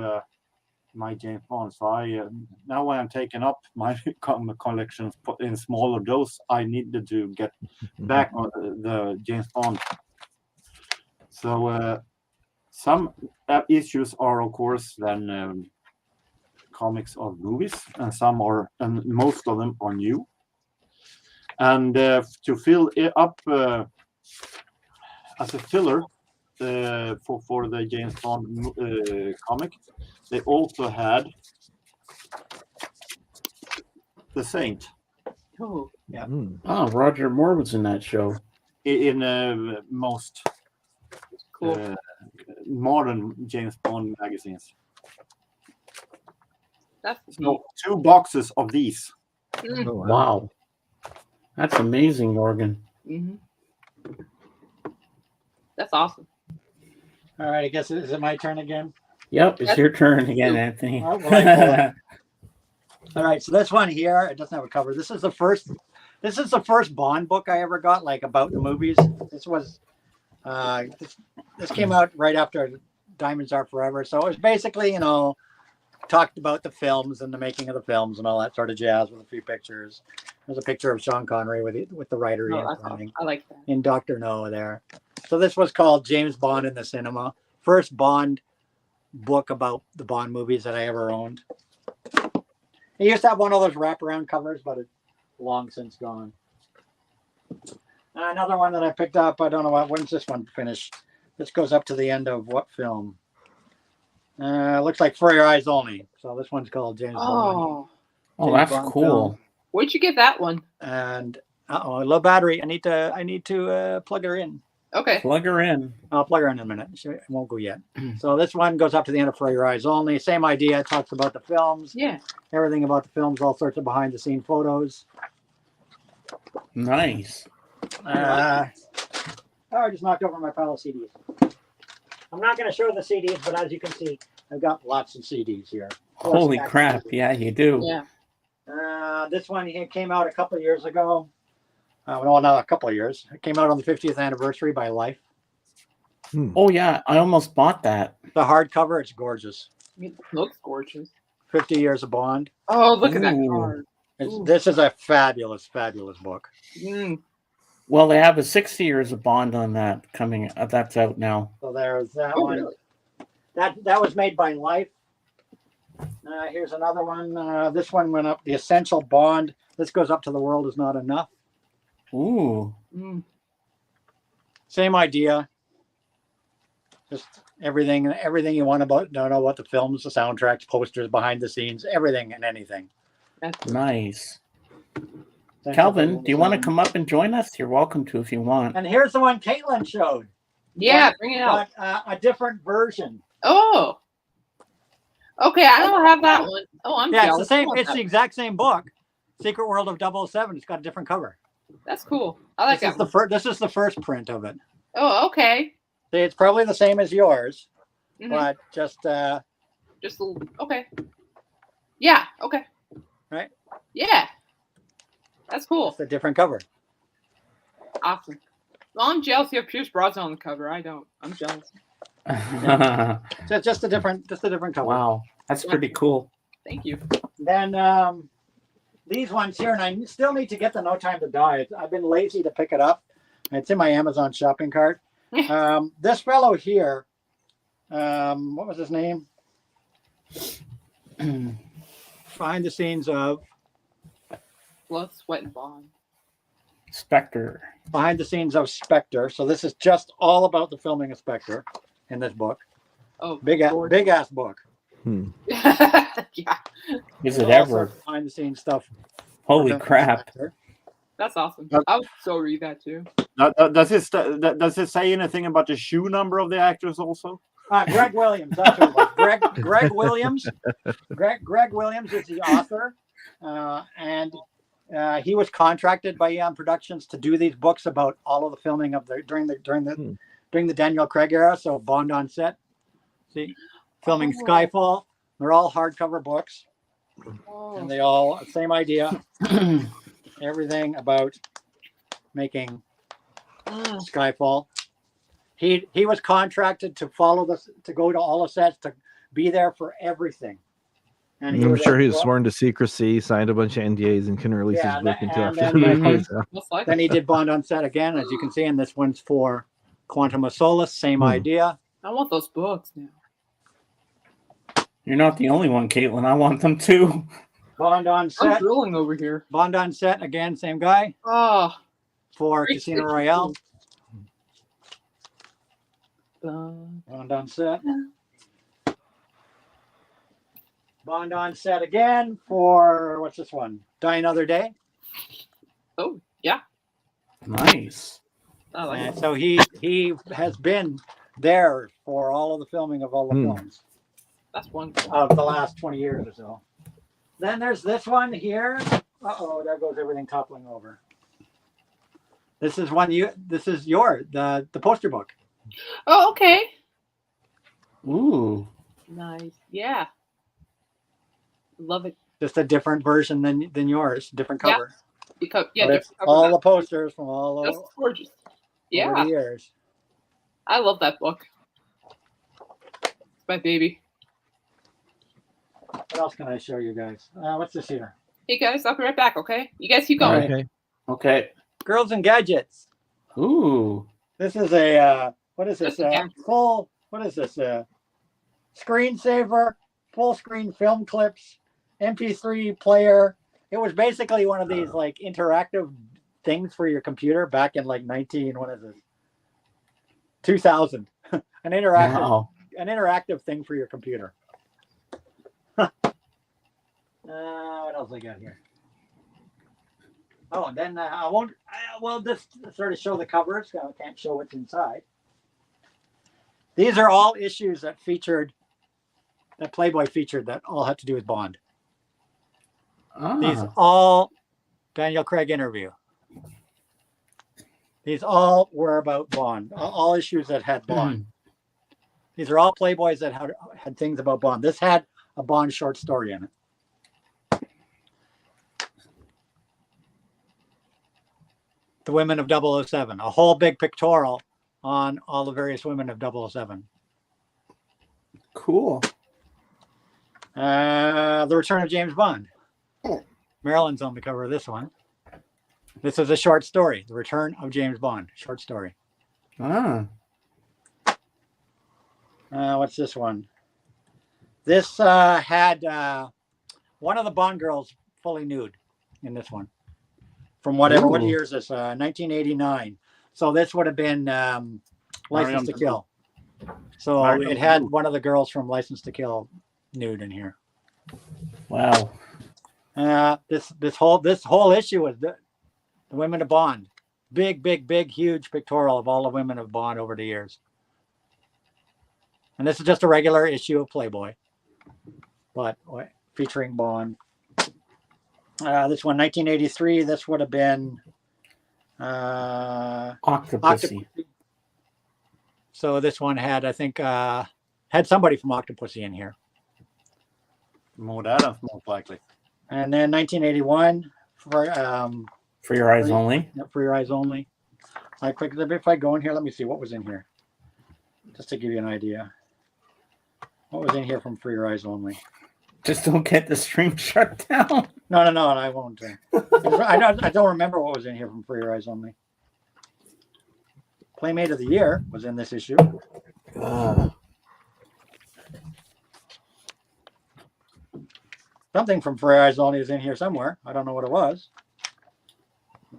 my James Bond. So I now when I'm taking up my comic collections in smaller dose, I needed to get back on the James Bond. So some issues are, of course, then comics of movies, and some are, and most of them are new. And to fill it up as a filler for the James Bond comic, they also had The Saint Oh. Mm. Oh, Roger Moore was in that show. in most Cool. modern James Bond magazines. That's So 2 boxes of these. Mm. Oh, wow. Wow. That's amazing, Morgan. Mhm. That's awesome. All right, I guess is it my turn again? Yep, it's That's- your turn again, Anthony. Oh, well, I pull it. All right, so this one here, it doesn't have a cover. This is the first Bond book I ever got, like about the movies. This was this came out right after Diamonds Are Forever. So it was basically, talked about the films and the making of the films and all that sort of jazz with a few pictures. There's a picture of Sean Connery with the writer No, Ian that's Fleming awesome. I like that. in Dr. No there. So this was called James Bond in the Cinema. First Bond book about the Bond movies that I ever owned. It used to have one of those wraparound covers, but it's long since gone. Another one that I picked up, I don't know when's this one finished? This goes up to the end of what film? Looks like For Your Eyes Only. So this one's called James Bond. Oh, Oh, James that's Bond cool. film. where'd you get that one? And a low battery. I need to plug her in. Okay. Plug her in. I'll plug her in a minute. It won't go yet. So this one goes up to the end of For Your Eyes Only. Same idea. It talks about the films, Yeah. everything about the films, all sorts of behind the scene photos. Nice. I just knocked over my pile of CDs. I'm not going to show the CDs, but as you can see, I've got lots of CDs here. Holy Stacks of crap. CDs. Yeah, you do. Yeah. This one here came out a couple of years ago. Well, not a couple of years. It came out on the 50th anniversary by Life. Oh, yeah. I almost bought that. The hardcover, it's gorgeous. It looks gorgeous. 50 Years of Bond. Oh, look at that Ooh. card. Ooh. This is a fabulous, fabulous book. Mm. Well, they have a 60 years of Bond on that coming. That's out now. So there's that Oh, one. really? That was made by Life. Here's another one. This one went up. The Essential Bond. This goes up to The World Is Not Enough. Ooh. Mm. Same idea. Just everything you want to know about the films, the soundtracks, posters, behind the scenes, everything and anything. That's Nice. Essential Calvin, Bond do you want to design. come up and join us? You're welcome to if you want. And here's the one Caitlin showed, yeah, bring it out. but a different version. Oh. Okay, I don't have that one. Oh, I'm Yeah, it's jealous. the same. I want It's that the one. exact same book, Secret World of 007. It's got a different cover. That's cool. I like This is that. the first. This is the first print of it. Oh, okay. See, it's probably the same as yours, Mhm. but just Just a little. Okay. Yeah. Okay. Right? Yeah. That's cool. it's a different cover. Awesome. Well, I'm jealous you have Pierce Brosnan on the cover. I don't. I'm jealous. So it's just a different cover. Wow. That's pretty cool. Thank you. Then these ones here, and I still need to get the No Time to Die. I've been lazy to pick it up. It's in my Amazon shopping cart. This fellow here, what was his name? Behind the scenes of Blood, Sweat, and Bond. Spectre. behind the scenes of Spectre. So this is just all about the filming of Spectre in this book. Oh, Big ass book. yeah. Is it Also ever? behind the scenes stuff? Holy for crap. Spectre. That's awesome. That- I would so read that too. Does it say anything about the shoe number of the actors also? Greg Williams. That's who it was. Greg Williams. Greg Williams is the author, and he was contracted by Eon Productions to do these books about all of the filming of during the Daniel Craig era. So Bond on set. See, filming Oh. Skyfall. They're all hardcover books, Oh. and they all same idea. Everything about making Mm. Skyfall. He was contracted to follow this, to go to all the sets, to be there for everything. And I'm was sure like, he was well, sworn to secrecy, signed a bunch of NDAs, and couldn't release Yeah, his book until and after then the he- book was out. Most likely. Then he did Bond on set again, as you can see, and this one's for Quantum of Solace. Same idea. I want those books now. You're not the only one, Caitlin. I want them too. Bond on I'm set. drooling over here. Bond on set again, same guy Oh. for Great Casino picture. Royale. Bond. Bond on set. Bond on set again for what's this one? Die Another Day. Oh, yeah. Nice. I like And it. so he has been there for all of the filming of all the films That's wonderful. of the last 20 years or so. Then there's this one here. Uh-oh, there goes everything toppling over. This is the poster book. Oh, okay. Ooh. Nice. Yeah. Love it. Just a different version than yours, different Yeah. cover. Because But it's different cover all map. the posters from all That's over gorgeous. the Yeah, years. I love that book. It's my baby. What else can I show you guys? What's this here? Hey guys, I'll be right back. Okay, you guys keep All going. right. Okay. Okay. Girls and Gadgets. Ooh. This is a what is this? Just a gadget. Full what is this? Screensaver, full screen film clips, MP3 player. It was basically one of these like interactive things for your computer back in like 2000. an interactive Wow. an interactive thing for your computer. What else I got here? Oh, and then I won't. Well, just sort of show the covers. I can't show what's inside. These are all issues that Playboy featured that all had to do with Bond. These Ah. all Daniel Craig interview. These all were about Bond. All issues that had Bond. These are all Playboys that had things about Bond. This had a Bond short story in it. The women of 007, a whole big pictorial on all the various women of 007. Cool. The Return of James Bond. Marilyn's on the cover of this one. This is a short story, The Return of James Bond, short story. Ah. What's this one? This had one of the Bond girls fully nude in this one. From what Ooh. year is this? 1989. So this would have been License to Kill. So Marion it had Blue. one of the girls from License to Kill nude in here. Wow. This whole issue was the women of Bond. Big, huge pictorial of all the women of Bond over the years. And this is just a regular issue of Playboy, but featuring Bond. This one, 1983. This would have been Octopussy. So this one had, I think, had somebody from Octopussy in here. Maud Adams, most likely. And then 1981 For Your Eyes Free- Only. For Your Eyes Only. If I go in here, let me see what was in here, just to give you an idea. What was in here from For Your Eyes Only? Just don't get the stream shut down. No, I won't. I don't remember what was in here from For Your Eyes Only. Playmate of the Year was in this issue. Something from For Your Eyes Only is in here somewhere. I don't know what it was.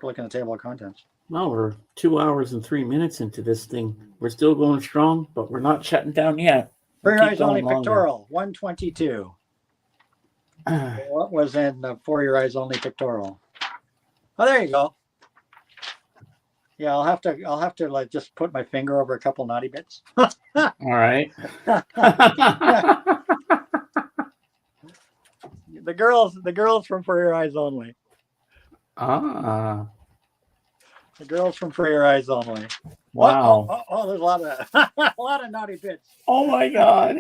Look in the table of contents. Well, we're 2 hours and 3 minutes into this thing. We're still going strong, but we're not shutting down yet. For Your Keep Eyes Only going longer. pictorial, 122. What was in the For Your Eyes Only pictorial? Oh, there you go. Yeah, I'll have to like just put my finger over a couple naughty bits. All right. The girls from For Your Eyes Only. Ah. The girls from For Your Eyes Only. Wow. Oh, there's a lot of a lot of naughty bits. Oh my God.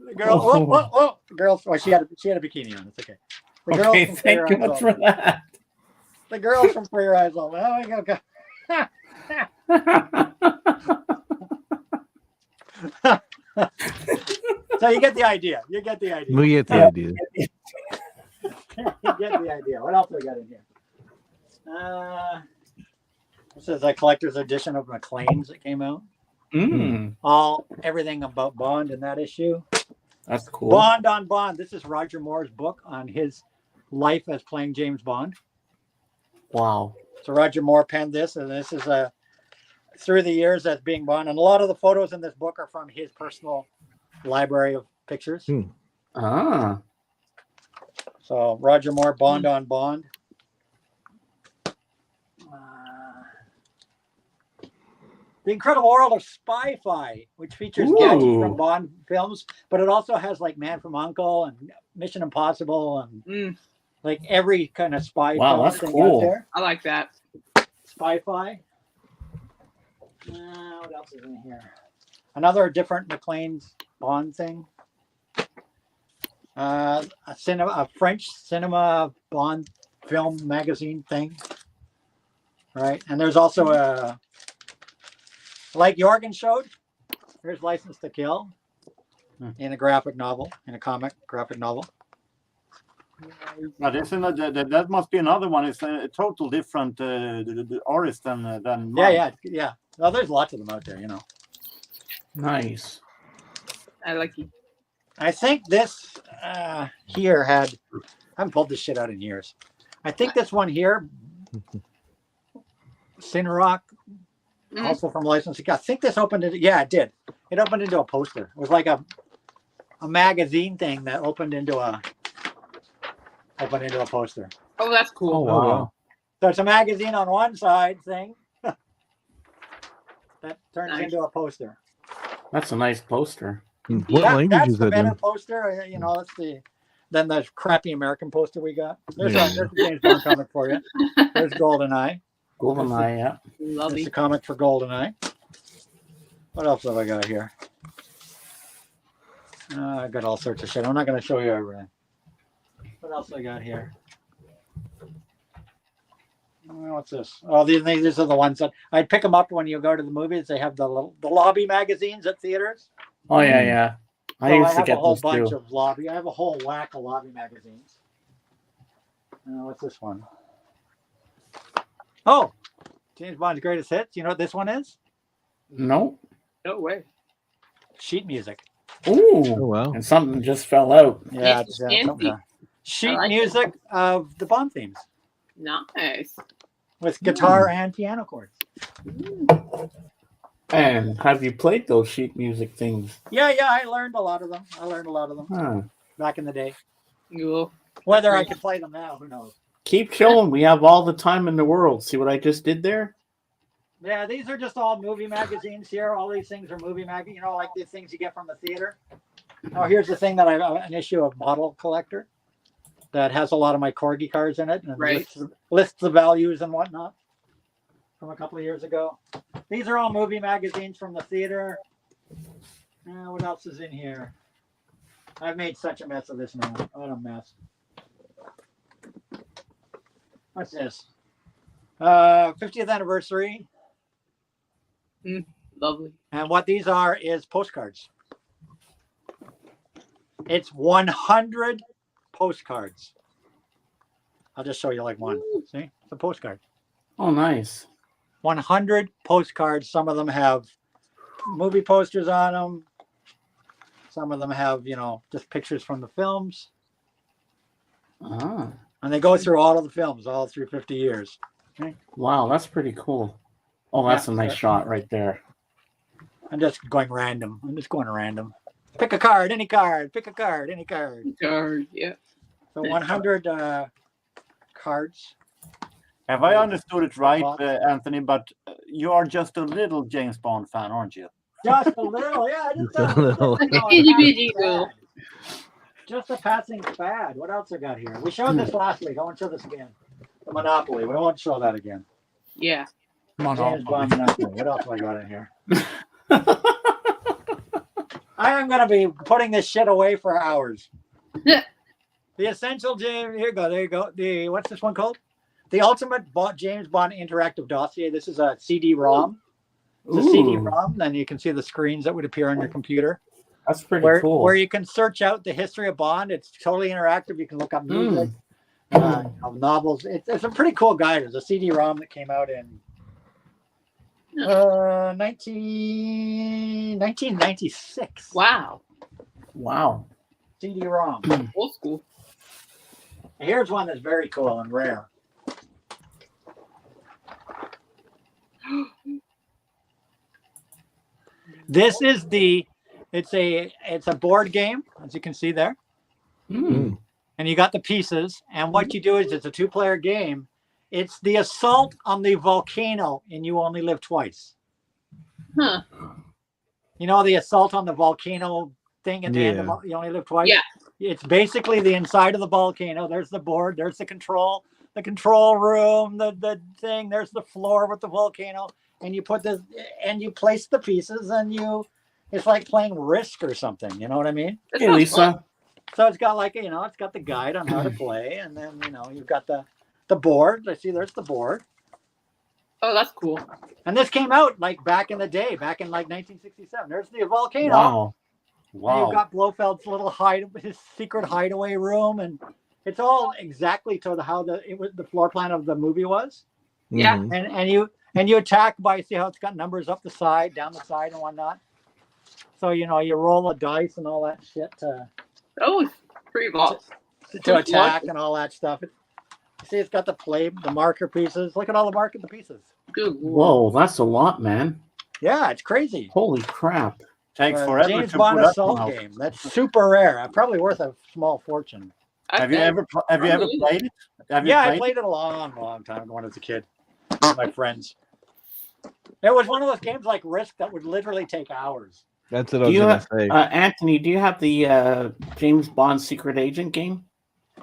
The girl. Oh. The girls. Oh, she had a bikini on. It's okay. The girls Okay, from For Your thank you Eyes much Only. for that. The girls from For Your Eyes Only. Oh my God. So you get the idea. We get the Yeah. idea. You get the idea. What else do we got in here? This is a collector's edition of McLean's that came out. Everything about Bond in that issue. That's cool. Bond on Bond. This is Roger Moore's book on his life as playing James Bond. Wow. So Roger Moore penned this, and this is through the years as being Bond. And a lot of the photos in this book are from his personal library of pictures. Ah. So Roger Moore, Bond on Bond. The Incredible World of Spy-Fi, which features gadgets from Bond films, but it also has like Man from U.N.C.L.E. and Mission Impossible and like every kind of spy Wow, film that's thing cool. out there. I like that. Spy-Fi. What else is in here? Another different McLean's Bond thing. A French cinema Bond film magazine thing. Right, and there's also a, like Jorgen showed, here's License to Kill in a graphic novel, in a comic graphic novel. But isn't that must be another one? It's a total different the artist than mine. Yeah. Well, there's lots of them out there, you know. Nice. I like it. I think this here had, I haven't pulled this shit out in years. I think this one here, Cinerock Mm. also from licensing. I think this opened it. Yeah, it did. It opened into a poster. It was like a magazine thing that opened into a poster. Oh, that's cool. Oh, wow. wow. So it's a magazine on one side thing that turns Nice. into a poster. That's a nice poster. What language That's is the that better in? poster. You know, than the crappy American poster we got. There's Yeah. a James Bond comic for you. There's GoldenEye. GoldenEye, yeah. It's Lovely. a comic for GoldenEye. What else have I got here? I got all sorts of shit. I'm not going to show you everything. What else I got here? What's this? Oh, these are the ones that I'd pick them up when you go to the movies. They have the lobby magazines at theaters. Oh, yeah, yeah. I So used to have get a whole those bunch too. of lobby. I have a whole whack of lobby magazines. What's this one? Oh, James Bond's Greatest Hits. You know what this one is? No. No way. Sheet music. Ooh. Oh wow. And something just fell out. Yeah, It's it's, fancy. something. Sheet I like it. music of the Bond themes Nice. with guitar and piano chords. And have you played those sheet music things? Yeah, I learned a lot of them. Huh. Back in the day. Cool. Whether I could play them now, who knows? Keep showing. We have all the time in the world. See what I just did there? Yeah, these are just all movie magazines here. All these things are movie magazines, like the things you get from the theater. Oh, here's the thing that an issue of Model Collector that has a lot of my Corgi cars in it and Right. lists the values and whatnot from a couple of years ago. These are all movie magazines from the theater. What else is in here? I've made such a mess of this now. What a mess. What's this? 50th anniversary. Lovely. And what these are is postcards. It's 100 postcards. I'll just show you like one. See? It's a postcard. Oh, nice. 100 postcards. Some of them have movie posters on them. Some of them have, just pictures from the films. Ah. And they go through all of the films, all through 50 years. Wow, that's pretty cool. Oh, that's Yeah, a nice sure. shot right there. I'm just going random. Pick a card, any card. Pick a card, any card. Yeah. So 100 cards. Have I understood it right, Box. Anthony? But you are just a little James Bond fan, aren't you? Just a little, yeah. Just a little. Just a passing fad. What else I got here? We showed this last week. I won't show this again. The Monopoly. We won't show that again. Yeah. James Bond Monopoly. What else have I got in here? I am going to be putting this shit away for hours. The Essential James. Here you go. There you go. What's this one called? The Ultimate James Bond Interactive Dossier. This is a CD-ROM. It's a Ooh, CD-ROM. Then you can see the screens that would appear on your computer. that's pretty Where cool. where you can search out the history of Bond. It's totally interactive. You can look up music, novels. It's a pretty cool guide. There's a CD-ROM that came out in 1996. Wow. Wow. CD-ROM. Old school. Here's one that's very cool and rare. This is it's a board game, as you can see there. Mm. And you got the pieces. And what you do is it's a 2-player game. It's the assault on the volcano in You Only Live Twice. Huh. You know the assault on the volcano thing at the end of You Only Live Twice? Yeah. It's basically the inside of the volcano. There's the board, there's the control room, the thing, there's the floor with the volcano. And you put this and you place the pieces and it's like playing Risk or something, you know what I mean? That Hey, sounds Lisa. fun. So it's got like, it's got the guide on how to play, and then you've got the board. I see there's the board. Oh, that's cool. And this came out like back in the day, back in like 1967. There's the volcano. Wow. And Wow. you've got Blofeld's little his secret hideaway room, and it's all exactly to how the floor plan of the movie was. Yeah. Mhm. And you attack by, see how it's got numbers up the side, down the side, and whatnot. So you roll a dice and all that shit Oh, pretty evolved. to attack and all that stuff. See, it's got the marker pieces. Look at all the pieces. Good lord. Whoa, that's a lot, man. Yeah, it's crazy. Holy crap. Takes For a forever James to Bond put up assault now. game. That's super rare. Probably worth a small fortune. Have you ever Probably. played it? Have you Yeah, I played played it a long time ago when I was a kid with my friends. It was one of those games like Risk that would literally take hours. That's what I Do was you gonna have, say. Anthony, do you have the James Bond Secret Agent game?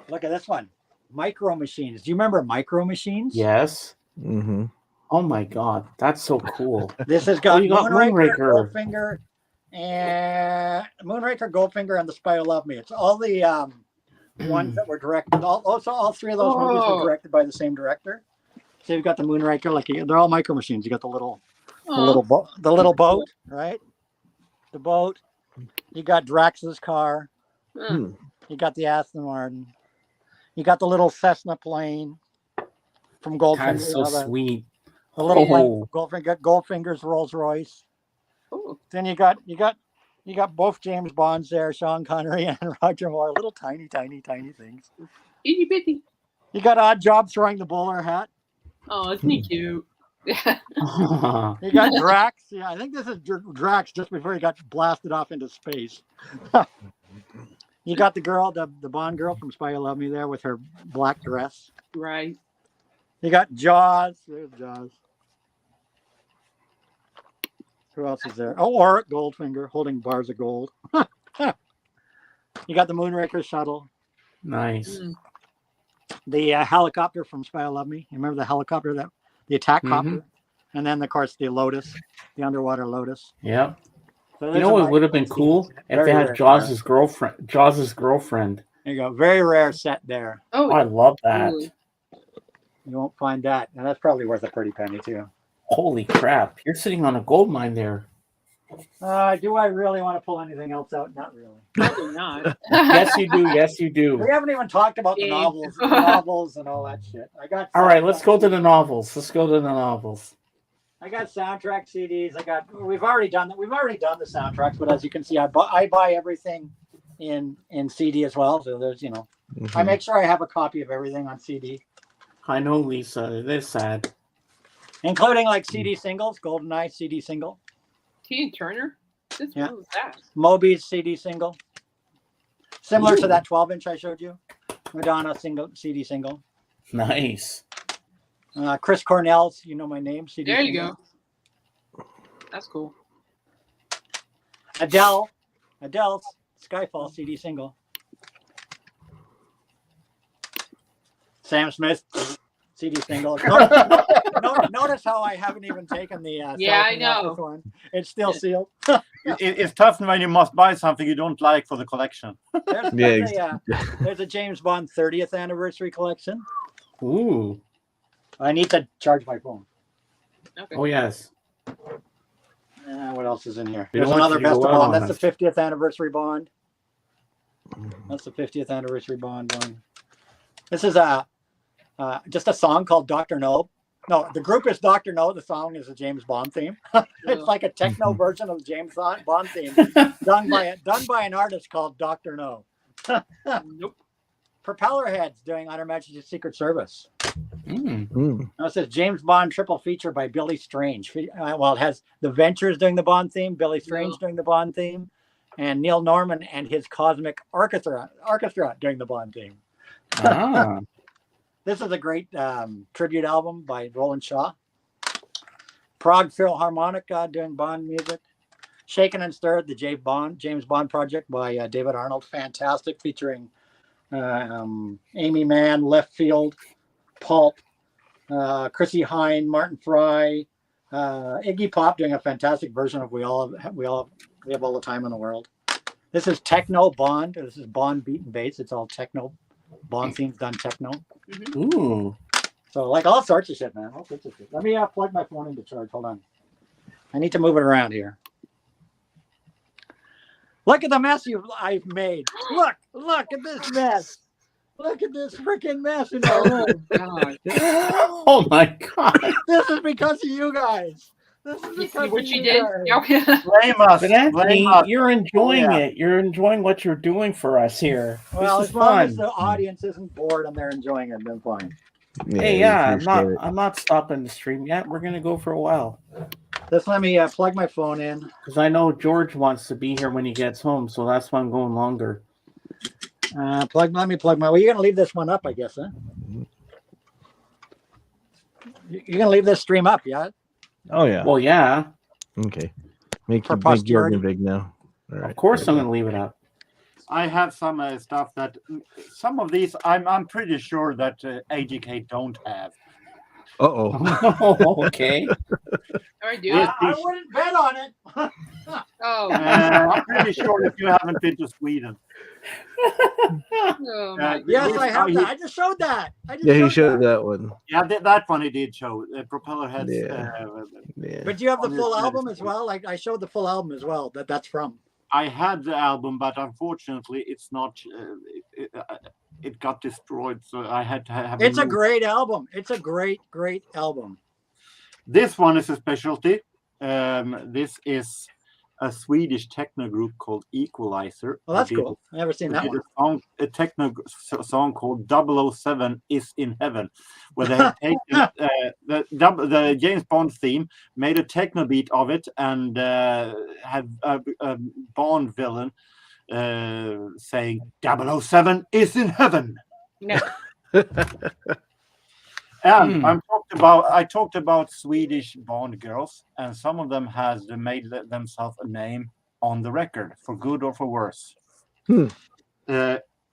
Look at this one. Micro Machines. Do you remember Micro Machines? Yes. Mm-hmm. Oh my God, that's so cool. This has got you got Moonraker, Moonraker. Goldfinger, and Goldfinger, and The Spy Who Loved Me. It's all the ones that were directed. All three of those movies were directed by the same director. So you've got the Moonraker, like they're all Micro Machines. You got the little boat, right? The boat. You got Drax's car. Huh. You got the Aston Martin. You got the little Cessna plane from Goldfinger. That's so sweet. The little plane Oh. from Goldfinger. Got Goldfinger's Rolls Royce. Oh. Then you got both James Bonds there, Sean Connery and Roger Moore. Little tiny things. Itty bitty. You got Odd Job throwing the bowler hat. Oh, isn't he cute? Yeah. You got Drax. Yeah, I think this is Drax just before he got blasted off into space. You got the girl, the Bond girl from Spy Who Loved Me there with her black dress. Right. You got Jaws. There's Jaws. Who else is there? Oh, Oric Goldfinger holding bars of gold. You got the Moonraker shuttle. Nice. Mm. The helicopter from Spy Who Loved Me. You remember the helicopter, the attack copter? And then, of course, the Lotus, the underwater Lotus. Yep. So You there's know a what lot would have of been scenes. cool if Very they had rare. Jaws' girlfriend. There you go. Very rare set there. Oh, Oh, I love that. totally. You won't find that. And that's probably worth a pretty penny, too. Holy crap. You're sitting on a gold mine there. Do I really want to pull anything else out? Not really. Probably not. Yes, you do. Yes, you We do. haven't even talked about the Yeah. novels and all that shit. All right, let's go to the novels. I got soundtrack CDs. We've already done that. We've already done the soundtracks, but as you can see, I buy everything in CD as well. So there's, Mhm. I make sure I have a copy of everything on CD, I know, Lisa. It is sad. including like CD singles, GoldenEye CD single, Tina Turner? Yeah. What was that? Moby's CD single, similar to that 12-inch I showed you, Madonna CD single, Nice. Chris Cornell's "You Know My Name" CD. There you single. go. That's cool. Adele's Skyfall CD single. Sam Smith CD single. Notice how I haven't even taken the Yeah, I selfie off know. this one. It's still sealed. It's tough when you must buy something you don't like for the collection. There's a James Bond 30th anniversary collection. Ooh. I need to charge my phone. Okay. Oh, yes. What else is in here? We There's don't want another you to Best go of out Bond. on That's the 50th anniversary Bond. That's the 50th anniversary Bond one. This is just a song called Dr. No. No, the group is Dr. No. The song is a James Bond theme. It's like a techno version of the James Bond theme done by an artist called Dr. No. Nope. Propeller Heads doing On Her Majesty's Secret Service. Mm. Mm. Now it says James Bond triple feature by Billy Strange. Well, it has The Ventures doing the Bond theme, Billy Strange doing the Bond theme, and Neil Norman and his Cosmic Orchestra doing the Bond theme. Ah. This is a great tribute album by Roland Shaw. Prague Philharmonic doing Bond music. Shaken and Stirred, the James Bond project by David Arnold. Fantastic, featuring Amy Mann, Left Field, Pulp, Chrissy Hine, Martin Fry, Iggy Pop doing a fantastic version of We Have All the Time in the World. This is Techno Bond. This is Bond beat and bass. It's all techno. Bond themes done techno. Ooh. So like all sorts of shit, man. All sorts of shit. Let me plug my phone into charge. Hold on. I need to move it around here. Look at the mess I've made. Look at this mess. Look at this freaking mess in my room. God. Oh my God. This is because of you guys. This is You see because what of you you did? guys. Okay. Blame us. But Anthony, Blame us. you're enjoying Yeah. it. You're enjoying what you're doing for us here. Well, This as is long as fun. the audience isn't bored and they're enjoying it, then fine. Hey, we yeah, appreciate it. I'm not stopping the stream yet. We're gonna go for a while Just let me plug my phone in. because I know George wants to be here when he gets home, so that's why I'm going longer. Let me plug my. Well, you're gonna leave this one up, I guess, huh? You're gonna leave this stream up, yeah? Oh yeah. Well, yeah, Okay. Make For Gilligan posterity. big now. All right. of course there I'm we gonna leave it up. I have some stuff that some of these I'm pretty sure that AGK don't have. go. Uh-oh. Okay. I do. Yes. I wouldn't bet on it. Oh, I'm pretty sure if you haven't been to Sweden. oh my Yes, This- I have he- that. I just showed that. I just Yeah, he showed showed that. that one. Yeah, that one he did show. Propeller heads. Yeah. Yeah. But do you have the On full his- album as well? Like I showed the full album as well. That's from. I had the album, but unfortunately, it's not. It got destroyed, so I had to have. It's a new- great album. It's a great album. This one is a specialty. This is a Swedish techno group called Equalizer. Well, that's Who did- cool. I never seen who that did one. a techno song called 007 is in Heaven, where they have taken the James Bond theme, made a techno beat of it, and have a Bond villain saying 007 is in heaven. No. And I talked about Swedish Bond girls, and some of them has made themselves a name on the record, for good or for worse.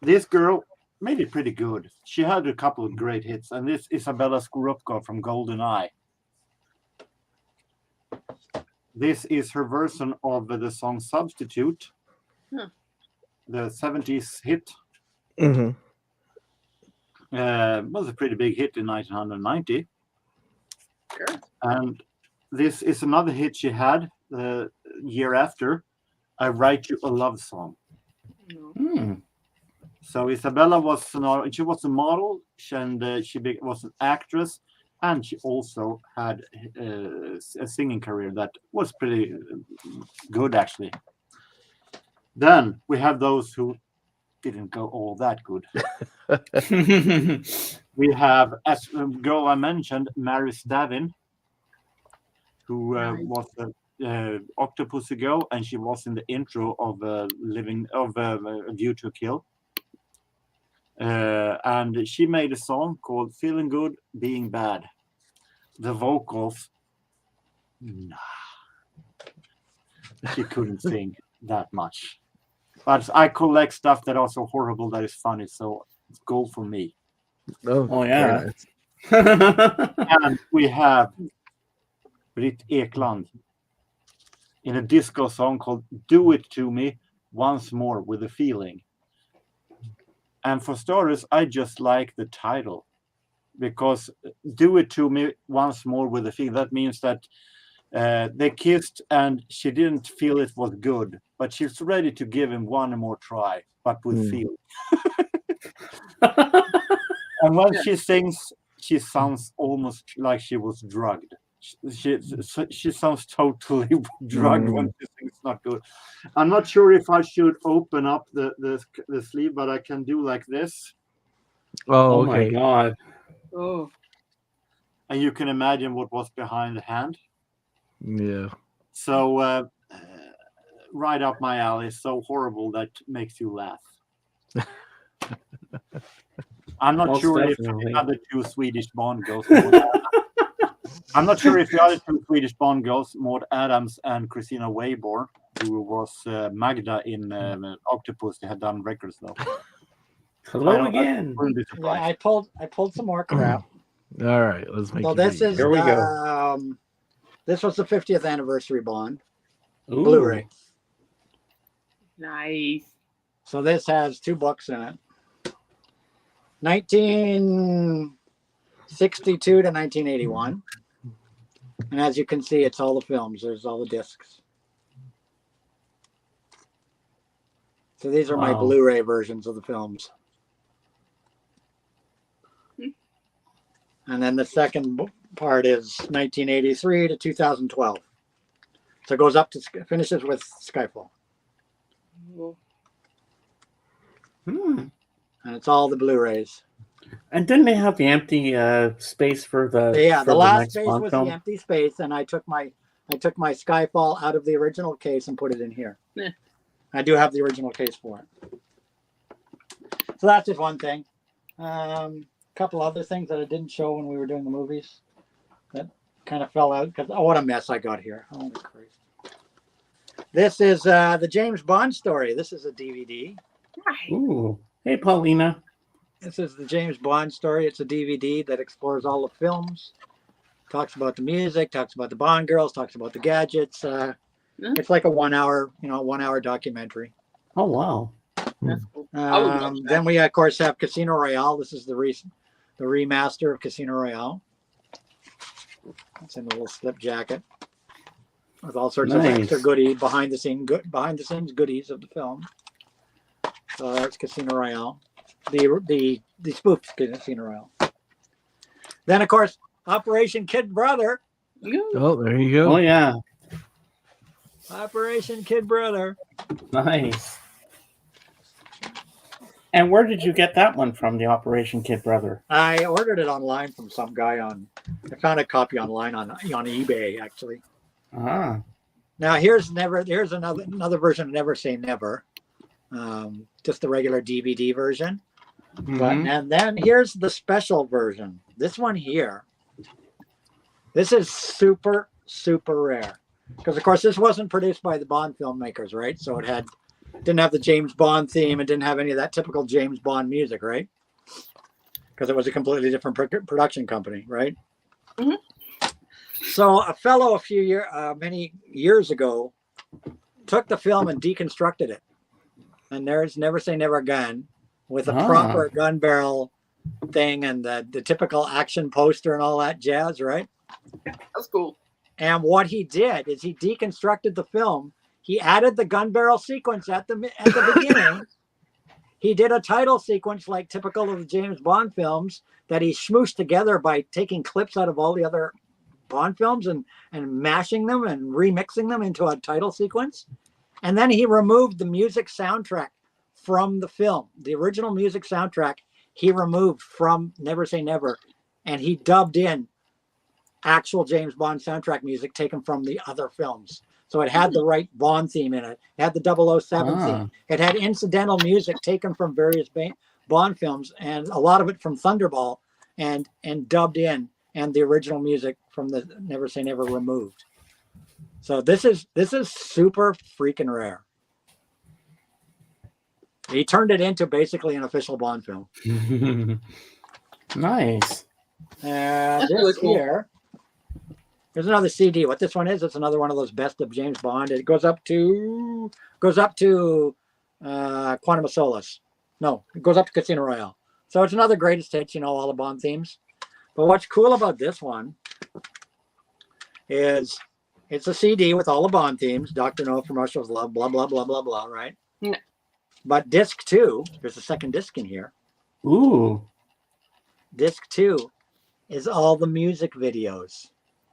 This girl made it pretty good. She had a couple of great hits, and this Isabella Skorupko from GoldenEye. This is her version of the song Substitute, the 70s hit. Mm-hmm. Was a pretty big hit in 1990. Sure. And this is another hit she had the year after, I Write You a Love Song. Hmm. So Isabella was she was a model, and she was an actress, and she also had a singing career that was pretty good, actually. Then we have those who didn't go all that good. We have, as a girl I mentioned, Mary Stavin, who was a Octopus Girl, and she was in the intro of View to a Kill. And she made a song called Feeling Good, Being Bad. The vocals, nah. She couldn't sing that much. But I collect stuff that are so horrible that is funny, so it's gold for me. Oh, yeah. very nice. And we have Britt Ekland in a disco song called Do It To Me Once More with a Feeling. And for starters, I just like the title, because Do It To Me Once More with a Feeling, that means that they kissed and she didn't feel it was good, but she's ready to give him one more try, but with feeling. And when she sings, she sounds almost like she was drugged. She sounds totally drugged when she sings. Not good. I'm not sure if I should open up the sleeve, but I can do like this, Oh, Oh my okay. God. Oh. and you can imagine what was behind the hand. Yeah. So right up my alley. So horrible that makes you laugh. I'm not Most sure definitely. if the other two Swedish Bond girls. I'm not sure if the other two Swedish Bond girls, Maud Adams and Christina Wayborn, who was Magda in Octopus, they had done records though. Hello again. Wouldn't be Yeah, surprised. I pulled some more crap. All right. Let's make So it this easy. is Here we go. This was the 50th anniversary Bond Ooh. Blu-ray. Nice. So this has 2 books in it. 1962 to 1981. And as you can see, it's all the films. There's all the discs. So these are my Wow. Blu-ray versions of the films. And then the second part is 1983 to 2012. So it goes up to finishes with Skyfall. Oh. Hmm. And it's all the Blu-rays. And didn't they have the empty space for the Yeah, for the last next space Bond was film? the empty space, and I took my Skyfall out of the original case and put it in here. Yeah. I do have the original case for it. So that's just one thing. Couple other things that I didn't show when we were doing the movies that kind of fell out because what a mess I got here. Holy Christ. This is the James Bond story. This is a DVD. Ooh. Hey, Paulina. This is the James Bond story. It's a DVD that explores all the films, talks about the music, talks about the Bond girls, talks about the gadgets. It's like a 1 hour, 1 hour documentary. Oh, wow. That's cool. I would watch that. Then we of course have Casino Royale. This is the remaster of Casino Royale. It's in a little slip jacket with all sorts of Nice. extra goodie behind the scenes goodies of the film. So that's Casino Royale, the spoof Casino Royale. Then of course Operation Kid Brother. Yeah. Oh, there you go. Oh, yeah. Operation Kid Brother. Nice. And where did you get that one from, the Operation Kid Brother? I ordered it online from some guy I found a copy online on eBay actually. Ah. Now here's another version of Never Say Never. Just the regular DVD version. But Mhm. and then here's the special version. This one here. This is super, super rare. Because of course this wasn't produced by the Bond filmmakers, right? So it didn't have the James Bond theme, it didn't have any of that typical James Bond music, right? Because it was a completely different production company, right? Mhm. So a fellow many years ago took the film and deconstructed it. And there's Never Say Never Again with a proper gun barrel thing and the typical action poster and all that jazz, right? That's cool. And what he did is he deconstructed the film. He added the gun barrel sequence at the beginning. He did a title sequence like typical of the James Bond films that he smooshed together by taking clips out of all the other Bond films and mashing them and remixing them into a title sequence. And then he removed the music soundtrack from the film. The original music soundtrack he removed from Never Say Never, and he dubbed in actual James Bond soundtrack music taken from the other films. So it had the right Bond theme in it. It had the 007 theme. It had incidental music taken from various Bond films, and a lot of it from Thunderball, and dubbed in, and the original music from the Never Say Never removed. So this is super freaking rare. He turned it into basically an official Bond film. Nice. This really cool. here. There's another CD. What this one is, it's another one of those best of James Bond. It goes up to Quantum of Solace. No, it goes up to Casino Royale. So it's another greatest hits, all the Bond themes. But what's cool about this one is it's a CD with all the Bond themes. Dr. No, From Russia with Love, blah, blah, blah, blah, blah, right? Yeah. But disc 2, there's a second disc in here. Ooh. Disc 2 is all the music videos.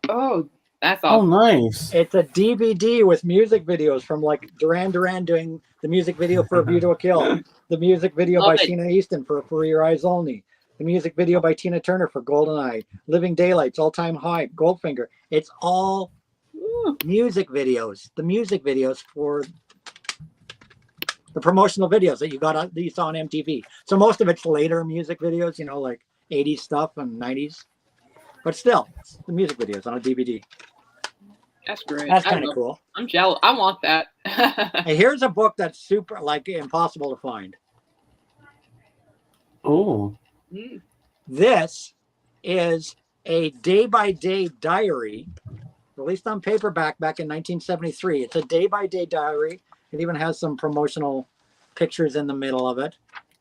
Oh, that's Oh, awesome. nice. It's a DVD with music videos from like Duran Duran doing the music video for A View to a Kill, the music video by Love it. Sheena Easton for Your Eyes Only, the music video by Tina Turner for GoldenEye, Living Daylights, All Time High, Goldfinger. It's all Ooh. music videos. The music videos for the promotional videos that you saw on MTV. So most of it's later music videos, like 80s stuff and 90s. But still, it's the music videos on a DVD. That's great. That's I kind of love- cool. I'm jealous. I want that. Hey, here's a book that's super impossible to find. Oh. Mm. This is a day-by-day diary released on paperback back in 1973. It's a day-by-day diary. It even has some promotional pictures in the middle of it.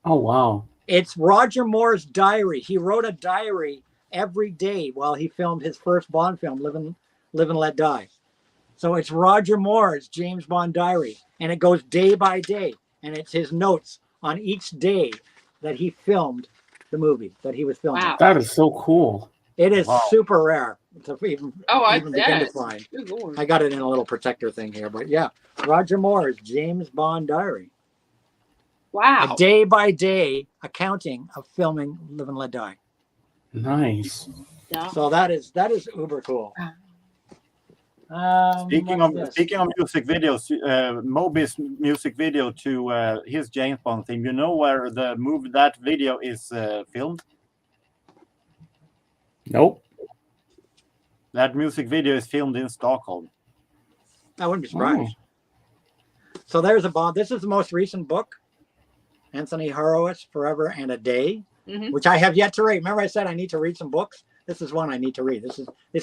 Oh, wow. It's Roger Moore's diary. He wrote a diary every day while he filmed his first Bond film, Live and Let Die. So it's Roger Moore's James Bond diary, and it goes day by day, and it's his notes on each day that he filmed the movie that he was filming. Wow. That is so cool. It is Wow. super rare to even I begin to bet. find. Good Lord. I got it in a little protector thing here, but yeah, Roger Moore's James Bond diary. Wow. A day-by-day accounting of filming Live and Let Die. Nice. Yeah. So that is uber cool. Speaking what's of this? speaking of music videos, Moby's music video to his James Bond theme. You know where that video is filmed? Nope. That music video is filmed in Stockholm. I wouldn't be surprised. So there's a Bond. This is the most recent book, Anthony Horowitz, Forever and a Day, which I have yet to read. Remember I said I need to read some books? This is one I need to read. This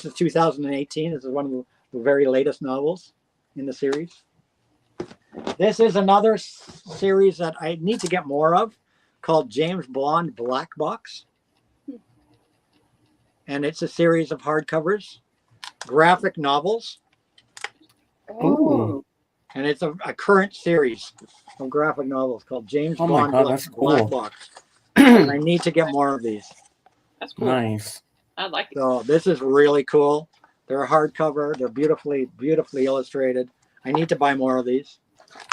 is 2018. This is one of the very latest novels in the series. This is another series that I need to get more of, called James Bond Black Box. And it's a series of hardcovers, graphic novels. Ooh. And it's a current series of graphic novels called James Oh my Bond God, that's Black cool. Box. And I need to get more of these. That's cool. Nice. I like it. So this is really cool. They're a hardcover. They're beautifully illustrated. I need to buy more of these.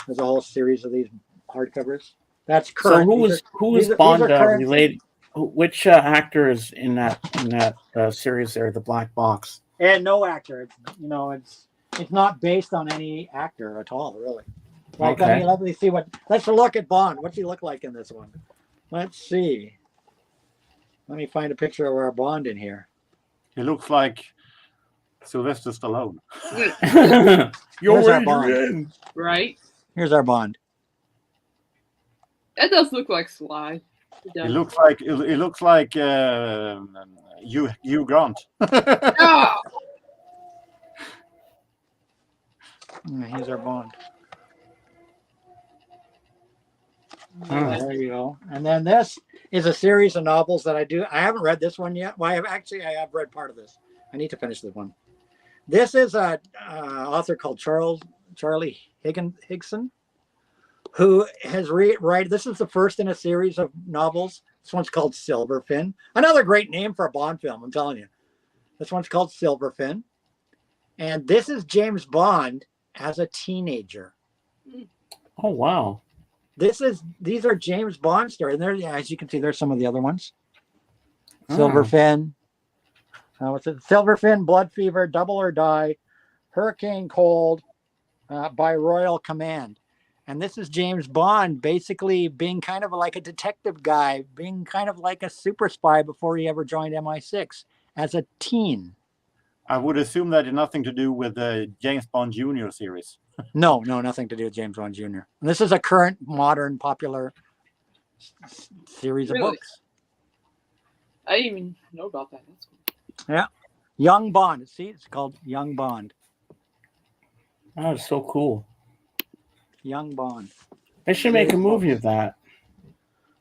There's a whole series of these hardcovers. That's current. So These who are- is these are Bond current. related? Which actor is in that series there, the Black Box? And no actor. It's not based on any actor at all, really. Like, Okay. let me see let's look at Bond. What's he look like in this one? Let's see. Let me find a picture of our Bond in here. He looks like Sylvester Stallone. You're Where's our Bond? in. Right? Here's our Bond. It does look like Sly. It He does. looks like Hugh Grant. Oh, Here's our Bond. Oh. There you go. And then this is a series of novels that I haven't read this one yet. Well, I have read part of this. I need to finish this one. This is a author called Charlie Higson, who has this is the first in a series of novels. This one's called Silverfin. Another great name for a Bond film, I'm telling you. This one's called Silverfin. And this is James Bond as a teenager. Oh wow. These are James Bond stories. And there, as you can see, there's some of the other ones. Oh. Silverfin. What's it? Silverfin, Blood Fever, Double or Die, Hurricane Cold, by Royal Command. And this is James Bond basically being kind of like a detective guy, being kind of like a super spy before he ever joined MI6 as a teen. I would assume that had nothing to do with the James Bond Jr. series. No, nothing to do with James Bond Jr. And this is a current, modern, popular series of Really? books. I didn't even know about that. That's cool. Yeah. Young Bond. See, it's called Young Bond. Oh, it's so cool. Young Bond. They should make a movie of that.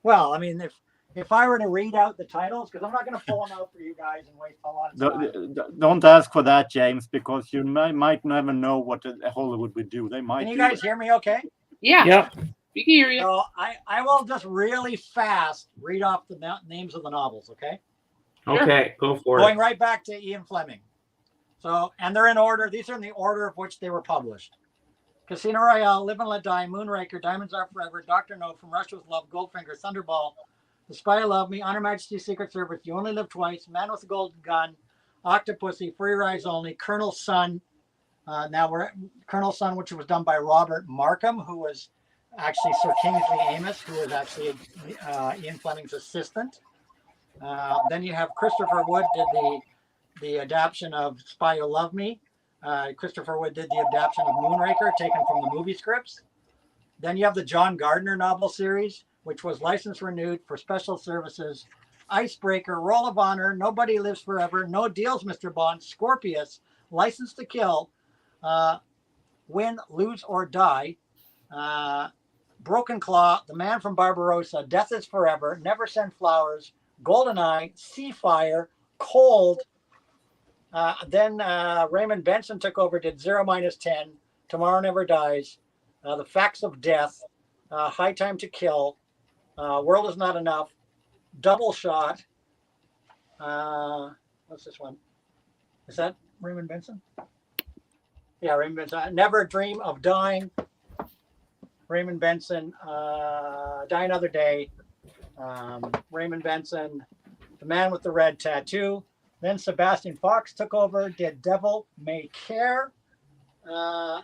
Well, I mean, if I were to read out the titles, because I'm not going to pull them out for you guys and waste a lot of time. Don't ask for that, James, because you might never know what Hollywood would do. They might. Can you do guys it. hear me okay? Yeah, Yep. we can hear you. So I will just really fast read off the names of the novels, okay? Okay, go for Going right back to Ian Fleming. So, and they're in order. These are in the order of which they were published. Casino Royale, Live and Let Die, Moonraker, Diamonds Are Forever, Dr. No, From Russia with Love, Goldfinger, Thunderball, The Spy Who Loved Me, On Her Majesty's Secret Service, You Only Live Twice, Man with a Golden Gun, Octopussy, For Your Eyes Only, Colonel Sun. Now we're at Colonel Sun, which was done by Robert Markham, who was actually Sir Kingsley Amis, who was actually Ian Fleming's assistant. Then you have Christopher Wood did the adaptation of Spy Who Loved Me. Christopher Wood did the adaptation of Moonraker, taken from the movie scripts. Then you have the John Gardner novel series, which was license renewed for special services, Icebreaker, Roll of Honor, Nobody Lives Forever, No Deals, Mr. Bond, Scorpius, License to Kill, Win, Lose, or Die, Broken Claw, The Man from Barbarossa, Death is Forever, Never Send Flowers, Goldeneye, Seafire, Cold. Then Raymond Benson took over, did 0-10, Tomorrow Never Dies, The Facts of Death, High Time to Kill, World Is Not Enough, Double Shot. What's this one? Is that Raymond Benson? Yeah, Raymond Benson. Never Dream of Dying. Raymond Benson, Die Another Day, Raymond Benson, The Man with the Red Tattoo. Then Sebastian Fox took over, did Devil May Care.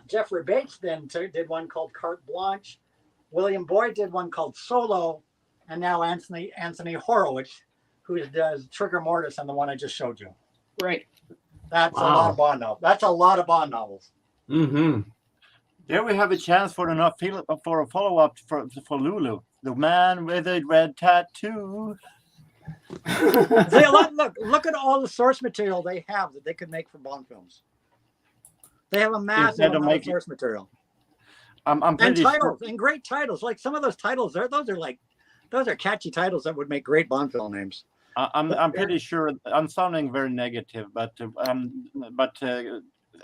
Jeffrey Bates then did one called Carte Blanche. William Boyd did one called Solo. And now Anthony Horowitz, who does Trigger Mortis and the one I just showed you. Right. That's a lot of Bond novels. That's a lot of Bond novels. Mm-hmm. There we have a chance for a follow-up for Lulu, The Man with the Red Tattoo. Look at all the source material they have that they could make for Bond films. They have a massive amount of source material. I'm pretty titles sure. and great titles. Like some of those titles, those are catchy titles that would make great Bond film names. I'm pretty sure. I'm sounding very negative, but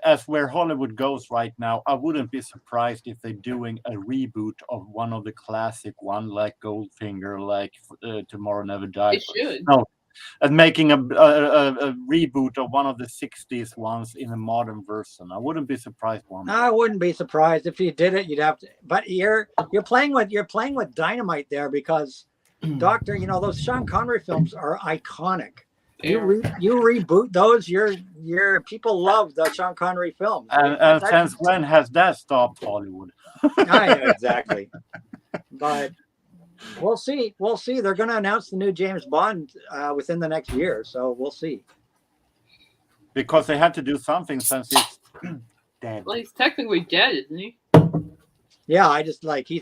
as where Hollywood goes right now, I wouldn't be surprised if they're doing a reboot of one of the classic one, like Goldfinger, like Tomorrow Never Dies. They should. No, and making a reboot of one of the '60s ones in a modern version. I wouldn't be surprised one. I wouldn't be surprised if you did it. You'd have to, but you're playing with dynamite there because Doctor, those Sean Connery films are iconic. You reboot those, your people love the Sean Connery films. And since when has that stopped Hollywood? Exactly. But we'll see. They're going to announce the new James Bond within the next year, so we'll see. Because they had to do something since he's dead. Well, he's technically dead, isn't he? Yeah, I just like you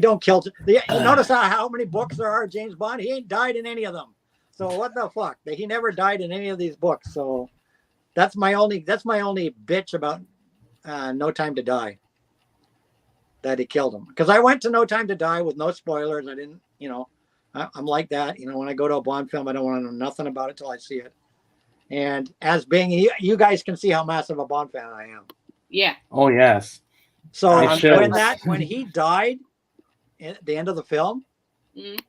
don't kill. You notice how many books there are of James Bond? He ain't died in any of them. So what the fuck? He never died in any of these books. So that's my only bitch about No Time to Die. That he killed him. Because I went to No Time to Die with no spoilers. I didn't, I'm like that. When I go to a Bond film, I don't want to know nothing about it till I see it. And as being, you guys can see how massive a Bond fan I am. Yeah. Oh yes. So I when he died at the end of the film, Mm.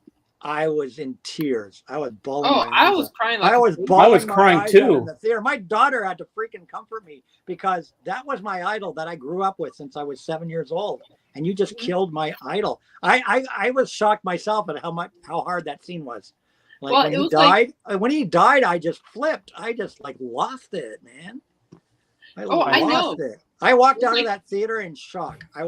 I was in tears. I was bawling. Oh, I was crying. I was I was crying too in the theater. My daughter had to freaking comfort me because that was my idol that I grew up with since I was 7 years old, and you just killed my idol. I was shocked myself at how hard that scene was. Like when he died, I just flipped. I just lost it, man. I lost it. I walked out of that theater in shock. I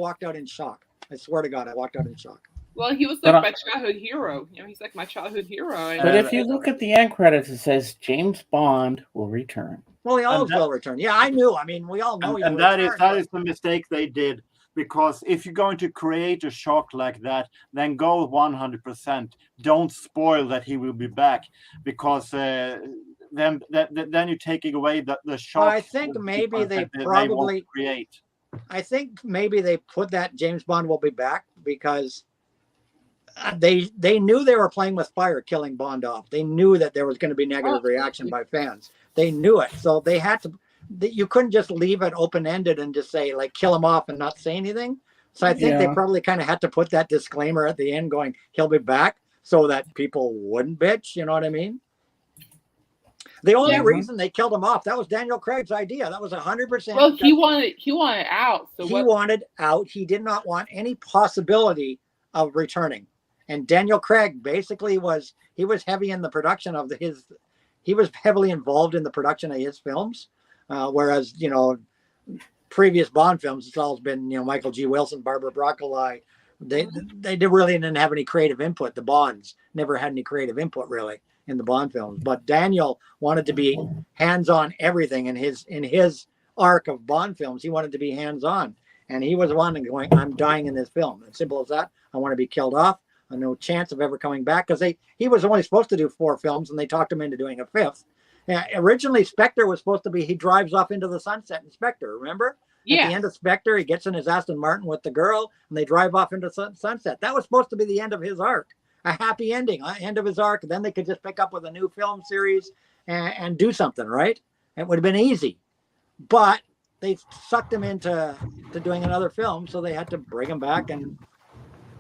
swear to God, I walked out in shock. Well, he was like my childhood hero. He's like my childhood hero. But if you look at the end credits, it says James Bond will return. Well, he always will return. Yeah, I knew. I mean, we all know. And that is the mistake they did. Because if you're going to create a shock like that, then go 100%. Don't spoil that he will be back, because then you're taking away the shock. Well, I think maybe they probably create. I think maybe they put that James Bond will be back because they knew they were playing with fire, killing Bond off. They knew that there was going to be negative reaction by fans. They knew it, so they had to. You couldn't just leave it open-ended and just say kill him off and not say anything. So I think they probably kind of had to put that disclaimer at the end going, he'll be back, so that people wouldn't bitch. You know what I mean? The only reason they killed him off, that was Daniel Craig's idea. That was 100%. Well, he wanted out. So he wanted out. He did not want any possibility of returning. And Daniel Craig basically was heavy in the production of he was heavily involved in the production of his films. Whereas, previous Bond films, it's always been, Michael G. Wilson, Barbara Broccoli. They really didn't have any creative input. The Bonds never had any creative input really in the Bond films. But Daniel wanted to be hands-on everything in his arc of Bond films. He wanted to be hands-on. And he was the one going, I'm dying in this film. As simple as that. I want to be killed off. No chance of ever coming back, because he was only supposed to do 4 films and they talked him into doing a 5th. Originally, Spectre was supposed to be he drives off into the sunset in Spectre, remember? Yeah. At the end of Spectre, he gets in his Aston Martin with the girl and they drive off into sunset. That was supposed to be the end of his arc, a happy ending, end of his arc. Then they could just pick up with a new film series and do something, right? It would have been easy. But they sucked him into doing another film, so they had to bring him back. And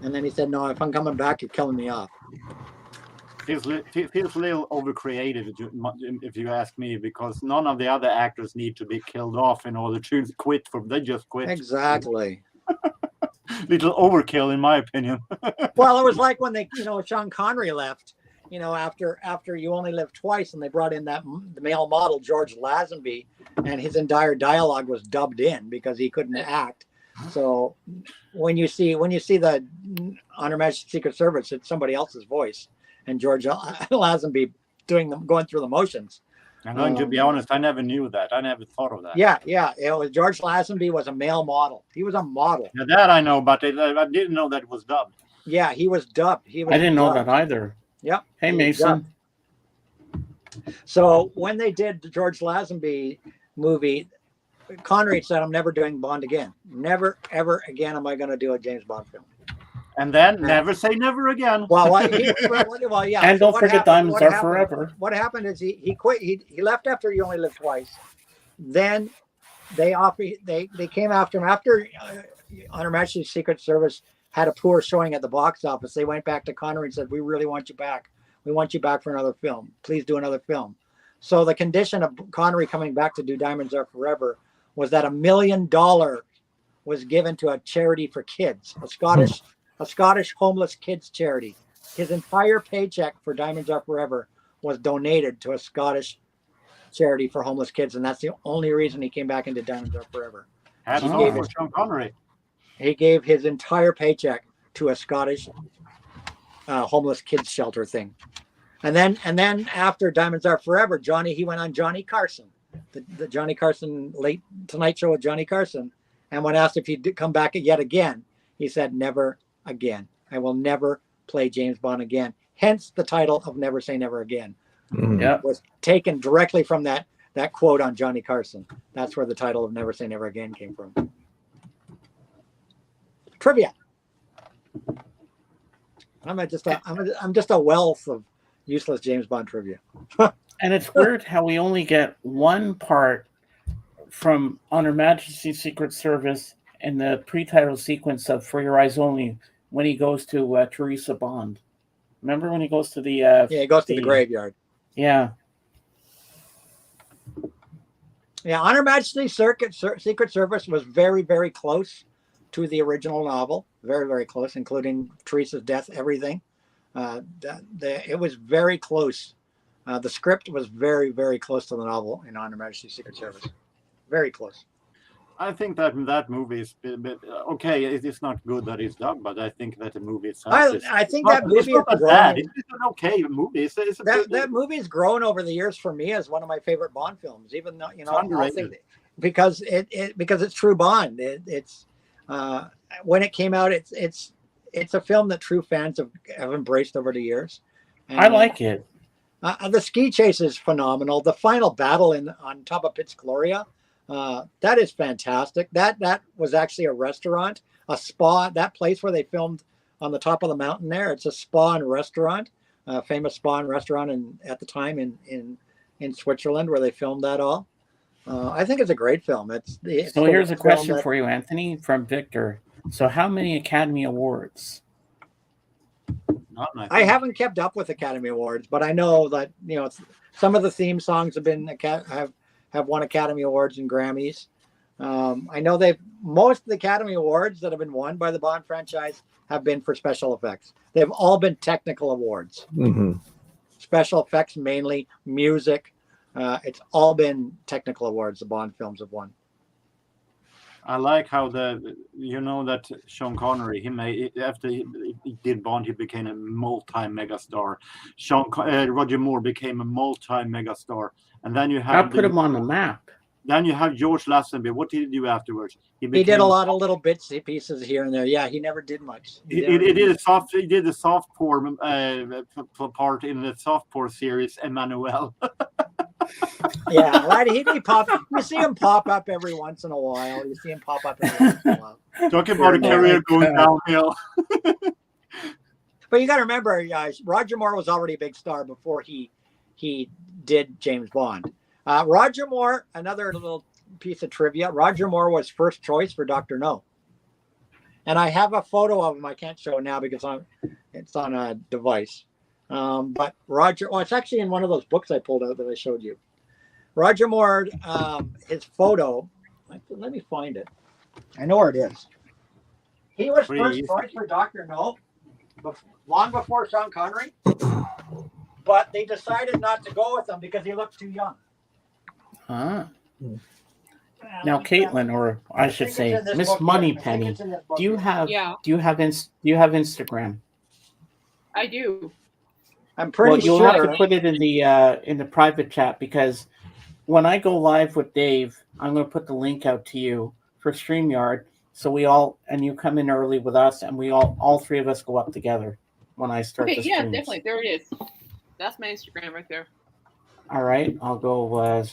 then he said, no, if I'm coming back, you're killing me off. Feels a little overcreative, if you ask me, because none of the other actors need to be killed off in order to quit. They just quit. Exactly. little overkill, in my opinion. Well, it was like when they, Sean Connery left, after You Only Live Twice, and they brought in the male model, George Lazenby, and his entire dialogue was dubbed in because he couldn't act. So when you see the On Her Majesty's Secret Service, it's somebody else's voice, and George Lazenby going through the motions. I'm going to be honest, I never knew that. I never thought of that. Yeah. It was George Lazenby was a male model. He was a model. Now, that I know, but I didn't know that it was dubbed. Yeah, he was dubbed. I didn't know that either. Yep. Hey, Mason. So when they did the George Lazenby movie, Connery said, "I'm never doing Bond again. Never, ever again am I going to do a James Bond film." And then never say never again. Well, yeah. And don't forget Diamonds Are happened, Forever. What happened is he quit. He left after You Only Live Twice. Then they came after him after On Her Majesty's Secret Service had a poor showing at the box office. They went back to Connery and said, "We really want you back. We want you back for another film. Please do another film." So the condition of Connery coming back to do Diamonds Are Forever was that $1 million was given to a charity for kids, a Scottish homeless kids charity. His entire paycheck for Diamonds Are Forever was donated to a Scottish charity for homeless kids, and that's the only reason he came back into Diamonds Are Forever. Hats He off gave for it- Sean Connery. He gave his entire paycheck to a Scottish homeless kids shelter thing. And then after Diamonds Are Forever, he went on Johnny Carson, the Johnny Carson Late Tonight Show with Johnny Carson. And when asked if he'd come back yet again, he said, "Never again. I will never play James Bond again." Hence the title of Never Say Never Again Yeah. was taken directly from that quote on Johnny Carson. That's where the title of Never Say Never Again came from. Trivia. I'm just a wealth of useless James Bond trivia. And it's weird how we only get one part from On Her Majesty's Secret Service in the pre-title sequence of For Your Eyes Only when he goes to Teresa Bond. Remember when he goes to the... Yeah, he goes to the graveyard. Yeah. Yeah, On Her Majesty's Secret Service was very, very close to the original novel. Very, very close, including Teresa's death, everything. It was very close. The script was very, very close to the novel in On Her Majesty's Secret Service. Very close. I think that movie is okay. It is not good that it's dubbed, but I think that the movie itself I think that movie it's not has that bad. grown. It's an okay movie. That movie's grown over the years for me as one of my favorite Bond films. Even though It's underrated. because it's true Bond. It's when it came out, it's a film that true fans have embraced over the years. And, I like it. the ski chase is phenomenal. The final battle on top of Piz Gloria, that is fantastic. That was actually a restaurant, a spa. That place where they filmed on the top of the mountain there, it's a spa and restaurant, famous spa and restaurant at the time in Switzerland where they filmed that all. I think it's a great film. So here's a question for you, Anthony, from Victor. So how many Academy Awards? I haven't kept up with Academy Awards, but I know that some of the theme songs have won Academy Awards and Grammys. I know most of the Academy Awards that have been won by the Bond franchise have been for special effects. They've all been technical awards. Mm-hmm. Special effects mainly, music. It's all been technical awards the Bond films have won. I like how that Sean Connery, after he did Bond, he became a multi-megastar. Roger Moore became a multi-megastar, and then you have I put him on the map. Then you have George Lazenby. What did he do afterwards? He did a lot of little bits and pieces here and there. Yeah, he never did much. He did the soft porn part in the soft porn series, Emmanuel. Yeah, right. You see him pop up every once in a while. Talk about a career going downhill. But you got to remember, Roger Moore was already a big star before he did James Bond. Roger Moore, another little piece of trivia. Roger Moore was first choice for Dr. No. And I have a photo of him. I can't show it now because it's on a device. But it's actually in one of those books I pulled out that I showed you. Roger Moore, his photo, let me find it. I know where it is. He was Pretty first easy. choice for Dr. No, long before Sean Connery. But they decided not to go with him because he looked too young. Huh? Well, Now, let me grab- Caitlin, or I should think it's say, in this Miss book here. I think Moneypenny, it's in this book do you here. have Yeah. do you have Instagram? I do. I'm pretty Well, you'll sure. have to put it in the private chat, because when I go live with Dave, I'm going to put the link out to you for StreamYard. So we all, and you come in early with us, and we all three of us go up together when I start Okay, the yeah, streams. definitely. There it is. That's my Instagram right there. All right, I'll go.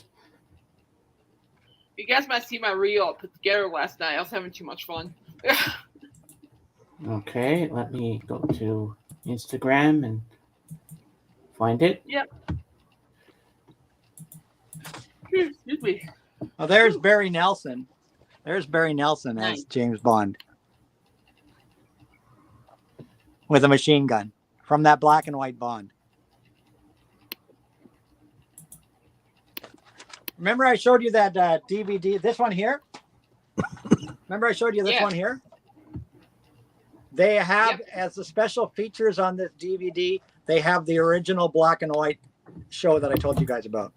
You guys might see my reel I put together last night. I was having too much fun. Okay, let me go to Instagram and find it. Excuse me. Oh, there's Barry Nelson. There's Barry Nelson Nice. as James Bond with a machine gun from that black and white Bond. Remember I showed you that DVD, this one here? Remember I showed you this Yeah. one here? They have, as the special features on this DVD, they have the original black and white show that I told you guys about.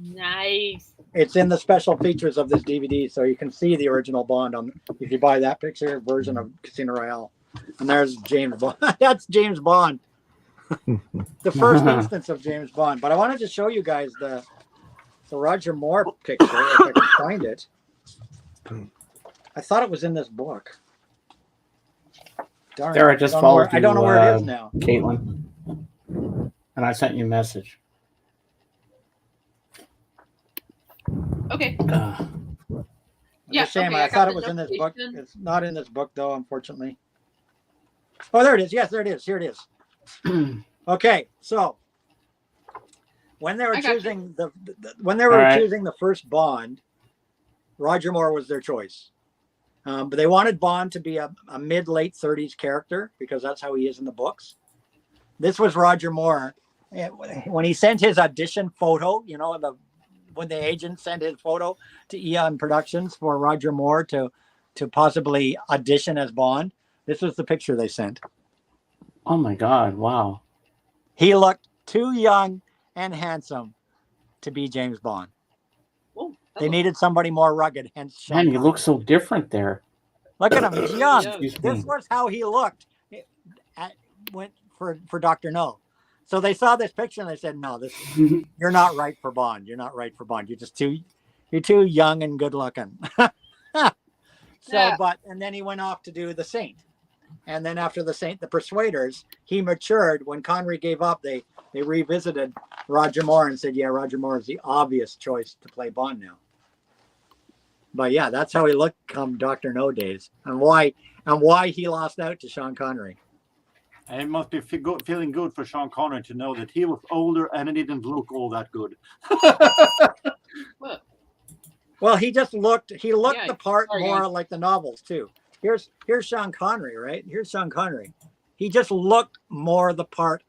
Nice. It's in the special features of this DVD, so you can see the original Bond on if you buy that picture version of Casino Royale. And there's James Bond. That's James Bond. The first instance of James Bond. But I wanted to show you guys the Roger Moore picture, if I can find it. I thought it was in this book. Darn There, it. I just don't know followed I don't know you, where it is now. Caitlin, and I sent you a message. Okay. Uh, Yeah, It's a shame. okay, I I got thought the it was in this book. notification. It's not in this book, though, unfortunately. Oh, there it is. Yes, there it is. Here it is. Okay, so when they were I got you. choosing when they were All right. choosing the first Bond, Roger Moore was their choice. But they wanted Bond to be a mid-late 30s character because that's how he is in the books. This was Roger Moore. When he sent his audition photo, you know, when the agent sent his photo to Eon Productions for Roger Moore to possibly audition as Bond, this was the picture they sent. oh my God! Wow. He looked too young and handsome to be James Bond. Oh, that They looks- needed somebody more rugged, hence Sean Man, you Connery. look so different there. Look at him, he's young. Yeah. Excuse This me. was how he looked for Dr. No. So they saw this picture and they said, no, you're not right for Bond. You're not right for Bond. You're too young and good looking. Yeah. And then he went off to do The Saint. And then after The Saint, The Persuaders, he matured. When Connery gave up, they revisited Roger Moore and said, yeah, Roger Moore is the obvious choice to play Bond now. But yeah, that's how he looked come Dr. No days, and why he lost out to Sean Connery. And it must be feeling good for Sean Connery to know that he was older and he didn't look all that good. Look. Well, he looked Yeah, the part sorry, more guys. like the novels too. Here's Sean Connery, right? Here's Sean Connery. He just looked more the part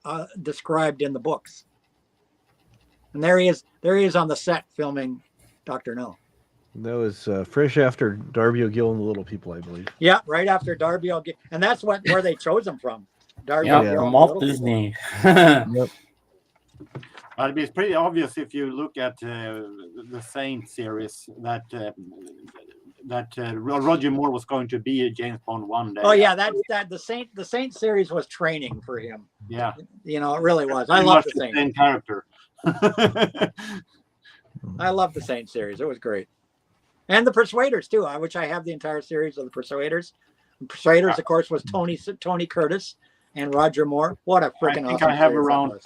described in the books. And there he is on the set filming Dr. No. That was fresh after Darby O'Gill and the Little People, I believe. Yeah, right after Darby O'Gill, and that's where they chose him from. Darby Yeah, O'Gill from and Walt Little People. Disney. Yep. But it's pretty obvious if you look at the Saint series that Roger Moore was going to be a James Bond one day. Oh yeah, the Saint series was training for him. Yeah. You know, it really was. I Pretty love much the Saint. same character. I love the Saint series. It was great. And the Persuaders too, which I have the entire series of the Persuaders. The Persuaders, of course, was Tony Curtis and Roger Moore. What a I freaking think awesome I have series that around was.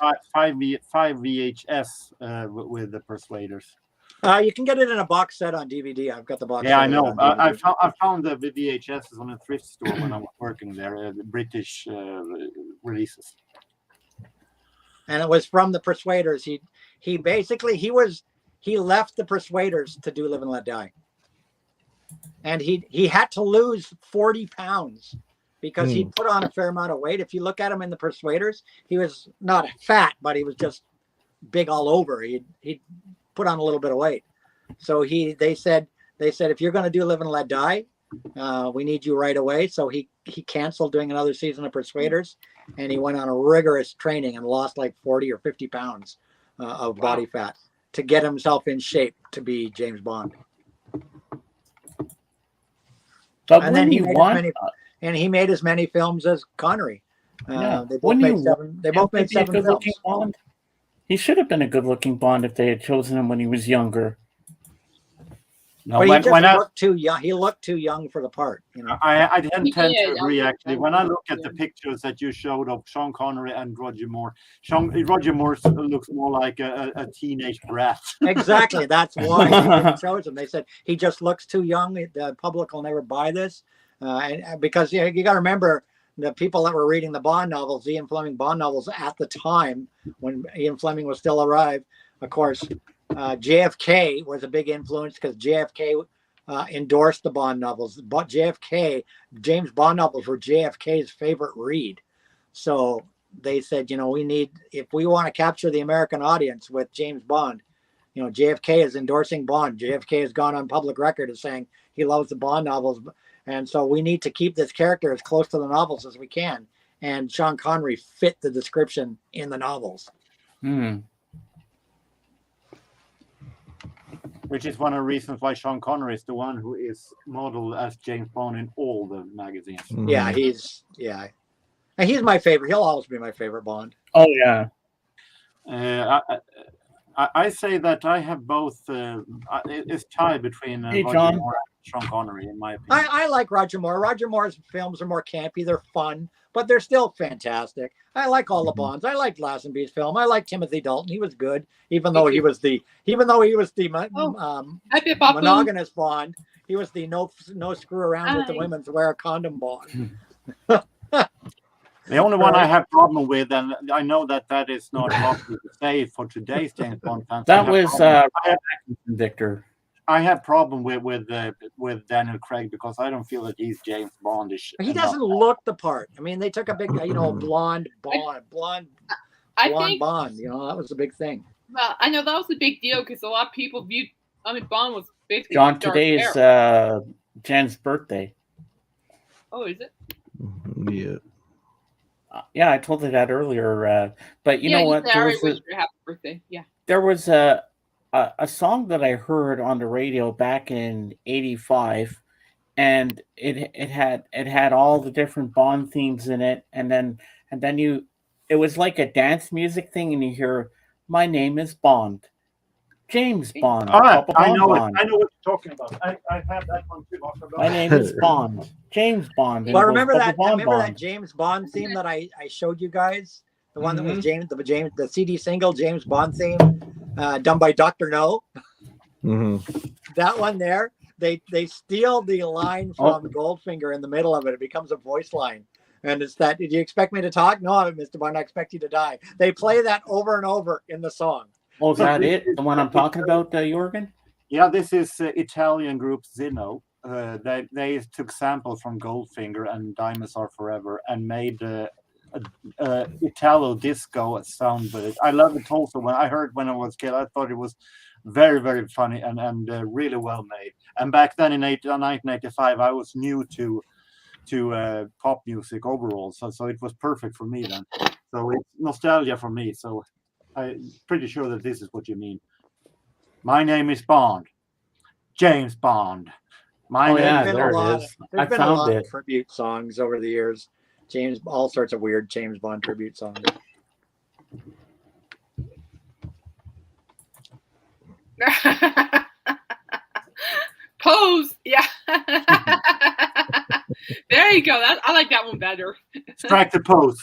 five VHS with the Persuaders. You can get it in a box set on DVD. I've got the box. Yeah, set I of it know. on DVD. I found the VHS on a thrift store when I was working there. The British releases. And it was from the Persuaders. He basically he left the Persuaders to do Live and Let Die. And he had to lose 40 pounds because he put on a fair amount of weight. If you look at him in the Persuaders, he was not fat, but he was just big all over. He put on a little bit of weight. So they said if you're going to do Live and Let Die, We need you right away. So he canceled doing another season of Persuaders, and he went on a rigorous training and lost like 40 or 50 pounds of body fat to get himself in shape to be James Bond. But And then he made as many films as Connery. They both made seven. They both made 7 films. Bond? He should have been a good-looking Bond if they had chosen him when he was younger. No, But when he I looked too young. He looked too young for the part. You know. I tend to Yeah, agree yeah. actually. When I look at the pictures that you showed of Sean Connery and Roger Moore, Roger Moore looks more like a teenage brat. Exactly. That's why they didn't choose him. They said he just looks too young. The public will never buy this, and because you got to remember the people that were reading the Bond novels, Ian Fleming Bond novels at the time when Ian Fleming was still alive. Of course, JFK was a big influence because JFK endorsed the Bond novels. But JFK, James Bond novels were JFK's favorite read. So they said, if we want to capture the American audience with James Bond, JFK is endorsing Bond. JFK has gone on public record as saying he loves the Bond novels. And so we need to keep this character as close to the novels as we can. And Sean Connery fit the description in the novels. Which is one of the reasons why Sean Connery is the one who is modeled as James Bond in all the magazines. Mhm. Yeah, and he's my favorite. He'll always be my favorite Bond. Oh, yeah. I say that I have both. It's tied between Hey, Roger John. Moore and Sean Connery, in my opinion. I like Roger Moore. Roger Moore's films are more campy. They're fun, but they're still fantastic. I like all the Bonds. I liked Lazenby's film. I like Timothy Dalton. He was good, even though he was the Happy Babu. monogamous Bond. He was the no screw around with the women to wear a condom Bond. The only one I have problem with, and I know that is not possible to say for today's James Bond fans. That was Victor. I have problem with Daniel Craig because I don't feel that he's James Bondish. He doesn't look the part. I mean, they took a big, blonde Bond. I think, Bond. That was a big thing. well, I know that was a big deal because a lot of people viewed. Bond was basically John, dark today hair. is Jen's birthday. Oh, is it? Yeah. Yeah, I told her that earlier. But you know what? I already wished her happy birthday. Yeah. There was a song that I heard on the radio back in '85, and it had all the different Bond themes in it, and then it was like a dance music thing, and you hear, "My name is Bond, James Bond." All right, I know Bond. I know what you're talking about. I have that one too. My name is Bond, James Bond. and Well, it goes, remember that Bond. James Bond theme that I showed you guys? The one that was the CD single James Bond theme, done by Dr. No. Mm-hmm. That one there, they steal the line from Goldfinger in the middle of it. It becomes a voice line. And it's that, did you expect me to talk? No, Mr. Bond, I expect you to die. They play that over and over in the song. Oh, is that it? The one I'm talking about, Jorgen? Yeah, this is Italian group Zinno. They took samples from Goldfinger and Diamonds Are Forever and made Italo disco sound. But I love it also. When I heard when I was a kid, I thought it was very, very funny and really well made. And back then in 1985, I was new to pop music overall, so it was perfect for me then. So it's nostalgia for me. So I'm pretty sure that this is what you mean. My name is Bond, James Bond. Yeah, There's there been it is. I a found lot it. of tribute songs over the years. All sorts of weird James Bond tribute songs. Pose, yeah. There you go. I like that one better. Strike the pose.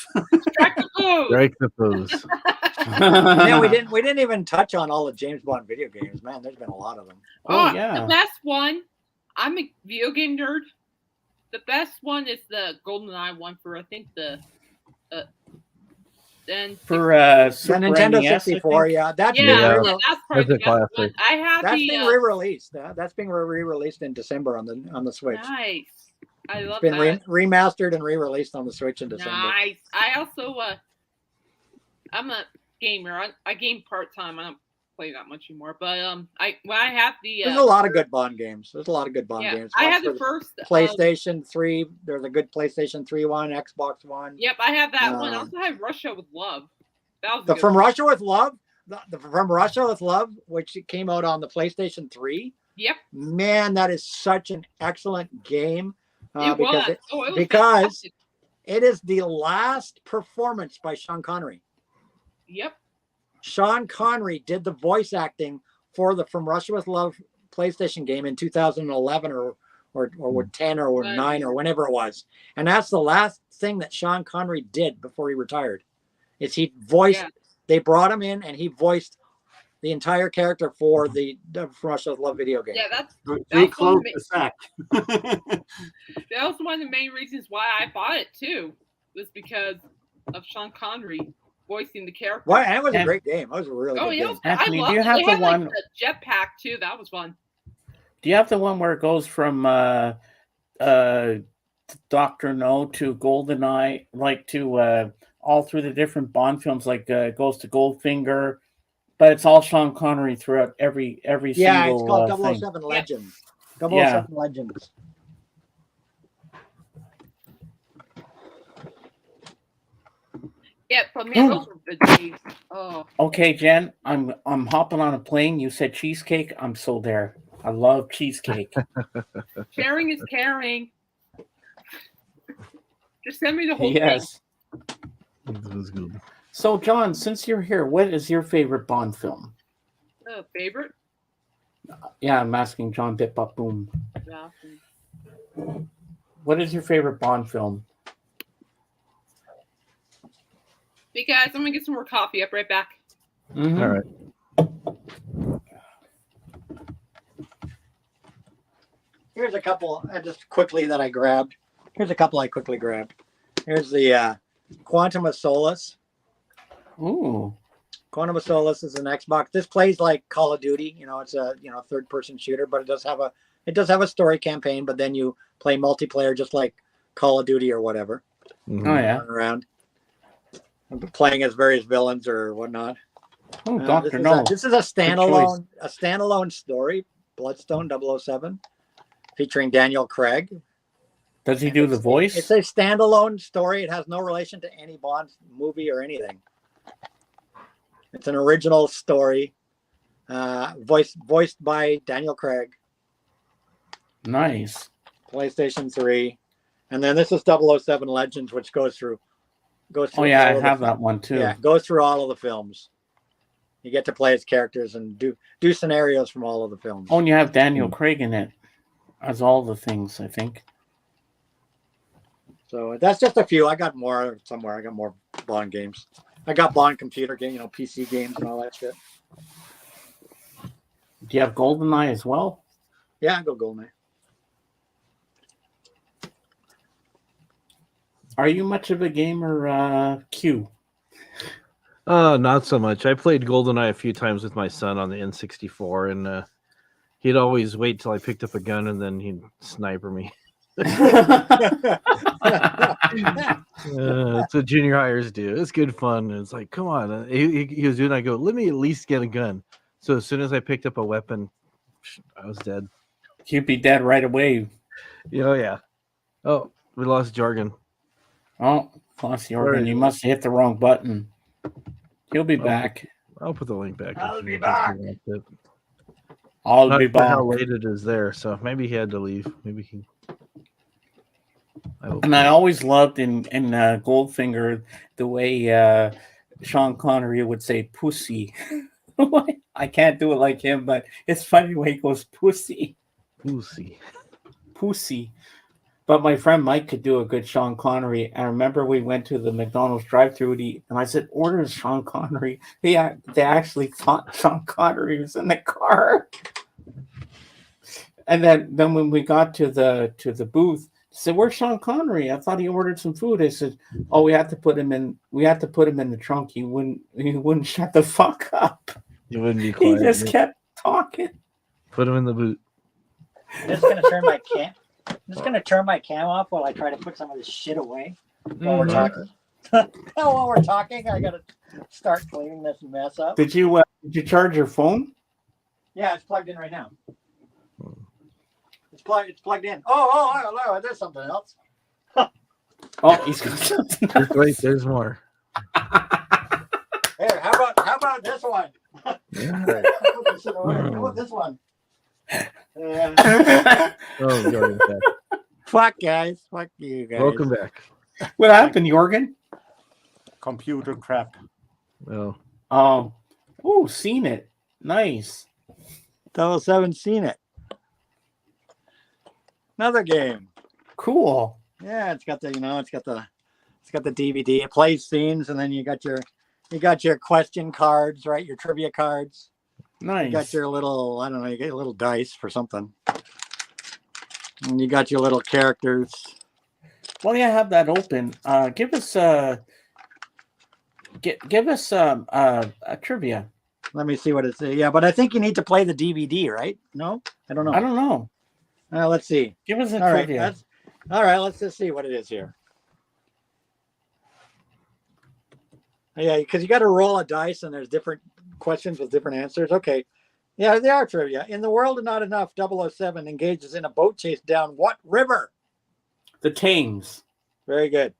Strike the pose. Strike the pose. Man, we didn't even touch on all the James Bond video games. Man, there's been a lot of them. Oh, yeah. The best one. I'm a video game nerd. The best one is the GoldenEye one for I think the then For The Super Nintendo NES, I 64, think. yeah. That's yeah, been that's probably That's the a best one. classic. I have that's the being re-released. That's being re-released in December on the Switch. nice. I love It's been that. remastered and re-released on the Switch in December. Nice. I also I'm a gamer. I game part time. I don't play that much anymore. But I have the There's a lot of good Bond games. There's a lot of good Bond games. I One had for the first PlayStation 3. There's a good PlayStation 3 one, Xbox One. Yep, I have that one. I also have Russia with Love. That was a The good From one. Russia with Love, the From Russia with Love, which came out on the PlayStation 3. Yep, Man, that is such an excellent game. it because was. It was because fantastic. it is the last performance by Sean Connery. Yep. Sean Connery did the voice acting for the From Russia with Love PlayStation game in 2011 or 10 or 9 or whenever it was. And that's the last thing that Sean Connery did before he retired. Is he voiced, they brought him in and he voiced the entire character for the From Russia with Love video game. Yeah, that's They was closed one the sack. that was one of the main reasons why I bought it too. Was because of Sean Connery voicing the character. Well, and it was a And- great game. It was a really good yeah, game. Anthony, I do you loved have it. They the had one- like the jetpack too. That was fun. Do you have the one where it goes from Dr. No to GoldenEye, like to all through the different Bond films, like goes to Goldfinger, but it's all Sean Connery throughout every Yeah, single it's called thing. 007 Legends. Yeah. 007 Legends. Yeah, but man, those were good days. Oh, Okay, Jen, I'm hopping on a plane. You said cheesecake. I'm so there. I love cheesecake. sharing is caring. Just send me the whole Yes. This was good. So, John, since you're here, what is your favorite Bond film? thing. Favorite? Yeah, I'm asking John Bip Bop Boom. Yeah. What is your favorite Bond film? Hey guys, I'm gonna get some more coffee. I'll be right back. Mhm. All right. Here's a couple just quickly that I grabbed. Here's a couple I quickly grabbed. Here's the Quantum of Solace. Ooh. Quantum of Solace is an Xbox. This plays like Call of Duty. You know, it's a third person shooter, but it does have a story campaign. But then you play multiplayer just like Call of Duty or whatever. Mhm. Oh yeah. Run around, playing as various villains or whatnot. Oh, This Doctor is No. this is a standalone story. Bloodstone 007, featuring Daniel Craig. Does he do the voice? It's a standalone story. It has no relation to any Bond movie or anything. It's an original story, voiced by Daniel Craig, Nice. PlayStation 3, and then this is 007 Legends, which goes through. Oh yeah, I all of the- have that one too. Yeah, goes through all of the films. You get to play as characters and do scenarios from all of the films. Oh, and you have Daniel Craig in it, as all the things, I think. So that's just a few. I got more somewhere. I got more Bond games. I got Bond computer game, PC games and all that shit. Do you have GoldenEye as well? Yeah, I go GoldenEye. Are you much of a gamer, Q? Not so much. I played GoldenEye a few times with my son on the N64, and he'd always wait till I picked up a gun, and then he'd sniper me. It's what junior hires do. It's good fun. It's like, come on. He was doing. I go, let me at least get a gun. So as soon as I picked up a weapon, I was dead. You'd be dead right away. Oh yeah. Oh, we lost Jargon. Oh, plus Where Jorgen, is you he? must have hit the wrong button. He'll be Oh. back. I'll put the link back. I'll be back. I'll Not be sure how back. late it is there, so maybe he had to leave. Maybe he. And I always loved in Goldfinger the way Sean Connery would say "pussy." I can't do it like him, but it's funny when he goes "pussy." We'll see. Pussy. But my friend Mike could do a good Sean Connery. I remember we went to the McDonald's drive-thru and I said, "Order Sean Connery." They actually thought Sean Connery was in the car. And then when we got to the booth, I said, "Where's Sean Connery? I thought he ordered some food." I said, "Oh, we had to put him in the trunk. He wouldn't shut the fuck up. You wouldn't be He quiet. just yeah. kept talking." Put him in the boot. I'm just gonna turn my cam. I'm just gonna turn my cam off while I try to put some of this shit away while we're Mhm. talking. While we're talking, I gotta start cleaning this mess up. Did you charge your phone? Yeah, it's plugged in right now. It's plugged in. Oh, there's something else. Oh, he's got something. Just wait, there's more. Here, how about this one? Yeah. How about this one? Uh, Oh, Jordan, back. fuck guys. Fuck you guys. Welcome back. What happened, Jorgen? Computer crap. Well, Oh, seen it. Nice. 007 seen it. Another game. Cool. Yeah, it's got the DVD. It plays scenes, and then you got your question cards, right? Your trivia cards. You got Nice. your little, I don't know, you get your little dice for something. And you got your little characters. While you have that open, give us a trivia. Let me see what it says. Yeah, but I think you need to play the DVD, right? No? I don't know. I don't know. Let's see. Give us a All right, trivia. all right, let's just see what it is here. Yeah, because you got to roll a dice and there's different questions with different answers. Okay. Yeah, they are trivia. In the world of not enough, 007 engages in a boat chase down what river? The Thames. Very good.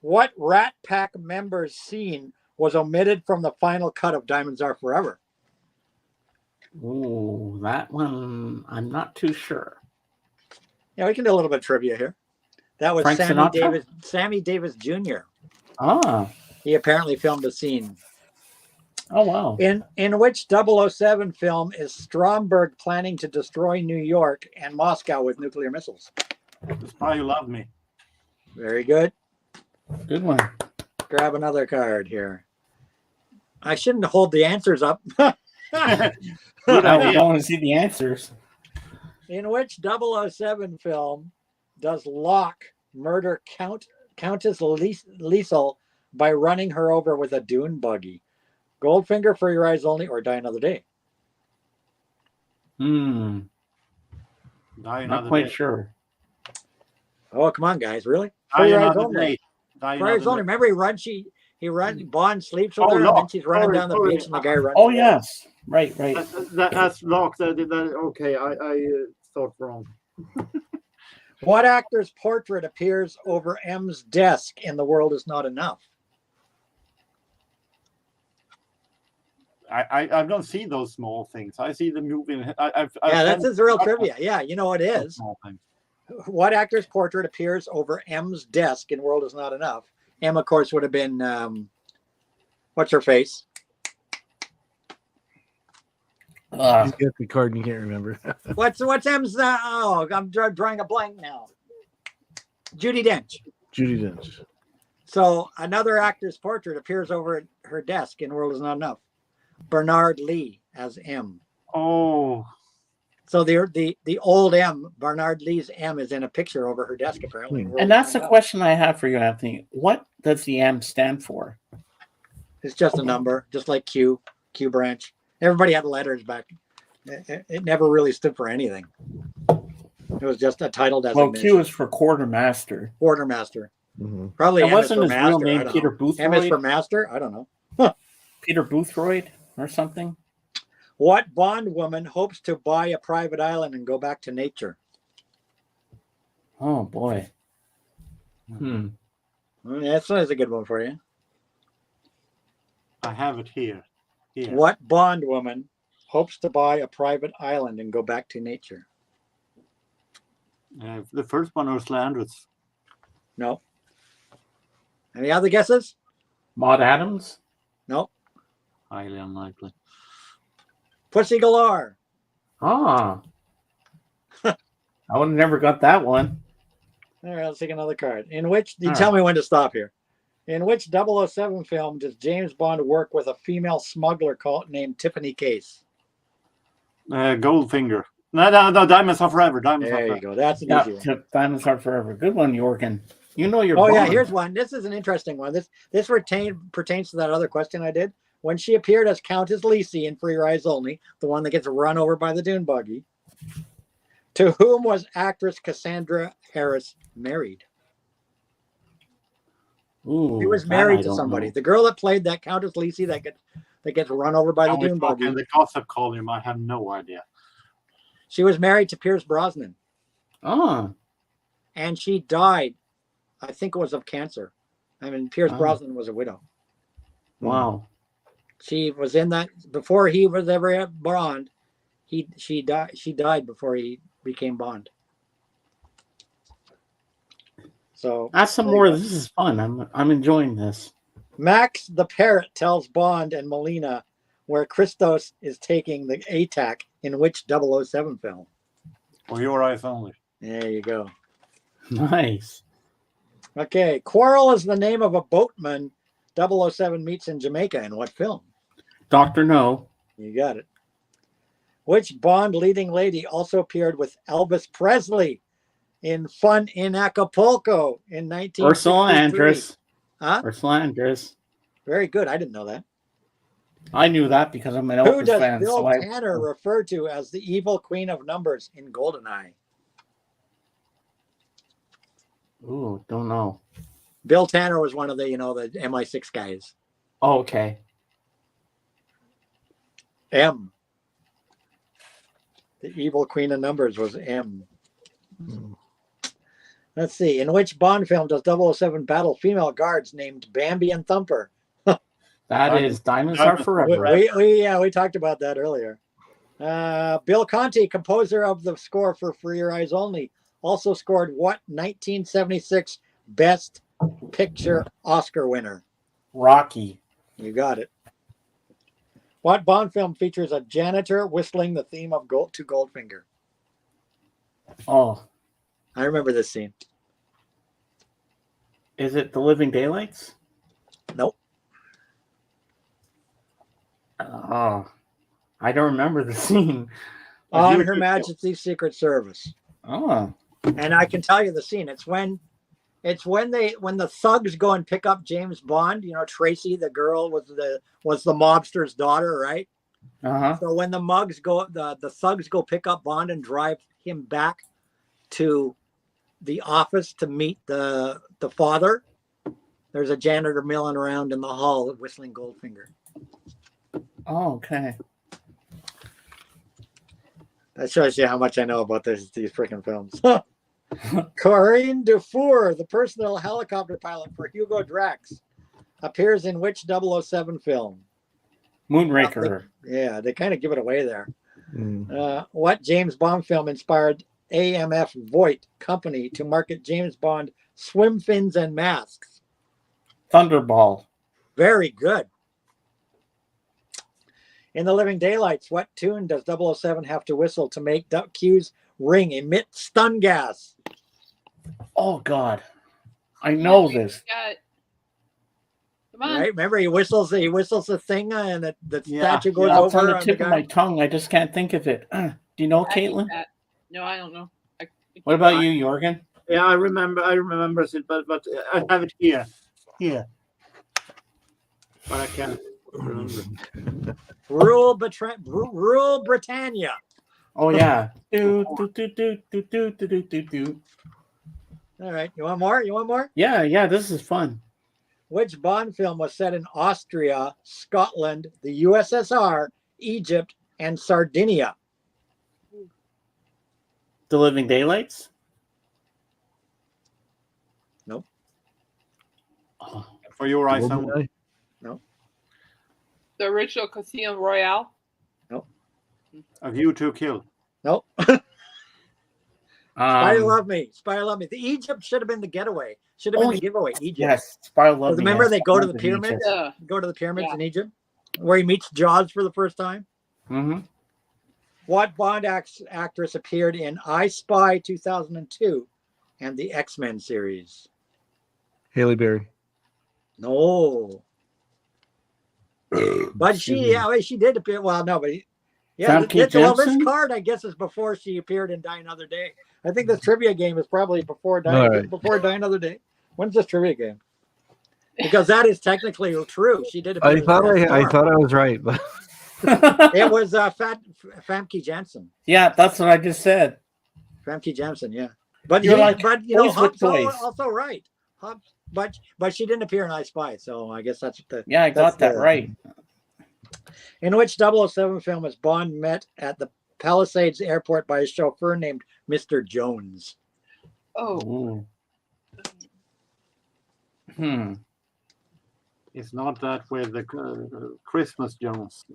What Rat Pack member's scene was omitted from the final cut of Diamonds Are Forever? Ooh, that one I'm not too sure. Yeah, we can do a little bit of trivia here. That was Frank Sinatra? Sammy Davis Jr. Ah. He apparently filmed a scene. Oh wow. In which 007 film is Stromberg planning to destroy New York and Moscow with nuclear missiles? The Spy Who Loved Me. Very good. Good one. Grab another card here. I shouldn't hold the answers up. Good I idea. don't want to see the answers. In which 007 film does Locke murder Countess Liesel by running her over with a dune buggy? Goldfinger, For Your Eyes Only, or Die Another Day? Hmm. Die Not Another quite Day. sure. Oh, come on, guys. Really? For Die Your Eyes Another Only. Day. Die For Your Eyes Another Only. Day. Remember he runs, Bond sleeps with Oh, her, and then Locke. she's running Sorry, down the sorry. beach, and the guy runs. Oh away. yes. Right, right. That's Locke. Okay, I thought wrong. What actor's portrait appears over M's desk in The World Is Not Enough? I don't see those small things. I see the movie. Yeah, that's his real trivia. Yeah, you know it is. Small things. What actor's portrait appears over M's desk in World Is Not Enough? M, of course, would have been, what's her face? you get the card and you can't remember. What's M's, I'm drawing a blank now. Judi Dench. Judi Dench. So another actor's portrait appears over her desk in World Is Not Enough. Bernard Lee as M. Oh, So the old M, Bernard Lee's M, is in a picture over her desk apparently. in World And Is that's Not the Enough. question I have for you, Anthony. What does the M stand for? It's just a number, just like Q branch. Everybody had letters back. It never really stood for anything. It was just a title Well, designation. Q is for quartermaster. Quartermaster. Mm-hmm. Probably And M is wasn't for his master. real I name don't Peter know. M is for Boothroyd? master. I don't know. Peter Boothroyd or something? What Bond woman hopes to buy a private island and go back to nature? Oh boy. Hmm. That's a good one for you. I have it here. Here. What Bond woman hopes to buy a private island and go back to nature? The first one, Ursula Andress. No. Any other guesses? Maud Adams? No. Highly unlikely. Pussy Galore. Ah. I would have never got that one. All right, let's take another card. In which, you All tell me when to stop here. In which 007 film does James Bond work with a female smuggler named Tiffany Case? Goldfinger. No, Diamonds Are Forever. Diamonds Are There Forever. you go. That's an Yeah, easy one. Diamonds Are Forever. Good one, Jorgen. You know your Oh yeah, Bond. here's one. This is an interesting one. This pertains to that other question I did. When she appeared as Countess Lisi in For Your Eyes Only, the one that gets run over by the dune buggy, to whom was actress Cassandra Harris married? Ooh, She was that married I to don't somebody. know. The girl that played that Countess Lisi that gets run over by the Are we dune talking buggy. the gossip column? I have no idea. She was married to Pierce Brosnan, Oh, and she died. I think it was of cancer. I mean, Pierce Oh. Brosnan was a widow. wow. She was in that before he was ever Bond. She died before he became Bond. So That's some there you more. go. This is fun. I'm enjoying this. Max the parrot tells Bond and Molina where Christos is taking the ATAC in which 007 film. For your eyes only. There you go. Nice. Okay, Quarrel is the name of a boatman 007 meets in Jamaica in what film? Dr. No. You got it. Which Bond leading lady also appeared with Elvis Presley in Fun in Acapulco in 1963? Ursula Andress. Huh? Ursula Andress. Very good. I didn't know that. I knew that because I'm an Who Elvis does fan. Bill So Tanner refer to as the evil queen of numbers in GoldenEye? Ooh, don't know. Bill Tanner was one of the, the MI6 guys. Oh, okay. M. The evil queen of numbers was M. Let's see. In which Bond film does 007 battle female guards named Bambi and Thumper? That is Diamonds Are Forever. We talked about that earlier. Bill Conti, composer of the score for For Your Eyes Only, also scored what 1976 Best Picture Oscar winner? Rocky. You got it. What Bond film features a janitor whistling the theme of To Goldfinger? Oh, I remember this scene. is it The Living Daylights? Nope. Oh, I don't remember the scene. On Her Majesty's Secret Service. Oh, And I can tell you the scene. It's when the thugs go and pick up James Bond. Tracy, the girl, was the mobster's daughter, right? uh-huh. So when the thugs go pick up Bond and drive him back to the office to meet the father, there's a janitor milling around in the hall whistling Goldfinger. Oh, okay. That shows you how much I know about these freaking films. Corinne Dufour, the personal helicopter pilot for Hugo Drax, appears in which 007 film? Moonraker. Yeah, they kind of give it away there. Mm. What James Bond film inspired AMF Voight Company to market James Bond swim fins and masks? Thunderball. Very good. In The Living Daylights, what tune does 007 have to whistle to make Q's ring emit stun gas? Oh, God. I know this. Come on. Right? Remember, he whistles the thing, and the Yeah, statue goes yeah. It's over on the tip the of my guy. tongue. I just can't think of it. Do you know, I hate Caitlin? that. No, I don't know. What about you, Jorgen? Yeah, I remember it, but I have it here, but I can't remember. Rule Britannia. Oh, yeah. Do, do, do, do, do, do, do, do, do. All right. You want more? Yeah, this is fun. Which Bond film was set in Austria, Scotland, the USSR, Egypt, and Sardinia? The Living Daylights? Nope. Oh, For your eyes only. GoldenEye? The original Casino Royale. A View to Kill. Nope. Spy um, Love Me. The Egypt should have been the getaway. Should have been Oh, the giveaway. Egypt. yes. Spy Love Me. Remember Yes, they go to the Egypt. pyramids? Yeah. Go to the pyramids Yeah. in Egypt, where he meets Jaws for the first time. Mm-hmm. What Bond actress appeared in I Spy 2002 and the X-Men series? Haley Berry. No. But she did appear. Well, no, but Famke this Janssen? card, I guess, is before she appeared in Die Another Day. I think this trivia game is probably before Die Another Day. When's this trivia game? Because that is technically true. She did appear. I in thought Fast I Farm. thought I was right, but It was Famke Janssen. Yeah, that's what I just said. Famke Janssen, yeah. But You're you like know, boys with Hup's toys. also right. but she didn't appear in I Spy, so I guess that's the. Yeah, I that's got that the- right. In which 007 film was Bond met at the Palisades airport by a chauffeur named Mr. Jones? Oh, Ooh. Hmm. It's not that with the Christmas Jones.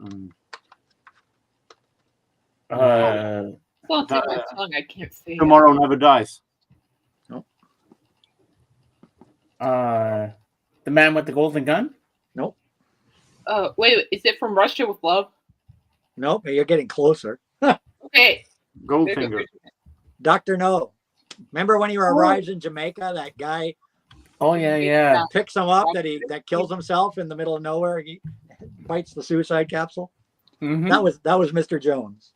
Uh, it's on the tip of my tongue. I can't say it. Tomorrow Never Dies. the man with the golden gun. Wait, is it from Russia with Love? Nope, you're getting closer. Okay. Goldfinger. Dr. No. Remember when he arrives in Jamaica, that guy Oh yeah. picks him up that kills himself in the middle of nowhere. He bites the suicide capsule. Mhm. That was Mr. Jones.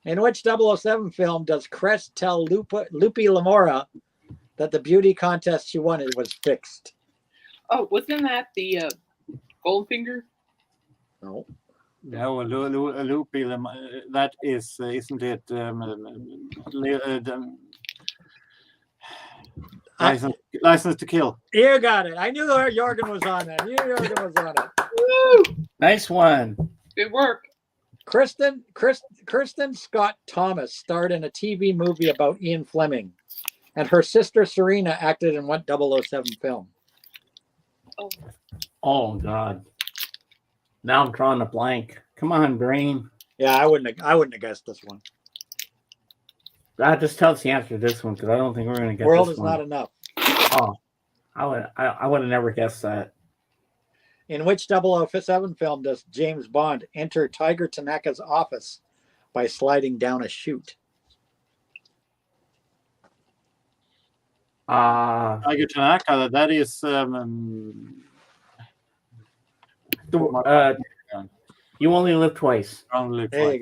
In which 007 film does Crest tell Lupe Lamora that the beauty contest she won was fixed? Oh, wasn't that the Goldfinger? No. No, Loopy. That is, isn't it? License to Kill. You got it. I knew Jorgen was on it. Woo! Nice one. Good work. Kristen Scott Thomas starred in a TV movie about Ian Fleming, and her sister Serena acted in what 007 film? Oh God. Now I'm drawing a blank. Come on, brain. Yeah, I wouldn't have guessed this one. Just tell us the answer to this one because I don't think we're gonna get World this is one. not enough. Oh, I would have never guessed that. In which 007 film does James Bond enter Tiger Tanaka's office by sliding down a chute? Tiger Tanaka. That is. You only live twice. There you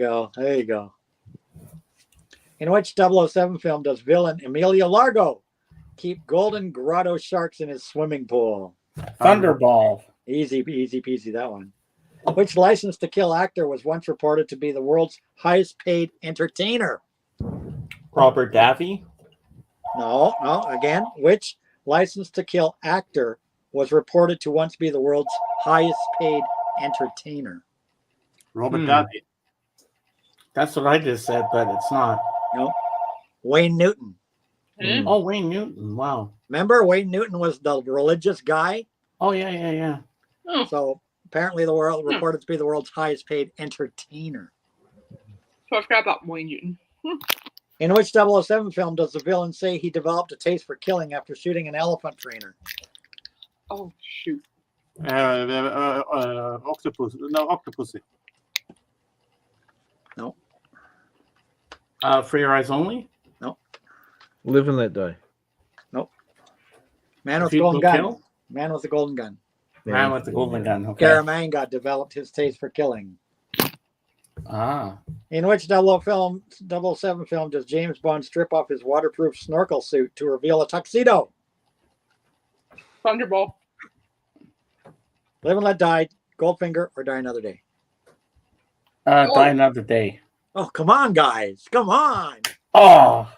go. In which 007 film does villain Emilio Largo keep golden grotto sharks in his swimming pool? Thunderball. Easy peasy, that one. Which License to Kill actor was once reported to be the world's highest paid entertainer? Robert Davi. No, again. Which License to Kill actor was reported to once be the world's highest paid entertainer? Robert Davi. That's what I just said, but it's not. No. Wayne Newton. Hmm? Oh, Wayne Newton. Wow. Remember, Wayne Newton was the religious guy. Oh yeah. Oh, So apparently the world reported to be the world's highest paid entertainer. so I forgot about Wayne Newton. In which 007 film does the villain say he developed a taste for killing after shooting an elephant trainer? Oh, shoot. Octopus. No, Octopussy. No. For Your Eyes Only. Live and Let Die. Man with People golden gun. Kill? Man with the golden gun. Man with the golden gun. Okay. Scaramanga developed his taste for killing. Ah. In which 007 film does James Bond strip off his waterproof snorkel suit to reveal a tuxedo? Thunderball. Live and Let Die, Goldfinger, or Die Another Day? Die Another Day. Oh, come on, guys. Come on. Oh.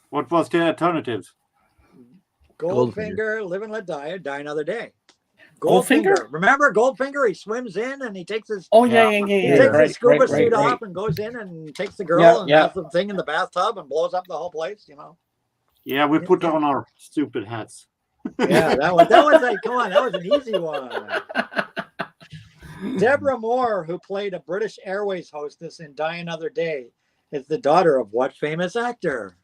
What was the alternatives? Goldfinger, Live and Let Die, or Die Another Day. Goldfinger? Remember Goldfinger? He swims in and he takes his Oh yeah. he takes Right, his scuba right, suit right. off and goes in and takes the girl Yeah, and yeah. has the thing in the bathtub and blows up the whole place, you know. Yeah, we put on our stupid hats. Yeah, that was like, come on, that was an easy one. Deborah Moore, who played a British Airways hostess in Die Another Day, is the daughter of what famous actor?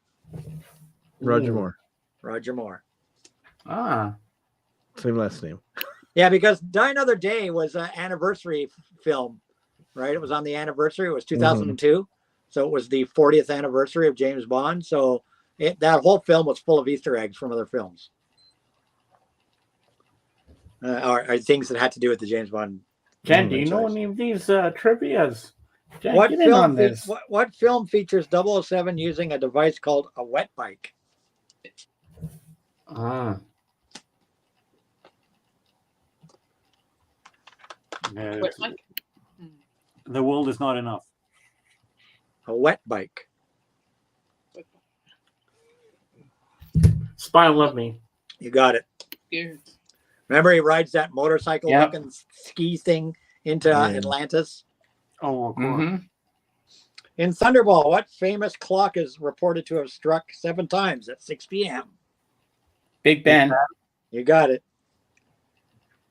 Roger Ooh. Moore. Roger Moore. Ah. Same last name. Yeah, because Die Another Day was an anniversary film, right? It was on the anniversary. It was 2002. So it was the 40th anniversary of James Bond. So that whole film was full of Easter eggs from other films. Or things that had to do with the James Bond. Jen, do you know franchise. any of these trivias? Jen, What get in on film, this. what film features 007 using a device called a wet bike? Ah. Wait, Mike. The world is not enough. A wet bike. Spy Love Me. You got it. Yeah. Remember, he rides that motorcycle Yep. looking ski thing into Yeah. Atlantis. Oh, of course. Mm-hmm. In Thunderball, what famous clock is reported to have struck 7 times at 6 p.m.? Big Ben. You got it.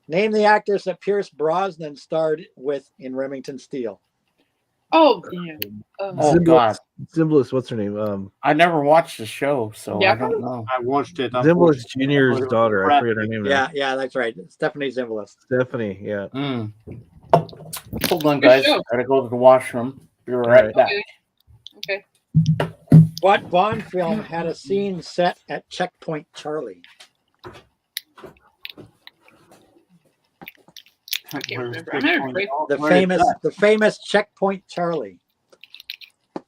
Name the actress that Pierce Brosnan starred with in Remington Steele. Oh, yeah. Oh Zimbalist. God, Zimbalist, what's her name? I never watched the show, so Yeah. I don't know. I watched it. Zimbalist Jr.'s unfortunately. daughter. I forget her name now. Yeah, that's right. Stephanie Zimbalist. Stephanie, yeah. Mm. Hold on, Good guys. show. Gotta go to the washroom. Be right Right. back. Okay. What Bond film had a scene set at Checkpoint Charlie? I can't Where's remember. I'm not Checkpoint? afraid. The Where is that? famous Checkpoint Charlie. I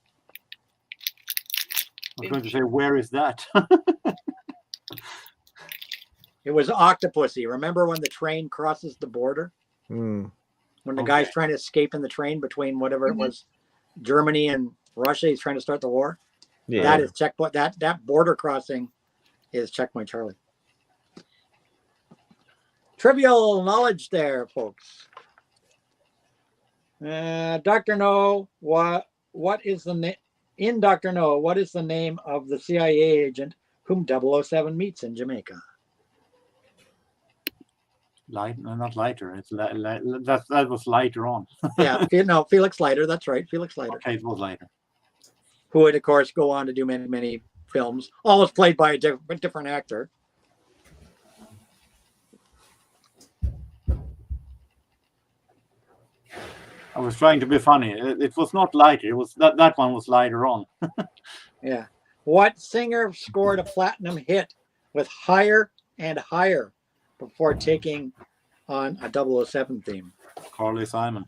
was going to say, where is that? It was Octopussy. Remember when the train crosses the border? Hmm. When the Okay. guy's trying to escape in the train between whatever it Mhm. was, Germany and Russia. He's trying to start the war. Yeah. That is Checkpoint. That border crossing is Checkpoint Charlie. Trivial knowledge there, folks. Dr. No, what is the name in Dr. No? What is the name of the CIA agent whom 007 meets in Jamaica? Light, no, not lighter. It's that was lighter on. Yeah, Felix Leiter. That's right, Felix Leiter, Okay, it was lighter. who would of course go on to do many films, always played by a different actor. I was trying to be funny. It was not lighter. It was that one was lighter on. Yeah. What singer scored a platinum hit with Higher and Higher before taking on a 007 theme? Carly Simon.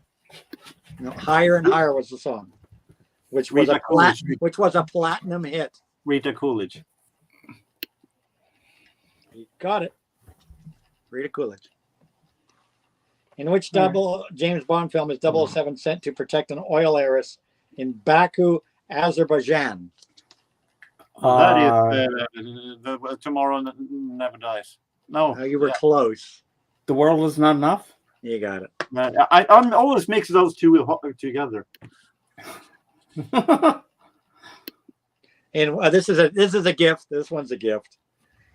No, Higher and Higher was the song, which was Rita a platinum hit. Rita Coolidge. You got it. Rita Coolidge. In which James Bond film is 007 sent to protect an oil heiress in Baku, Azerbaijan? That is the Tomorrow Never Dies. No, You were close. The World Is Not Enough. You got it. I always mix those two together. And this is a gift. This one's a gift.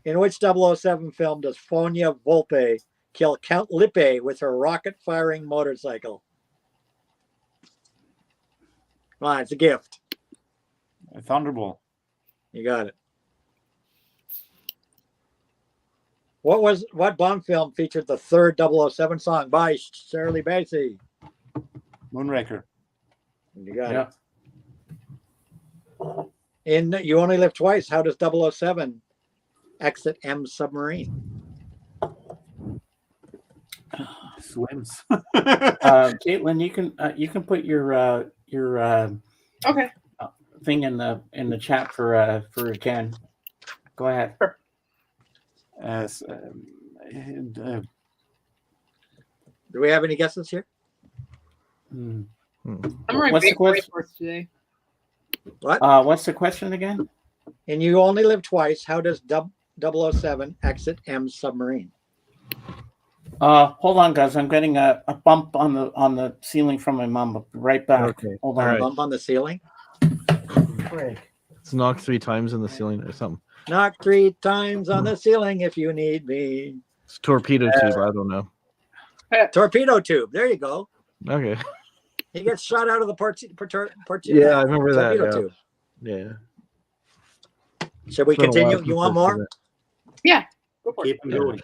In which 007 film does Fonia Volpe kill Count Lippe with her rocket-firing motorcycle? Come on, it's a gift. Thunderball. You got it. What Bond film featured the third 007 song by Shirley Bassey? Moonraker. You got Yeah. it. In You Only Live Twice, how does 007 exit M submarine? Swims. Caitlin, you can put your Okay. thing in the chat for Ken. Go ahead. As, Do we have any guesses here? Hmm. I'm right What's the question? for today. What? What's the question again? In You Only Live Twice, how does 007 exit M submarine? Hold on, guys. I'm getting a bump on the ceiling from my mom. I'll be right back. Okay. Hold All on. right. Bump on the ceiling? It's knocked 3 times in the ceiling or something. Knock 3 times on the ceiling if you need me. It's torpedo tube. I don't know. Torpedo tube. There you go. Okay. He gets shot out of the Yeah, I remember that. torpedo tube. Yeah. Should we It's been a while continue? since You want I've more? seen Yeah. Go for it. keep them it. going.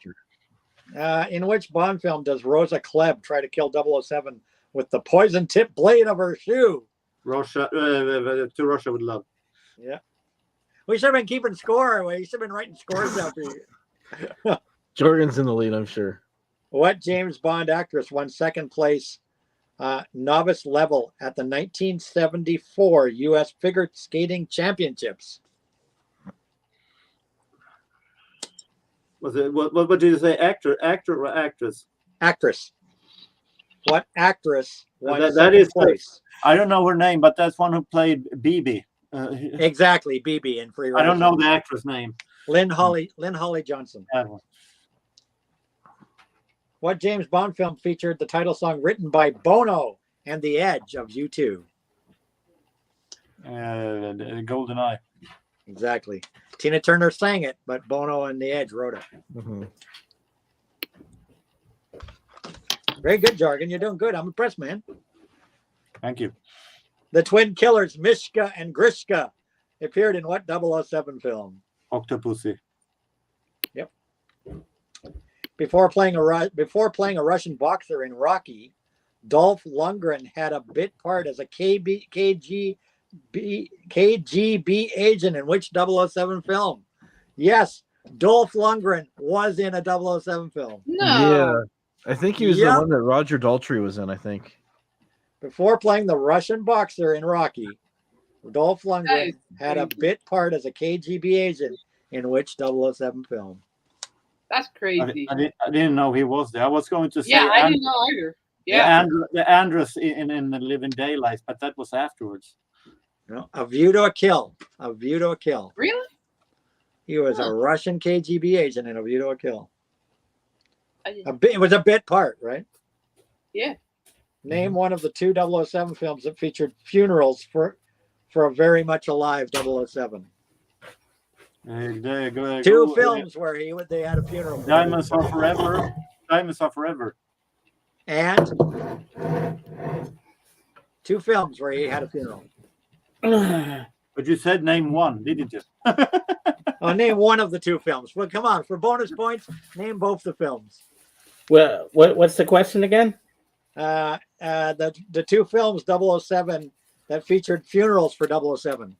In which Bond film does Rosa Klebb try to kill 007 with the poison tip blade of her shoe? Russia to Russia with love. Yeah. We should have been keeping score. We should have been writing scores down for you. Jordan's in the lead, I'm sure. What James Bond actress won second place novice level at the 1974 U.S. Figure Skating Championships? Was it what did you say? Actor or actress? Actress. What actress won That second is place? I don't know her name, but that's one who played BB. Exactly, BB in Free I don't Riders. know the actress name. Lynn Holly Johnson. That one. What James Bond film featured the title song written by Bono and The Edge of U2? The Golden Eye. Exactly. Tina Turner sang it, but Bono and The Edge wrote it. Mhm. Very good, Jargon. You're doing good. I'm impressed, man. Thank you. The twin killers, Mishka and Grishka, appeared in what 007 film? Octopussy. Before playing a Russian boxer in Rocky, Dolph Lundgren had a bit part as a KGB agent in which 007 film? Yes, Dolph Lundgren was in a 007 film. No. I think he was Yep. the one that Roger Daltrey was in. I think. Before playing the Russian boxer in Rocky, Dolph Lundgren That is had a crazy. bit part as a KGB agent in which 007 film? That's crazy. I didn't know he was there. I was going to say Yeah, I didn't know either. the Yeah. the Andrus in the Living Daylights, but that was afterwards. No, A View to a Kill. A View to a Kill. Really? He was a Huh. Russian KGB agent in A View to a Kill. I didn't- It was a bit part, right? Yeah. Name one of the two 007 films that featured funerals for a very much alive 007. Two films where they had a funeral. for Diamonds him. Are Forever. Diamonds Are Forever. And two films where he had a funeral. But you said name one, didn't you? Oh, name one of the two films. Well, come on, for bonus points, name both the films. Well, what's the question again? The two films 007 that featured funerals for 007.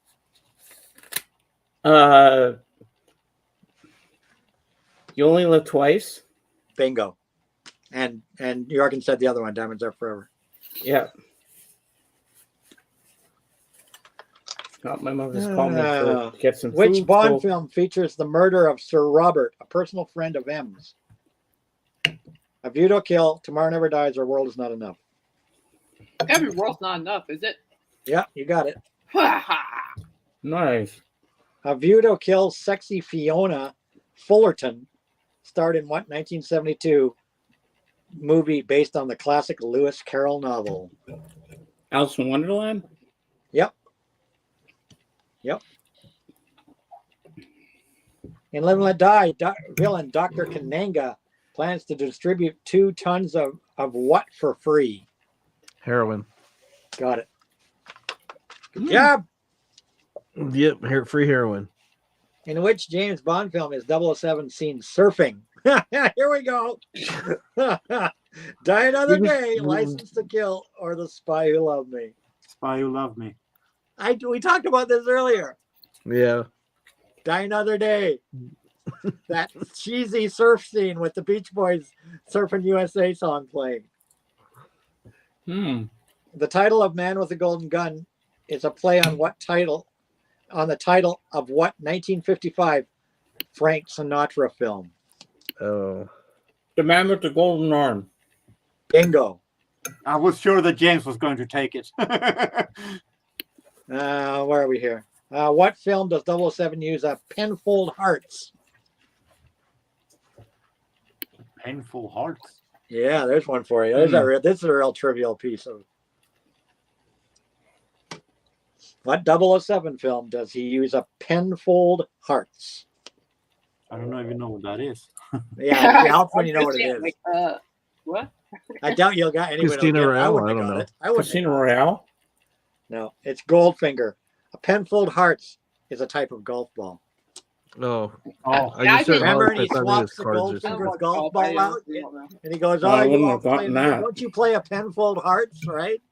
You Only Live Twice. Bingo. And Jorgen said the other one, Diamonds Are Forever. Yeah. Oh, my mother's called me to get some Which food, Bond so- film features the murder of Sir Robert, a personal friend of M's? A View to a Kill, Tomorrow Never Dies, or World Is Not Enough. Every world's not enough, is it? Yeah, you got it. Nice. A View to a Kill, sexy Fiona Fullerton starred in what 1972 movie based on the classic Lewis Carroll novel? Alice in Wonderland. Yep. In Live and Let Die, villain Dr. Kananga plans to distribute 2 tons of what for free? Heroin. Got it. Good job. Yep. Free heroin. In which James Bond film is 007 seen surfing? Here we go. Die Another Day, License to Kill, or The Spy Who Loved Me. Spy Who Loved Me. We talked about this earlier. Yeah. Die Another Day. That cheesy surf scene with the Beach Boys Surfing USA song playing. The title of Man with a Golden Gun is a play on what title? On the title of what 1955 Frank Sinatra film? Oh. The Man with the Golden Arm. Bingo. I was sure that James was going to take it. Where are we here? What film does 007 use a Penfold Hearts? Painful Hearts. Yeah, there's one for you. This is a real trivial piece of. What 007 film does he use a Penfold Hearts? I don't even know what that is. Yeah, it helps when you know what it is. Like, what? I doubt you'll got anyone. Casino Royale? I wouldn't I have don't got know. it. I wouldn't. Casino Royale. No, it's Goldfinger. A Penfold Hearts is a type of golf ball. Oh. Oh, Yeah, I just said did. Remember, hearts. and he I thought it swaps was the cards or Goldfinger something. golf ball out, and he goes, Oh, I "Oh, wouldn't you have all play, gotten that. don't you play a Penfold Hearts, right?"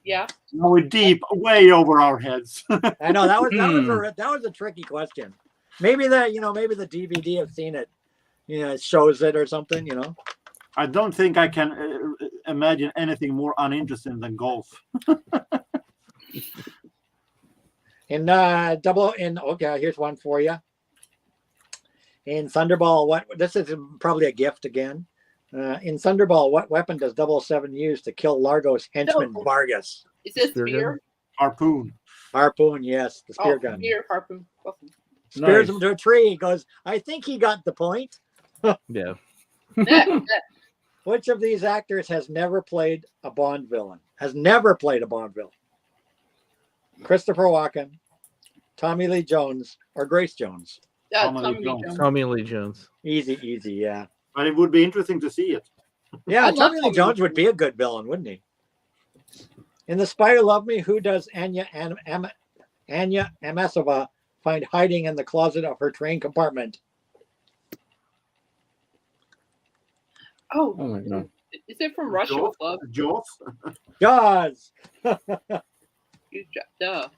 Yeah. now we're deep, way over our heads. I know that was a tricky question. Maybe the DVD have seen it, it shows it or something, I don't think I can imagine anything more uninteresting than golf. Okay, here's one for you. In Thunderball, this is probably a gift again. In Thunderball, what weapon does 007 use to kill Largo's henchman No. Vargas? Is it Spear spear? gun? Harpoon. Harpoon, yes, the spear gun. Spear, harpoon. Awesome. spears Nice. him to a tree. He goes, I think he got the point. Yeah. Which of these actors has never played a Bond villain? Has never played a Bond villain? Christopher Walken, Tommy Lee Jones, or Grace Jones? Tommy Lee Tommy Lee Jones. Jones. Tommy Lee Jones. Easy, yeah. But it would be interesting to see it. Yeah, I love Tommy Lee Tommy Jones Lee would be a good villain, wouldn't he? In The Spy Who Loved Me, who does Anya Amasova find hiding in the closet of her train compartment? Oh, Oh my god. is it from Russia with Love? Jaws. Jaws. Duh.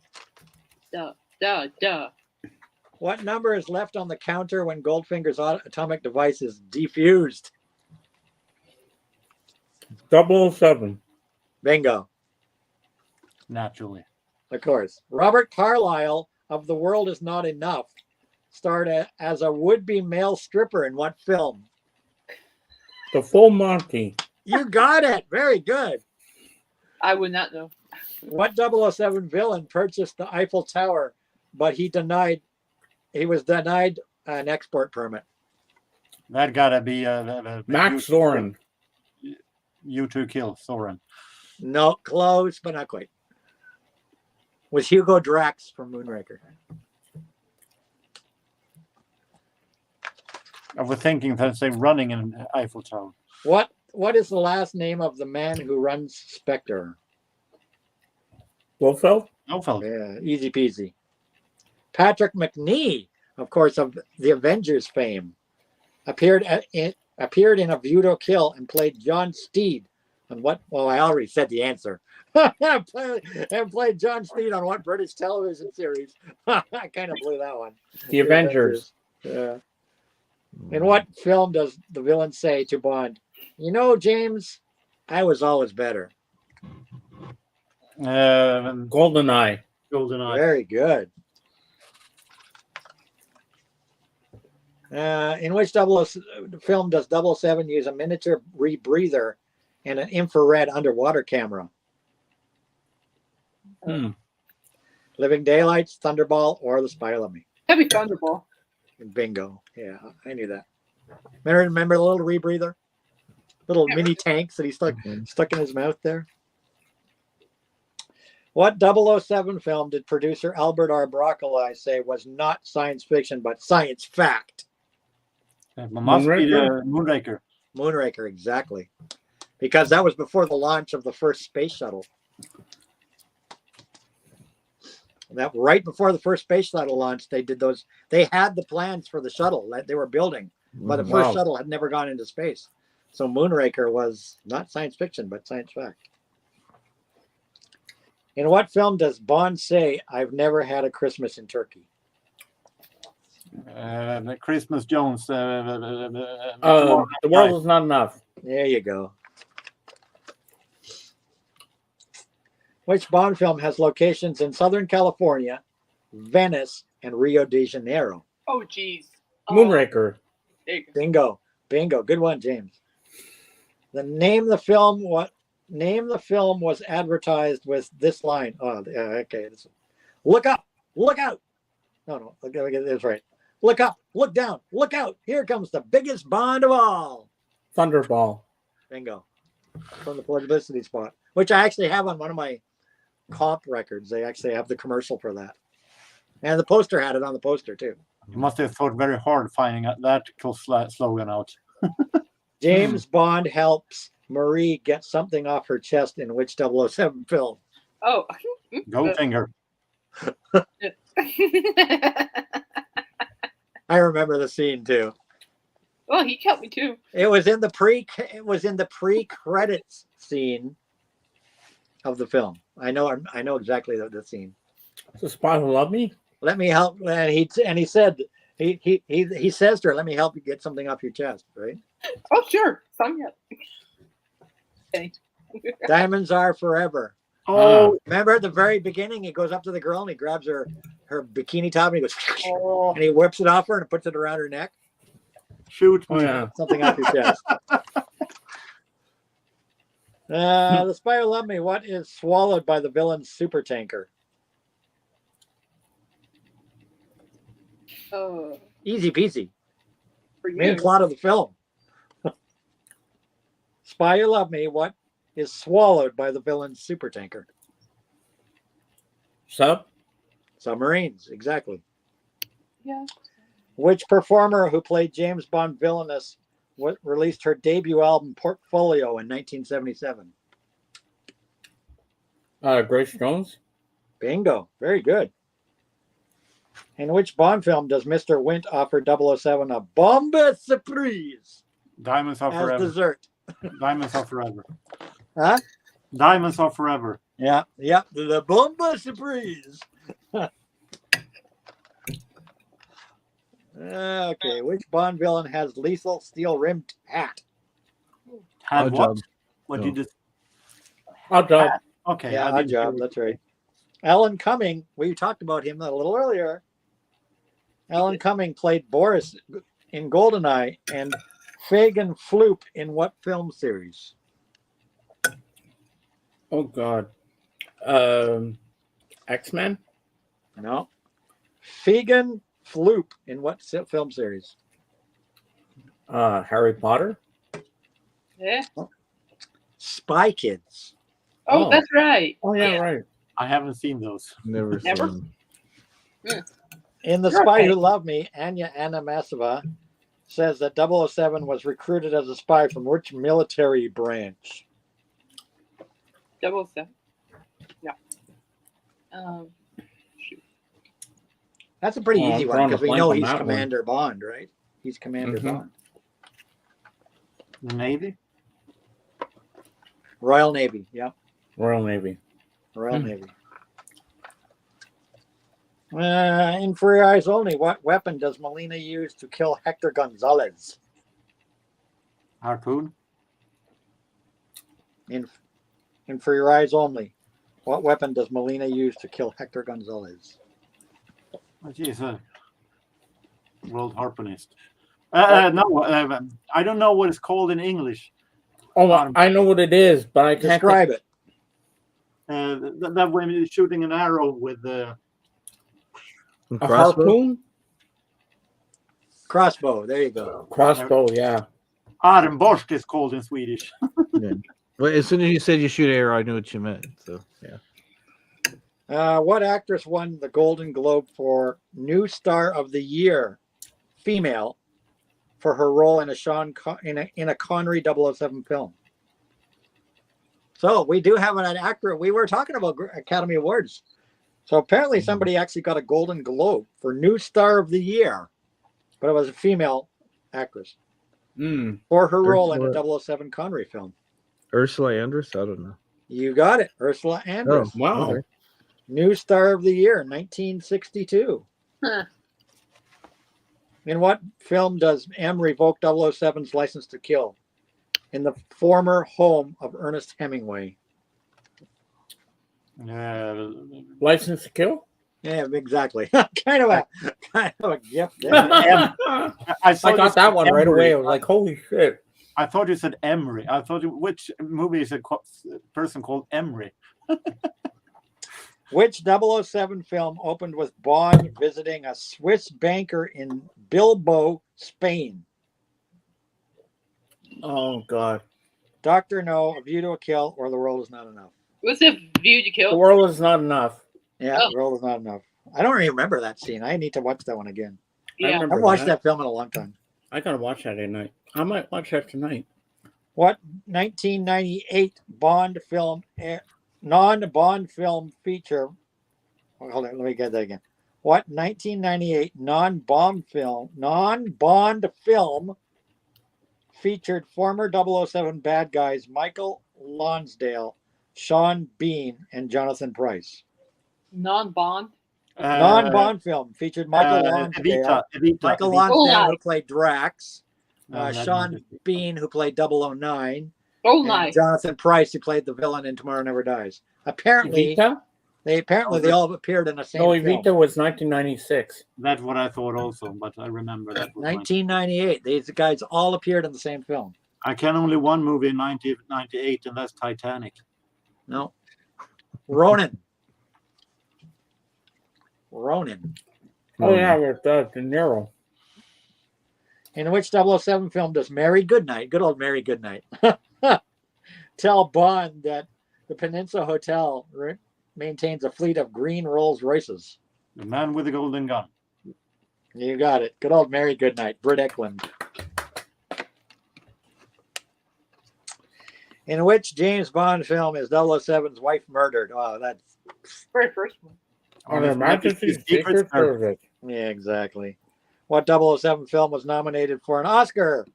Duh. What number is left on the counter when Goldfinger's atomic device is defused? 007. Bingo. Naturally. Of course. Robert Carlyle of The World Is Not Enough starred as a would-be male stripper in what film? The Full Monty. You got it. Very good. I would not know. What 007 villain purchased the Eiffel Tower, but he was denied an export permit? That gotta be Max Zorin. U2 Kill Soren. No, close, but not quite. Was Hugo Drax from Moonraker. I was thinking that say running in Eiffel Tower. What is the last name of the man who runs Spectre? Blofeld? No, felt. Yeah, easy peasy. Patrick McNee, of course, of the Avengers fame, appeared in A View to Kill and played John Steed on what? Well, I already said the answer. and played John Steed on what British television series? I kind of blew that one. The Avengers. Yeah. In what film does the villain say to Bond, "You know, James, I was always better"? GoldenEye. GoldenEye. Very good. In which film does 007 use a miniature rebreather and an infrared underwater camera? Living Daylights, Thunderball, or The Spy Who Loved Me? Heavy Thunderball. Bingo. Yeah, I knew that. Remember the little rebreather? Little mini tanks that he stuck in his mouth there? What 007 film did producer Albert R. Broccoli say was not science fiction but science fact? It must be the Moonraker. Moonraker, exactly. Because that was before the launch of the first space shuttle. That right before the first space shuttle launched, they did those. They had the plans for the shuttle that they were building, but the first shuttle had never gone into space. So Moonraker was not science fiction, but science fact. In what film does Bond say, "I've never had a Christmas in Turkey"? Christmas Jones. The World Is Not Enough. There you go. Which Bond film has locations in Southern California, Venice, and Rio de Janeiro? Oh, geez. Moonraker. There you go. Bingo. Good one, James. Name the film was advertised with this line. Oh, okay. Look up, look out. No, okay, that's right. Look up, look down, look out. Here comes the biggest Bond of all. Thunderball. Bingo. From the publicity spot, which I actually have on one of my comp records. They actually have the commercial for that. And the poster had it on the poster too. You must have thought very hard finding that cool slogan out. James Bond helps Marie get something off her chest in which 007 film? Oh. Goldfinger. I remember the scene too. Well, he kept me too. It was in the pre-credits scene of the film. I know exactly the scene. The Spy Who Loved Me. Let me help, and he said he says to her, "Let me help you get something off your chest." Right? Oh, sure. Sign me up. Thanks. Diamonds Are Forever. Oh, Remember at the very beginning, he goes up to the girl and he grabs her bikini top and he goes oh, and he whips it off her and puts it around her neck. shoot Oh me. yeah. Something off your chest. The Spy Who Loved Me. What is swallowed by the villain's super tanker? Oh, Easy peasy. for Main you. plot of the film. Spy Who Loved Me, what is swallowed by the villain's supertanker? Sub? Submarines, exactly. Yeah. Which performer who played James Bond villainess released her debut album Portfolio in 1977? Grace Jones? Bingo. Very good. In which Bond film does Mr. Wint offer 007 a bombe surprise Diamonds are as forever. dessert? Diamonds are forever. Huh? Diamonds are forever. Yeah, the bombe surprise. Okay, which Bond villain has lethal steel-rimmed hat? Had Odd what? Job. What No. you just? Odd Job. Okay. Yeah, I odd didn't job. hear That's it. right. Alan Cumming. We talked about him a little earlier. Alan Cumming played Boris in Goldeneye and Fagin Floop in what film series? Oh, God. X-Men? No. Fagin Floop in what film series? Harry Potter? Yeah. Spy Kids. Oh, Oh. that's right. Oh, yeah, right. I haven't seen those. Never Never? seen. In The You're Spy okay. Who Loved Me, Anya Anamasova says that 007 was recruited as a spy from which military branch? 007. Yeah. Shoot. That's a pretty Oh, easy I'm one drawing a because we blank know on he's that one. Commander Bond, right? He's Commander Mhm. Bond. The Navy. Royal Navy. Yeah, Royal Navy. Royal Navy. In For Your Eyes Only, what weapon does Molina use to kill Hector Gonzalez? Harpoon. In For Your Eyes Only, what weapon does Molina use to kill Hector Gonzalez? Oh, geez, world harpoonist. No, I don't know what it's called in English. Oh, I know what it is, but I can't Describe it. That when you're shooting an arrow with the A Crossbow? harpoon? Crossbow. There you go. Crossbow, yeah. armborst is called in Swedish. Yeah. Well, as soon as you said you shoot arrow, I knew what you meant. So yeah. What actress won the Golden Globe for New Star of the Year, female, for her role in a Connery 007 film? So we do have an actor. We were talking about Academy Awards. So apparently somebody actually got a Golden Globe for New Star of the Year, but it was a female actress for her role in a 007 Connery film. Ursula Andress? I don't know. You got it, Ursula Andress. Oh, Wow. okay. New Star of the Year, 1962. Huh. In what film does M revoke 007's license to kill? In the former home of Ernest Hemingway. License to Kill? Yeah, exactly. kind of a gift there. I got that one right away. I was like, holy shit. I thought you said Emery. I thought which movie is a person called Emery? Which 007 film opened with Bond visiting a Swiss banker in Bilbao, Spain? Oh, God. Dr. No, A View to a Kill, or The World Is Not Enough? What's a View to The Kill? world is not enough. Yeah, Oh. The World Is Not Enough. I don't really remember that scene. I need to watch that one again. I Yeah. remember I've watched that film in a long time. I gotta watch that tonight. I might watch that tonight. What 1998 Bond film, non-Bond film feature? Hold on, let me get that again. What 1998 non-Bond film featured former 007 bad guys Michael Lonsdale, Sean Bean, and Jonathan Pryce? Non-Bond. Non-Bond film featured Michael Lonsdale. Evita. Michael Evita. Lonsdale, who Goldeneye. played Drax. No, that's Sean not- Bean, who played 009. Oh, And nice. Jonathan Pryce, who played the villain in Tomorrow Never Dies. Apparently, Evita? they all appeared in the same No, film. Evita was 1996. That's what I thought also, but I remember that. Was 1998. These guys all appeared in the same film. I can only one movie in 1998, and that's Titanic. No. Ronin. Ronin. Oh yeah, with De Niro. In which 007 film does Mary Goodnight, good old Mary Goodnight, tell Bond that the Peninsula Hotel maintains a fleet of green Rolls Royces? The Man with the Golden Gun. You got it. Good old Mary Goodnight, Britt Eklund. In which James Bond film is 007's wife murdered? Oh, that's Very first one. On Her Majesty's Secret Service. yeah, exactly. What 007 film was nominated for an Oscar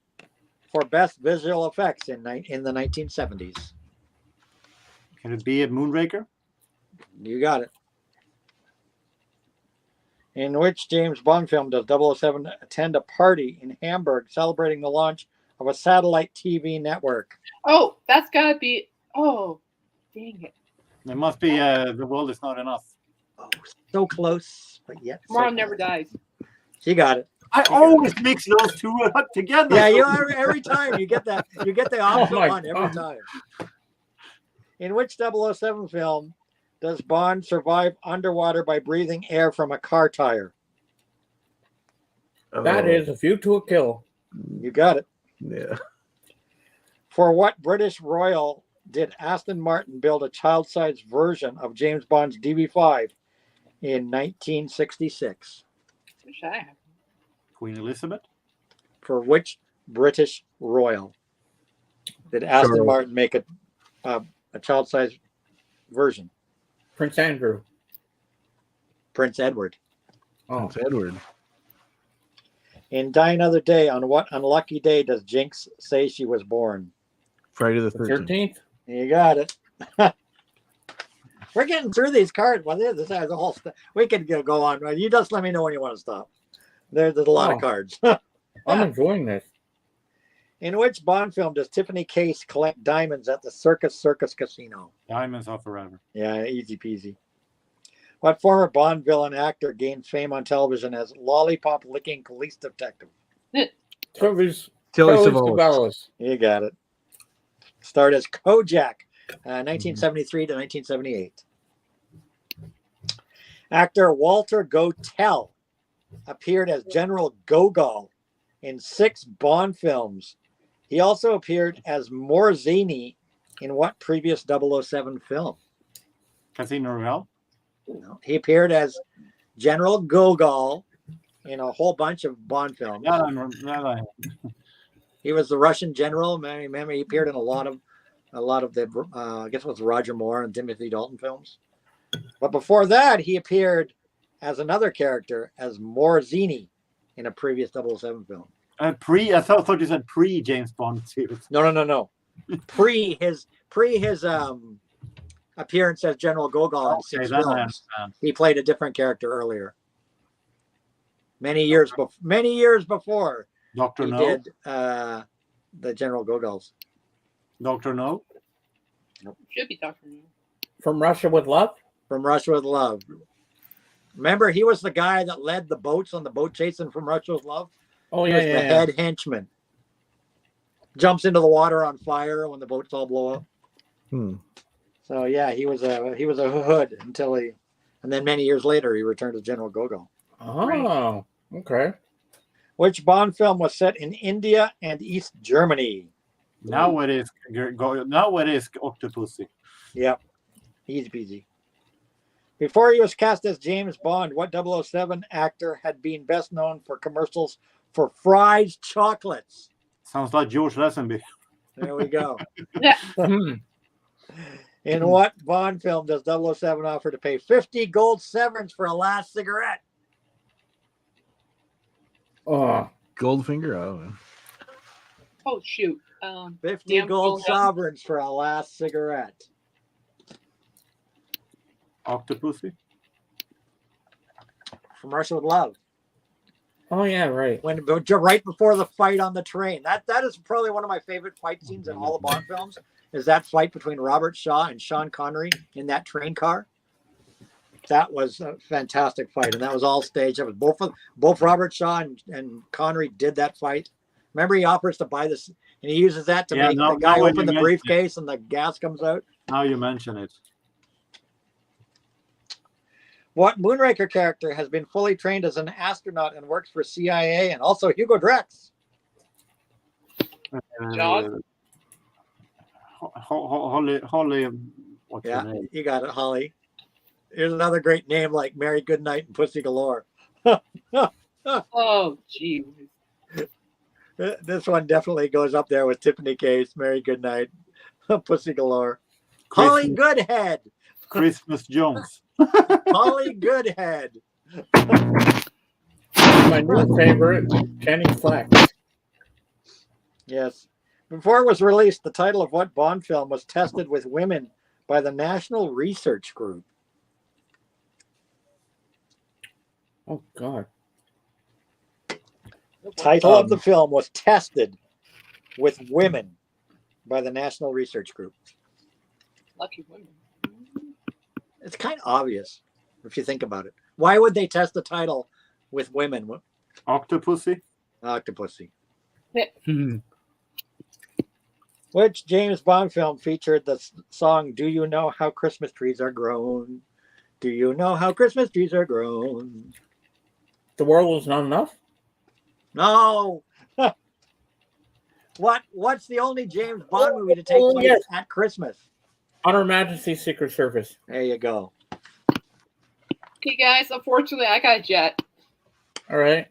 for Best Visual Effects in the 1970s? Can it be a Moonraker? You got it. In which James Bond film does 007 attend a party in Hamburg celebrating the launch of a satellite TV network? Oh, that's gotta be. Oh, dang it! It must be The World Is Not Enough. Oh, so close, but yet so Tomorrow close. Never Dies. She got it. I always mix those two together. Yeah, you every time you get that, you get the opposite my one every God. time. In which 007 film does Bond survive underwater by breathing air from a car tire? That is A View to a Kill. You got it. Yeah. For what British royal did Aston Martin build a child-sized version of James Bond's DB5 in 1966? Wish I had. Queen Elizabeth. For which British royal did Aston Charles. Martin make a child-sized version? Prince Andrew. Prince Edward. Oh, It's Edward. In Die Another Day, on what unlucky day does Jinx say she was born? Friday the the 13th. 13th. You got it. We're getting through these cards. Well, this has a whole. We can go on. You just let me know when you want to stop. There's a lot of Oh. cards. I'm enjoying this. In which Bond film does Tiffany Case collect diamonds at the Circus Casino? Diamonds Are Forever. Yeah, easy peasy. What former Bond villain actor gained fame on television as lollipop licking police detective? Trevor's Tilly Telly Savalas. Savalas. You got it. Starred as Kojak, 1973 to 1978. Actor Walter Gotell appeared as General Gogol in 6 Bond films. He also appeared as Morzini in what previous 007 film? Casino Royale. No, he appeared as General Gogol in a whole bunch of Bond films. He was the Russian general. Remember, he appeared in a lot of the I guess it was Roger Moore and Timothy Dalton films. But before that, he appeared as another character as Morzini in a previous 007 film. I thought you said pre James Bond series. No. pre his appearance as General Gogol in Okay, 6 that I films. understand. He played a different character earlier. Many years before Doctor he No. did the General Gogols. Doctor No. Should be Dr. No. From Russia with Love. From Russia with Love. Remember, he was the guy that led the boats on the boat chasing From Russia with Love. Oh He yeah, was yeah, the yeah. head henchman. Jumps into the water on fire when the boats all blow up. Hmm. So yeah, he was a hood until and then many years later he returned as General Gogol. Oh, okay. Which Bond film was set in India and East Germany? Now it is Octopussy. Yep. Easy peasy. Before he was cast as James Bond, what 007 actor had been best known for commercials for Fry's chocolates? Sounds like George Lazenby. There we go. Hmm. In what Bond film does 007 offer to pay 50 gold severance for a last cigarette? Oh, Goldfinger. Oh, Oh shoot. 50 Damn gold gold. sovereigns for a last cigarette. Octopussy. From Russia with Love. oh yeah, right. When right before the fight on the train. That is probably one of my favorite fight scenes in all the Bond films. Is that fight between Robert Shaw and Sean Connery in that train car? That was a fantastic fight, and that was all staged. That was both Robert Shaw and Connery did that fight. Remember, he offers to buy this, and he uses that to make the guy open the briefcase, and the gas comes out. Now you mention it. What Moonraker character has been fully trained as an astronaut and works for CIA and also Hugo Drex? Jaws? Holly, what's Yeah, her name? you got it, Holly. Here's another great name like Mary Goodnight and Pussy Galore. Oh, gee. This one definitely goes up there with Tiffany Case, Mary Goodnight, Pussy Galore. Holly Goodhead. Christmas Jones. Holly Goodhead. My new favorite, Jenny Fleck. Yes. Before it was released, the title of what Bond film was tested with women by the National Research Group? Oh God. Title of the film was tested with women by the National Research Group. Lucky women. It's kind of obvious if you think about it. Why would they test the title with women? Octopussy. Octopussy. Hmm. Which James Bond film featured the song "Do You Know How Christmas Trees Are Grown"? Do you know how Christmas trees are grown? The World Was Not Enough? No. What's the only James Bond movie to take place yes. at Christmas? On Her Majesty's Secret Service. There you go. Okay, guys, unfortunately, I got a jet. All right.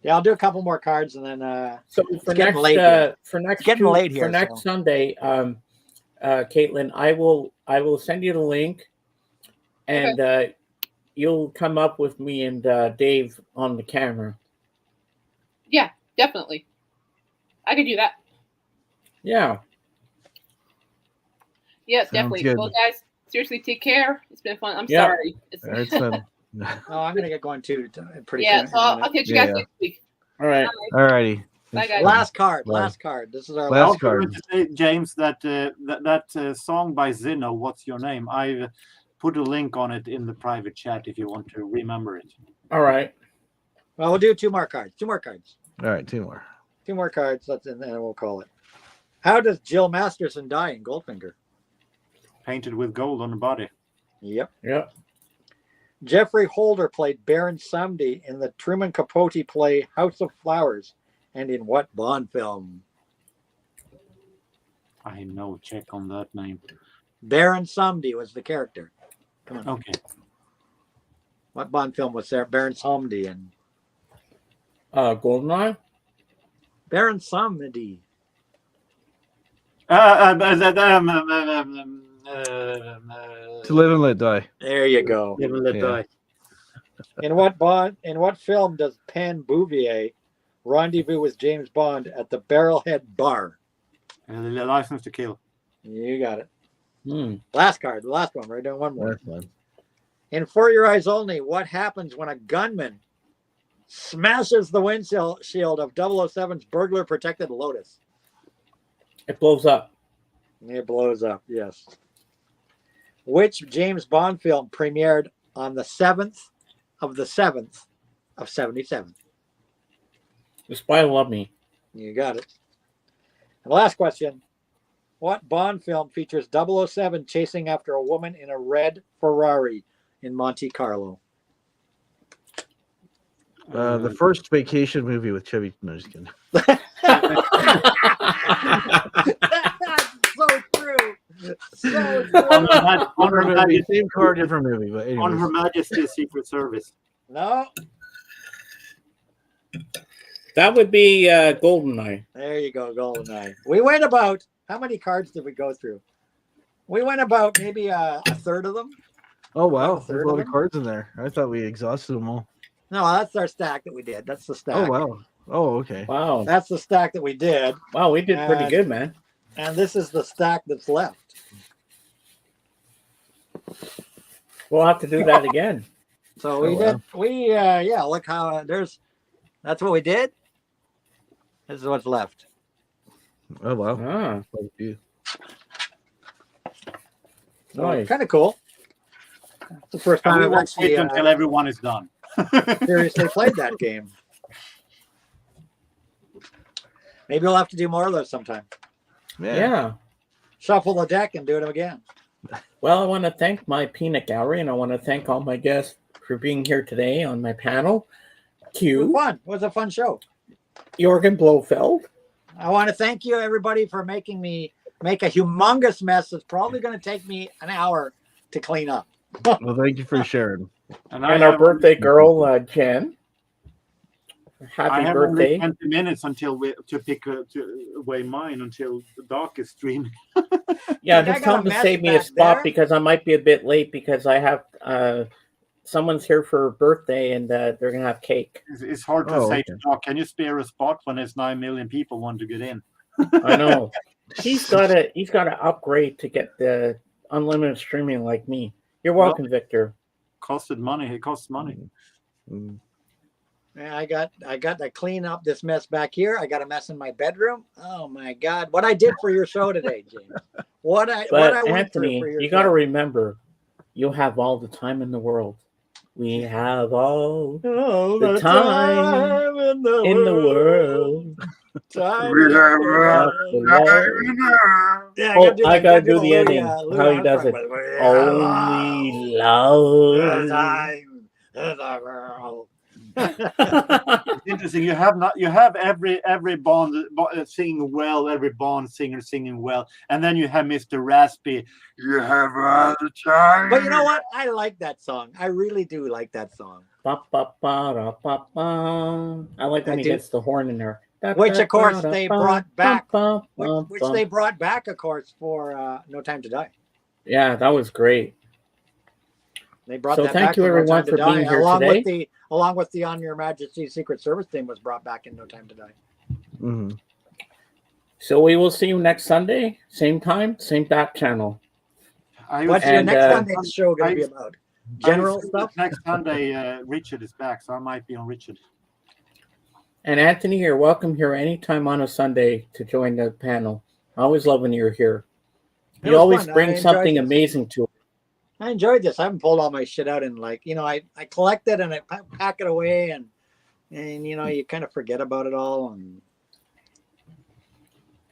Yeah, I'll do a couple more cards and then So for getting next late here. for next Getting late here, for next so. Sunday, Caitlin, I will send you the link, and you'll come up with me and Dave on the camera. Yeah, definitely. I could do that. Yeah. Yes, Sounds definitely. good. Well, guys, seriously, take care. It's been fun. I'm Yeah. sorry. It's, All right, so, Oh, I'm gonna get going too pretty yeah, soon. so I'll catch you guys Yeah. next week. All right. all righty. Bye, guys. Last card. Bye. Last card. This is our Last I last also card. want to say, James, that that song by Zinno, "What's Your Name?" I've put a link on it in the private chat if you want to remember it. All right. Well, we'll do two more cards. Two more cards. All right, two more. Two more cards. Let's and then we'll call it. How does Jill Masterson die in Goldfinger? Painted with gold on the body. Yep. Yep. Jeffrey Holder played Baron Samedi in the Truman Capote play House of Flowers, and in what Bond film? I have no check on that name. Baron Samedi was the character. Come on. Okay. What Bond film was there? Baron Samedi and Goldeneye. Baron Samedi. To Live and Let Die. There you go. Live and Let Yeah. Die. In what film does Pan Bouvier rendezvous with James Bond at the Barrelhead Bar? License to Kill. You got it. Hmm. Last card, the last one. We're doing one more. Last one. In For Your Eyes Only, what happens when a gunman smashes the windshield of 007's burglar protected Lotus? It blows up. It blows up, yes. Which James Bond film premiered on the 7th of the 7th of 77? The Spy Who Loved Me. You got it. And last question. What Bond film features 007 chasing after a woman in a red Ferrari in Monte Carlo? The first vacation movie with Chevy. No, just kidding. So true. So On true. Her Movie, Majesty's same car, different movie. But on anyways. Her Majesty's Secret Service. No, That would be Goldeneye. there you go, GoldenEye. We went about, how many cards did we go through? We went about maybe a third of them. Oh wow, Third there's a of lot of them? cards in there. I thought we exhausted them all. No, that's our stack that we did. That's the stack. Oh wow. Oh okay. Wow. That's the stack that we did. Wow, we did pretty And- good, man. And this is the stack that's left. We'll have to do that again. So we Oh, wow. did, yeah, look how that's what we did. This is what's left. Oh wow. Ah, Quite a few. So nice. kind of cool. It's the first And time we I've won't actually wait until everyone is done. seriously played that game. Maybe we'll have to do more of those sometime. Yeah. Shuffle the deck and do them again. Well, I want to thank my peanut gallery, and I want to thank all my guests for being here today on my panel. It was Q, fun. It was a fun show. Jorgen Blofeld. I want to thank you, everybody, for making me make a humongous mess. It's probably going to take me an hour to clean up. Well, thank you for sharing. And our birthday girl, Jen. I Happy have birthday. only 20 minutes until to pick away mine until the dark is streaming. Yeah, I just got tell a him to mess save me a back spot there. because I might be a bit late because I have someone's here for her birthday and they're gonna have cake. It's hard to Oh, say okay. to Doc, can you spare a spot when there's 9 million people want to get in? I know. He's gotta upgrade to get the unlimited streaming like me. You're Well- welcome, Victor. Costed money. It costs money. Mm. Yeah, I got to clean up this mess back here. I got a mess in my bedroom. Oh my God, what I did for your show today, James. What I But went through Anthony, for your you show. gotta remember, you'll have all the time in the world. We have all Oh, the time in the in the world. Time We in the have world. Yeah, Oh, I gotta do the Louis, ending. Louis How he does it. Armstrong, but we have Only all the love. time in the world. It's interesting. You have every Bond singing well, every Bond singer singing well, and then you have Mr. Raspy. You have all the time. But you know what? I like that song. I really do like that song. Ba, ba, ba, da, ba, ba. I like when I he do. gets the horn in there. Da, Which, da, of course, da, they ba, brought back. ba, ba, Which ba. they brought back, of course, for No Time to Die. Yeah, that was great. They brought So that thank back you for No everyone Time to for Die, being here along with the On Your Majesty's Secret Service thing was brought back in No Time to Die. Mhm. So we will see you next Sunday, same time, same back channel. What's your And, next Sunday show going to be I- about? General stuff? Next Sunday, Richard is back, so I might be on Richard. And Anthony, you're welcome here anytime on a Sunday to join the panel. I always love when you're here. It You was always fun. I bring enjoyed something this. amazing to it. I enjoyed this. I haven't pulled all my shit out and I collect it and I pack it away and you kind of forget about it all.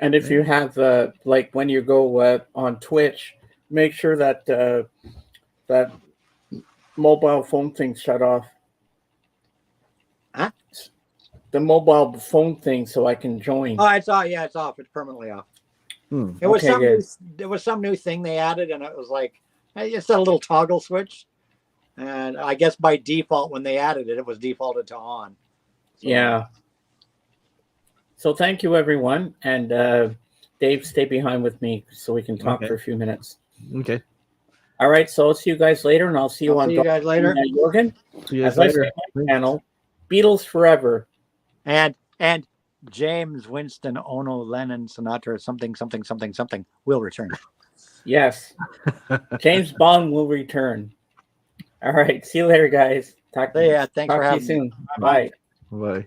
And if you have like when you go on Twitch, make sure that that mobile phone thing shut off. Huh? The mobile phone thing, so I can join. Oh, it's off. Yeah, it's off. It's permanently off. Hmm. It was Okay, there was some new thing they added, and it was like it's a little toggle switch. And I guess by default, when they added it, it was defaulted to on. So, Yeah. So thank you, everyone, and Dave, stay behind with me so we can talk Okay. for a few minutes. Okay. All right. So I'll see you guys later, and I'll see you I'll on see you guys later. Jorgen. See you guys As I say later. on my channel, Beatles forever. And James Winston Ono Lennon Sinatra something will return. Yes. James Bond will return. All right. See you later, guys. Talk So yeah, thanks talk for to you having me. soon. Bye. Bye.